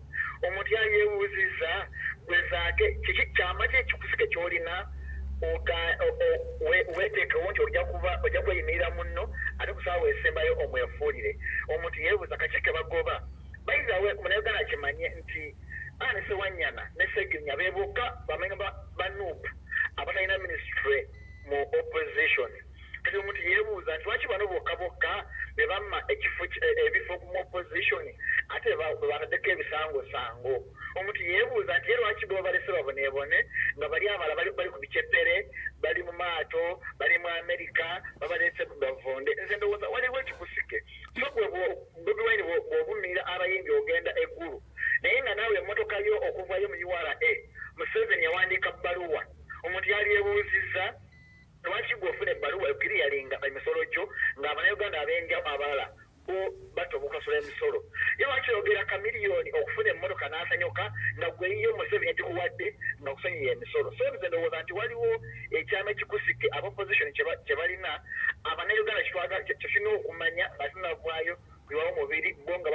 omuntu yayeewuuziza gwezaake kiki kyama kyekikusike kyolina weteekewo nti ojja kweyimirira munno ate kusaba weesembayo omwefuulire omuntu yeebuuza kakike bagoba bayizawe munauganda akimanye nti ne Ssewanyana ne Ssegirinya beebuuka bamenga ba NUP abatalina ministry mu opposition kati omuntu yeebuuza nti lwaki bano bokka be bamma ebifo mu opposition ate bataddeko ebisangosango omuntu yeebuuza nti ye lwaki bo balese baboneebone nga bali abala bali ku biceppere bali mu maato bali mu Amerika babalese bavonde nze ndowooza waliwo ekikusike so Bobi Wine bw'obumirira abayimbi ogenda eggulu naye nga naawe emmotoka yo okuvayo mu URA Museveni yawandiika bbaluwa omuntu yali yeebuuzizza lwaki gw'ofuna ebbaluwa ekiriyalinga emisolo gyo ng'abannayuganda ab'endya abalala bo batobokasula emisolo ye lwaki yogera kamiliyoni okufuna emmotoka n'asanyuka nga gweyiyo Museveni gikuwadde nga kusonyiya emisolo so nze ndowooza nti waliwo ekyama ekikusike abopposition kye balina abannayuganda kyekirina okumanya batinavaayo kwiwawo mubiri bo nga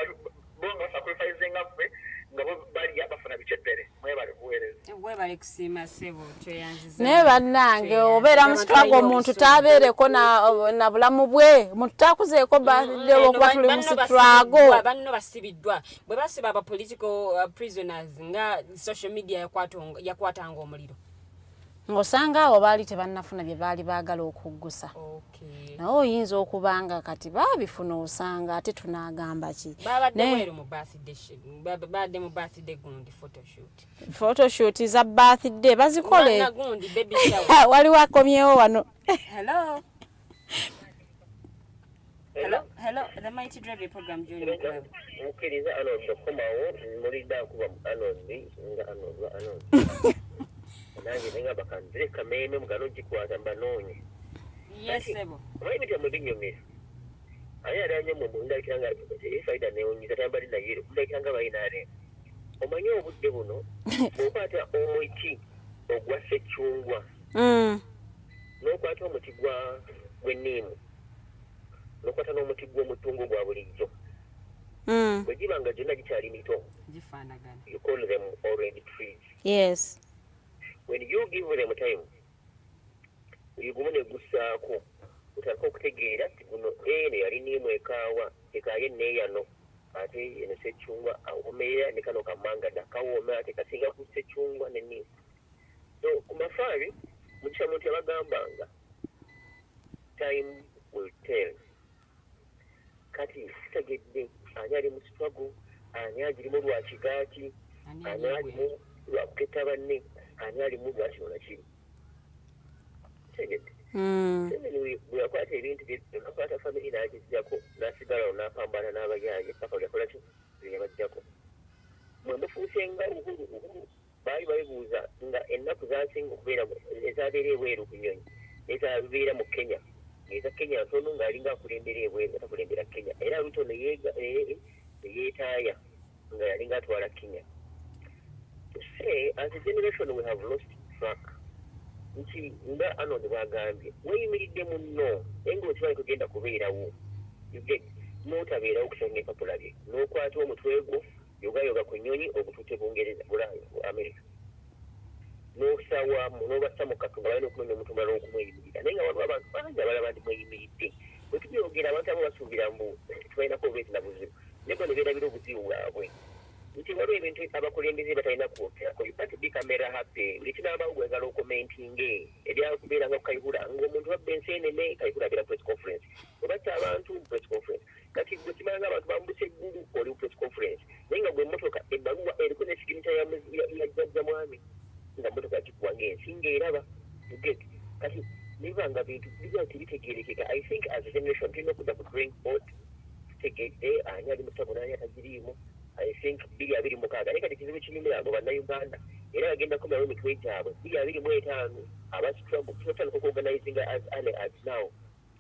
basacrificinga ffe nga bo balya bafuna biceppere mwebale kuweereza webale kusiima ssebo tweyanziza naye bannange obeera mu struggle omuntu taabeereko na bulamu bwe omuntu taakuzeeko okuba tuli mu struggle banno basibiddwa bwe basiba aba political prisoners nga social media yakwatanga omuliro ng'osanga abo baali tebannafuna bye baali baagala okuggusa. Naye oyinza okubanga kati baabifuna osanga ate tunaagamba ki. Babadde mu birthday gundi photoshoot za birthday bazikole. Mwana gundi baby shower. Waliwo akomyewo wano. Hello. Hello, the Mighty Drive program during club. Mukiriza anondo komawo mulida kuba anondi nga anondo. Nange nga bakandire kameme mugano gikwata mbanonye. Yes sebo. Why me tell me? Aya aranye mu munda kyanga faida ne onyiza tambali na yero. Munda kyanga bayinare. Omanyi obudde buno bwopata omwiki ogwa ssekyungwa. N'okwata omuti gw'enniimu. N'okwata n'omuti gw'omutungo gwa bulijjo. Bwe gibanga gyonna gikyali mito. Gifaanagana. You call them already trees. Yes. When you give them time, yugumune gusaako utaka okutegeera nti guno eno yali niimu ekaawa ekaaye neeyano ate eno ssekyungwa awomeera ne kano kamangada kawooma ate kasinga ku ssekyungwa neniimu. So ku mafaabi mu kisamu nti abagambanga time will tell. Kati sitegedde ani ali mu struggle, ani agirimu lwa kigaati, ani alimu lwa kuketta banne, ani alimu lwa kino na kiri. Tegedde. Bweyakwata ebintu byenakwata famiri n'agizjako n'asigala n'apambana n'abayaaye paka yakola ki yabajjako. Mwe mufuuse nga uhuru baali babibuuza nga ennaku zasinga okubeera ezabeera ebweru ku nnyonyi n'ezabeera mu Kenya. Eza Kenya ntono ng'alinga akulembera ebweru atakulembera Kenya. Era Ruto ne yeetaaya nga yalinga atwala Kenya. To say, as a generation we have lost track. Nti nga Arnold bwagambye weyimiridde munno engo okimanyi kugenda kubeerawo. You get n'otabeerawo okusonga empapula bye n'okwata omutwe gwo yogayoga ku nnyonyi obututte Bungereza Bulaaya America. N'osawa n'obassa mu katunga balina okunoonya omuntu omulala okumweyimirira. Naye nga waliwo abantu bangi abalaba nti mweyimiridde. Bwe tubyogera abantu abamu basuubira mbu tubalinako obuleeti na buzibu. Naye bo ne beerabira obuzibu bwabwe. Nti waliwo ebintu abakulembeze batalina kwogerako. You can't be camera happy. Buli kinaabawo gwegala okomentinge ebyakubeeranga ku Kayihura ng'omuntu wabba enseenene Kayihura abeera press conference. Obatta abantu press conference. Kati gwe kimanga abantu bambuse eggulu oli press conference. Naye nga gwe emmotoka ebbaluwa eriko n'esigirinta ya jjajja mwami nga mmotoka gikuwa ng'ensinga eraba. You get kati nibanga bintu bijja tibitegeerekeka. I think as a generation tulina okudda ku drawing board tutegedde ani ali mu ttabo n'ani atagiriimu. I think 2026 naye kati kizibu kinyumira abo bannayuganda era bagenda kukomyawo emitwe gyabwe 2025 abastruggle tutandika okuorganizinga as early as now.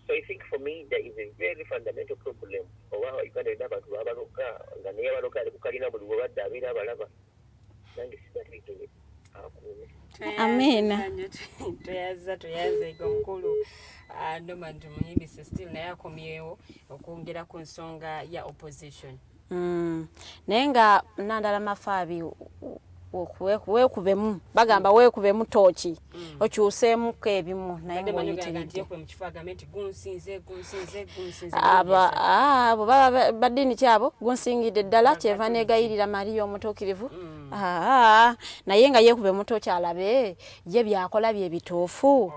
So I think for me there is a very fundamental problem oba Uganda erina abantu babaloga nga naye abaloga ali kukalina buli we badde abeera abalaba nange sibategeere akuume. Amina. Toyaza ego mukulu ndoma nti muyimbise still naye akomyewo okwongera ku nsonga ya opposition. Naye nga nandala mafaabi weekubemu bagamba weekubemu tooki okyuseemuko ebimu naye ng'oyitiridde abo baba baddiini kyabo gunsingidde ddala kyeva neegayirira Mariya omutuukirivu naye nga yeekubemu tooki alabe ye byakola bye bituufu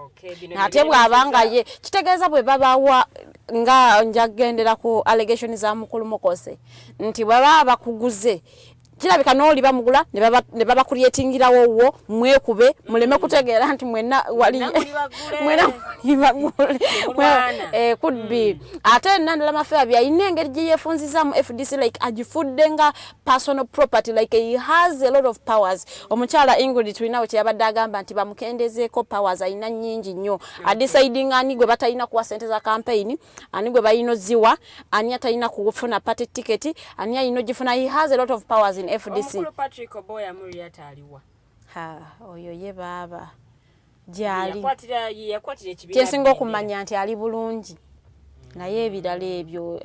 ate bw'abanga ye kitegeeza bwe babawa nga njagendera ku allegation za mukulu Mukose nti bwaba bakuguze kirabika n'oli bamugula ne baba creatingirawo wo mwekube muleme kutegeera nti mwena wali mwena ibagule could be ate nandala mafea bya inengeri gye yefunziza mu FDC like agifudde nga personal property like he has a lot of powers. Omukyala Ingrid tulinawo kye yabadde agamba nti bamukendezeeko powers ayina nnyingi nnyo adeciding ani gwe batalina kuwa sente za campaign ani gwe bayino ziwa ani atalina kufuna party ticket ani ayino gifuna. He has a lot of powers in FDC. Omukulu Patrick Oboya muri ataliwa oyo ye baba gyali yakwatira ekibiina kyensinga okumanya nti ali bulungi naye ebirala ebyo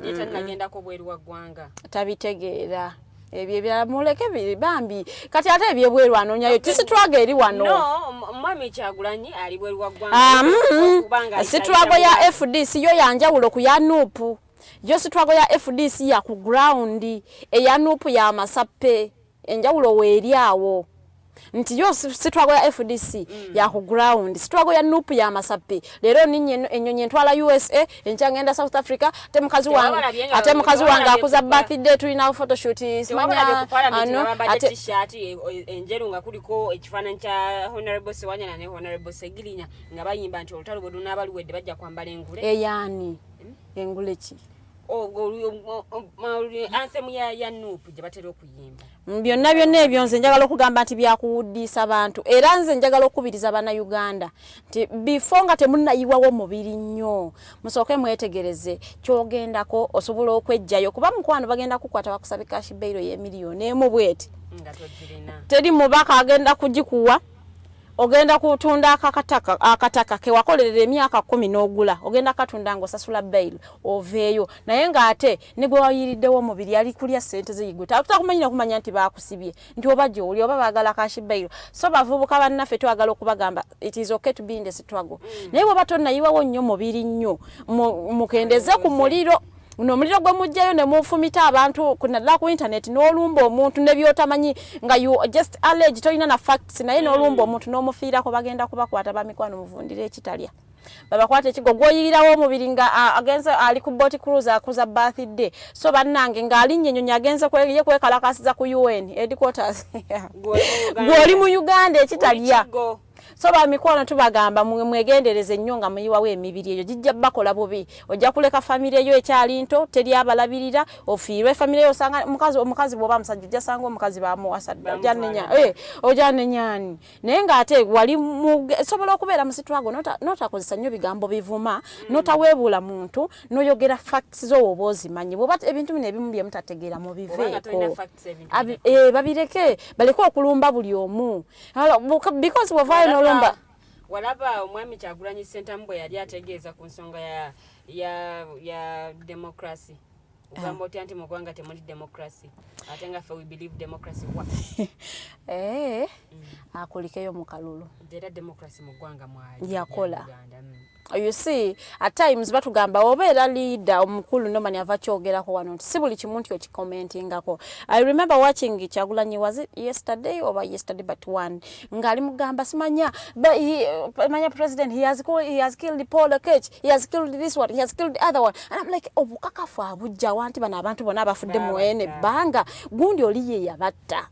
yetannagendako bweru wa ggwanga tabitegeera ebyo ebirala muleke biri bambi kati ate ebyebweru anoonyayo tisitwaga eri wano. No mwami Kyagulanyi ali bweru wa ggwanga sitwago ya FDC yo yanjawulo ku ya NUP. Yo sitwago ya FDC ya ku ground eya NUP ya masappe enjawulo weeri awo nti yo sitwago ya FDC ya ku ground sitwago ya NUP ya masapi lero ninye enyonye ntwala USA enchangenda South Africa ate mukazi wange akuza birthday tulina photoshoot simanya ate t-shirt enjeru nga kuliko ekifaananyi kya Honorable Ssewanyana ne Honorable Ssegirinya nga bayimba nti olutalo bwe Lunaaba Luwedde bajja kwambala engule eyani engule ki anthem ya NUP gye batera okuyimba byonna ebyo nze njagala okugamba nti byakuwuddisa abantu era nze njagala okubiriza bana Uganda nti before nga temunnayiwawo mubiri nnyo musooke mwetegereze kyogendako osobola okwejjayo kuba mukwano bagenda kukwata bakusabe cash bail y'emiliyoni emu bweti teri mubaka agenda kugikuwa ogenda kutunda akataka ke wakolerera emyaka 10 n'ogula ogenda katunda ng'osasula bail oveeyo naye ng'ate ne gwe wayiriddewo mubiri ali kulya ssente ze yigwe takumanyira kumanya nti baakusibye nti oba gy'oli oba baagala cash bail so bavubuka bannaffe twagala okubagamba it is okay to be in the struggle naye bw'oba tonnayiwawo nnyo mubiri nnyo mukendeze ku muliro nomuliro gwe mujjayo ne mufumita abantu kunadala ku internet n'olumba omuntu ne byotamanyi nga you just allege tolina na facts naye n'olumba omuntu n'omufiirako bagenda kubakwata bamikwano muvundire ekitalya babakwata ekigo gwoyirirawo omubiri nga agenze ali ku boat cruise akuza birthday so bannange ng'alinnya ennyonyi agenze kwekalakasiza ku UN headquarters gw'oli mu Uganda ekitalya so bamikwano tubagamba mwegendereze nnyo nga muyiwawo emibiri eyo gijja bakola bubi ojja kuleka famire yo ekyali nto teri abalabirira ofiirwe famire yo osanga omukazi bw'oba musajja ojja sanga omukazi bamuwasa ojanenyani naye ng'ate wali sobola okubeera mu sitwago notakozesa nnyo bigambo bivuma notaweebula muntu noyogera facts zo oba ozimanyi bw'oba ebintu bino ebimu bye mutategeera mubiveeko babireke baleke okulumba buli omu because wavaayo n'olumba walaba omwami Kyagulanyi Ssentamu bwe yali ategeeza ku nsonga ya democracy ugamba otya nti mu ggwanga temuli democracy ate nga ffe we believe democracy wa akulikeyo mu kalulu era democracy mu ggwanga mwali yakola you see at times batugamba obeera leader omukulu nomani ava kyogerako wano nti si buli kimu nti okicommentingako. I remember watching Kyagulanyi, was it yesterday or yesterday but one, ngali mugamba simanya manya president he has killed Paul Okech, he has killed this one, he has killed the other one, and I'm like obukakafu abujja wanti bana abantu bona abafudde muene banga gundi oliye yabatta.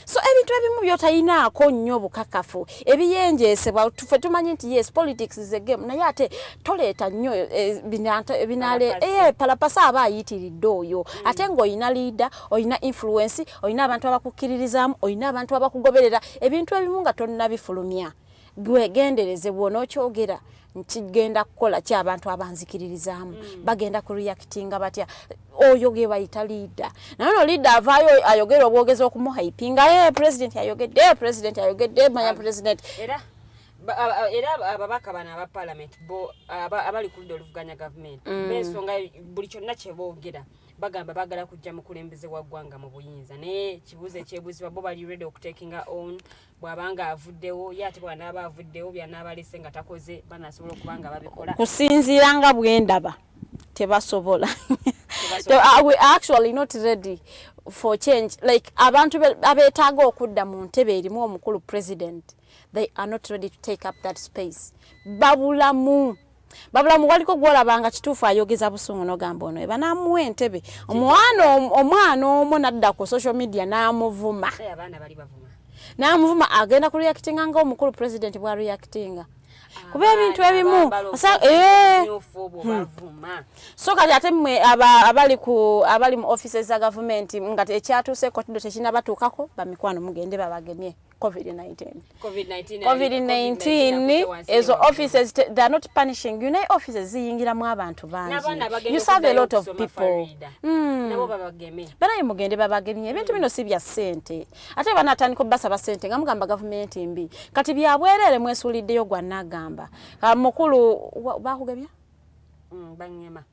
So ebintu ebimu byotayinaako nnyo obukakafu ebiyenjeesebwa tufe tumanyi nti yes politics is a game naye ate toleeta nnyo binale palapasa aba ayitiridde oyo ate ng'olina leader olina influence olina abantu abakukkiririzaamu olina abantu abakugoberera ebintu ebimu nga tonnabifulumya gwegendereze bw'onookyogera nkigenda kukola ki abantu abanzikiririzaamu bagenda ku reactinga batya oyo ge bayita leader naye leader avaayo ayogera obwogezi okumuhypinga president ayogedde manya president era ababaka bano aba parliament abali ku oluvuganya government b'ensonga buli kyonna kye boogera bagamba bagala kujja mu kulembeze wa ggwanga mu buyinza naye kibuuzo ekyebuzibwa bo bali ready okutekinga on bw'abanga avuddewo ye ate bw'anaaba avuddewo by'anaabalese nga takoze banasobola okuba nga babikola kusinziira nga bwendaba tebasobola. We are actually not ready for change. Like abantu abeetaaga okudda mu ntebe erimu omukulu president, they are not ready to take up that space. Babulamu waliko gwolabanga kituufu ayogeza busungu n'ogamba ono banamuwa entebe omwana omu nadda ku social media n'amuvuma agenda ku reactinga nga omukulu president bwa reactinga kuba ebintu ebimu so kati ate mmwe abali mu offices za government nga ekyatuuse kotido tekinabatuukako bamikwano mugende babagemye COVID-19 ezo offices they are not punishing you know offices ziyingiramu abantu bangi you serve a lot of people nabo babageme banaye mugende babagemye ebintu bino si bya ssente ate banatandika obasa ba ssente nga mugamba government mbi kati byabwerere mwesuuliddeyo gwa nagamba mukulu bakugebya banyema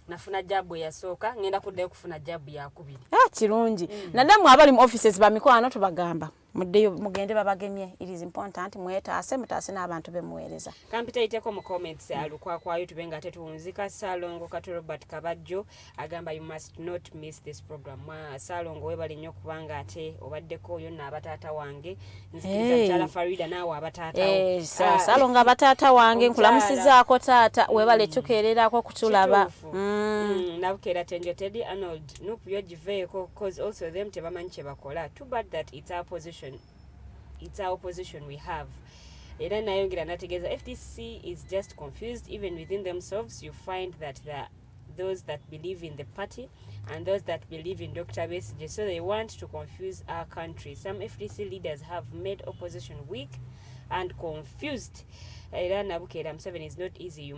nafuna jabu yasooka ngenda kuddayo kufuna jabu yakubiri kirungi nadamu abali mu offices bamikwano tubagamba muddeyo mugende babagemye. It is important mwetaase mutaase n'abantu bemuweereza. Kampita iteko mu comments alukwakwayo tubenga tetuwunzika. Salongo Kato Robert Kabajjo agamba you must not miss this program. Salongo webali nnyo kubanga ate obaddeko yonna abataata wange nzikiriza Mukyala Farida naawe abataata Salongo abataata wange nkulamusizaako taata webale tukeererako kutulaba. Nabukeera Teddy Arnold NUP yogiveeko cause also them tebamanyi kye bakola. Too bad that it's our opposition we have. Era nayongera nategeeza FDC is just confused even within themselves. You find that those that believe in the party and those that believe in Dr. Besigye, so they want to confuse our country. Some FDC leaders have made opposition weak and confused. Era Nabukeera Museveni is not easy.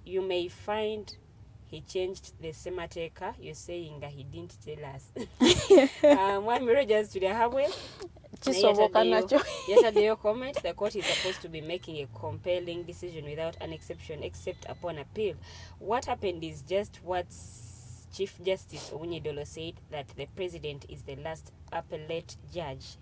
You may find he changed the Semateka. You're saying that he didn't tell us. Mwami Rogers Tulyahabwe. Yesterday your comment, the court is supposed to be making a compelling decision without an exception except upon appeal. What happened is just what Chief Justice Owunyedolo said, that the president is the last appellate judge,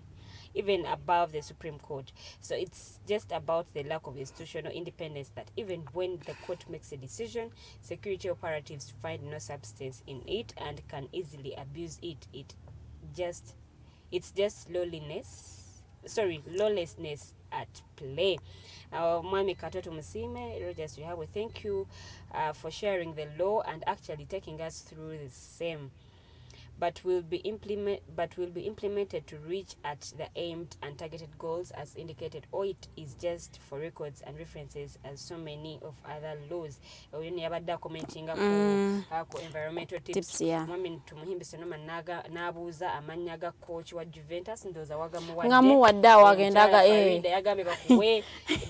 even above the Supreme Court. So it's just about the lack of institutional independence, that even when the court makes a decision, security operatives find no substance in it and can easily abuse it. It's just lawlessness at play. Mwami Katoto Musime, Rogers Tulyahabwe, thank you for sharing the law and actually taking us through the same. But will be implemented to reach at the aimed and targeted goals as indicated, or it is just for records and references as so many of other laws. Yabadda commenting ku environmental tips. Mwami tumuhimbise noma nabuuza amanya ga coach wa Juventus ndoza wagamuwadde wagendaga yagambe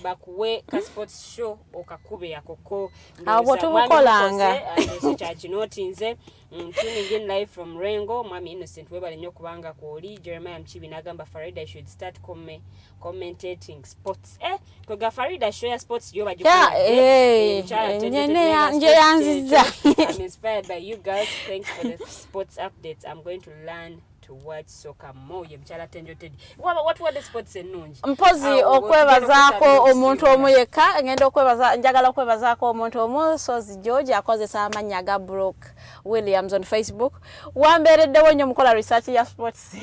bakuwe ka sports show okakube yakoko abo tubukolanga nze tuning in live from Rengo. Mwami Innocent webale nnyo kubanga kwoli. Jeremiah Mchibi nagamba Farida should start commentating sports. Koga Farida show ya sports yo bajukula. Nje yanziza. I'm inspired by you guys. Thanks for the sports updates. I'm going to learn to watch soccer more. Mukyala Teddy. What were the sports ennungi? Mpozi okwebazaako omuntu omu yekka njagala okwebazaako omuntu omu Sozi George akozesa amanya ga Brooke Williams on Facebook. Wambeereddewo nnyo mukola research ya sports.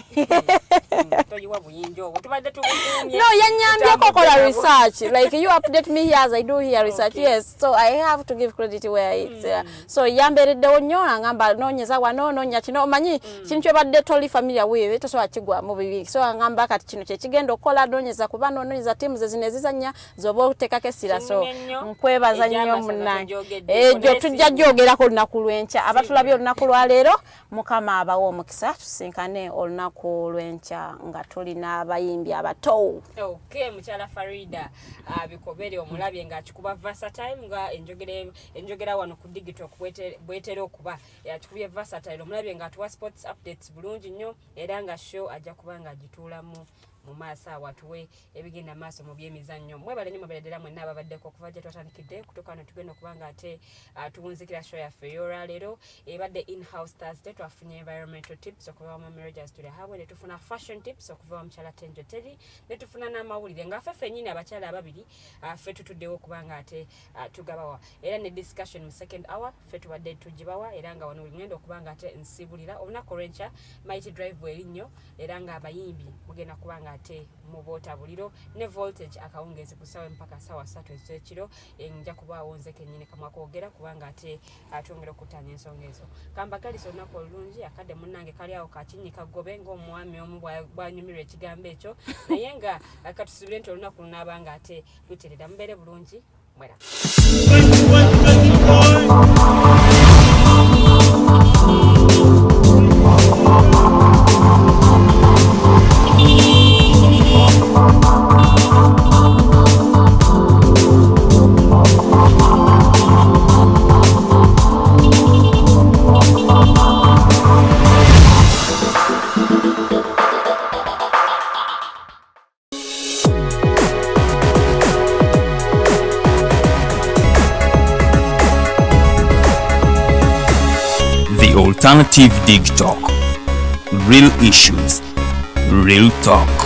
No, yanyambyeko kola research. Like you update me here as I do here research. Okay. Yes, so I have to give credit where it's so yambeereddewo nnyo angamba noonyeza wano noonya kino omanyi kintu kyebadde toli familiar with tosobola kigwa mu bibi. So angamba kati kino kye kigenda okukola noonyeza kuba noonyeza timu ze zino ezizannya zoba oteekako essira. So nkwebaza nnyo munnange egyo tujja gyogerako olunaku lw'enkya. Abatulabye olunaku lwa leero Mukama abawa omukisa tusinkane olunaku lw'enkya nga tulina abayimbi abato. Okay, Mukyala Farida Bikobere omulabye nga akikuba versatile nga enjogera wano ku digital bwetera okuba yakikubye versatile. Omulabye nga atuwa sports updates bulungi nnyo era nga show ajja kuba nga agituulamu mu maaso awatuwe ebigenda maaso mu byemizannyo. Mwebale nnyo mubereddera mwenna ababaddeko okuva gye twatandikidde kutuuka wano tugenda okuba nga ate tuwunzikira show yaffe ey'olwaleero ebadde in-house Thursday. Twafunye environmental tips okuva wa Mwami Rogers Tulyahabwe, ne tufuna fashion tips okuva wa Mukyala Teddy Teangel, ne tufuna n'amawulire nga ffe nnyini abakyala ababiri ffe tutuddewo okuba nga ate tugabawa, era ne discussion mu second hour ffe tubadde tugibawa, era nga wano ngenda okuba nga ate nsibulira olunaku olw'enkya Mighty Drive erinnyo, era nga abayimbi mugenda kuba nga ate muboota buliro ne voltage akawungeezi ku ssaawa mpaka ssaawa 3 ez'ekiro. Nja kubaawo nze kennyini kamwa kwogera kubanga ate atwongera okutaanya ensonga ezo. Kambagalisa olunaku olulungi akadde munnange kali awo kakinyi kagobe ng'omwami omu bwanyumirwa ekigambo ekyo naye nga katusubire nti olunaku lunaaba nga ate luterera. Mubeere bulungi mwera. Alternative Dig Talk. Real issues, real talk.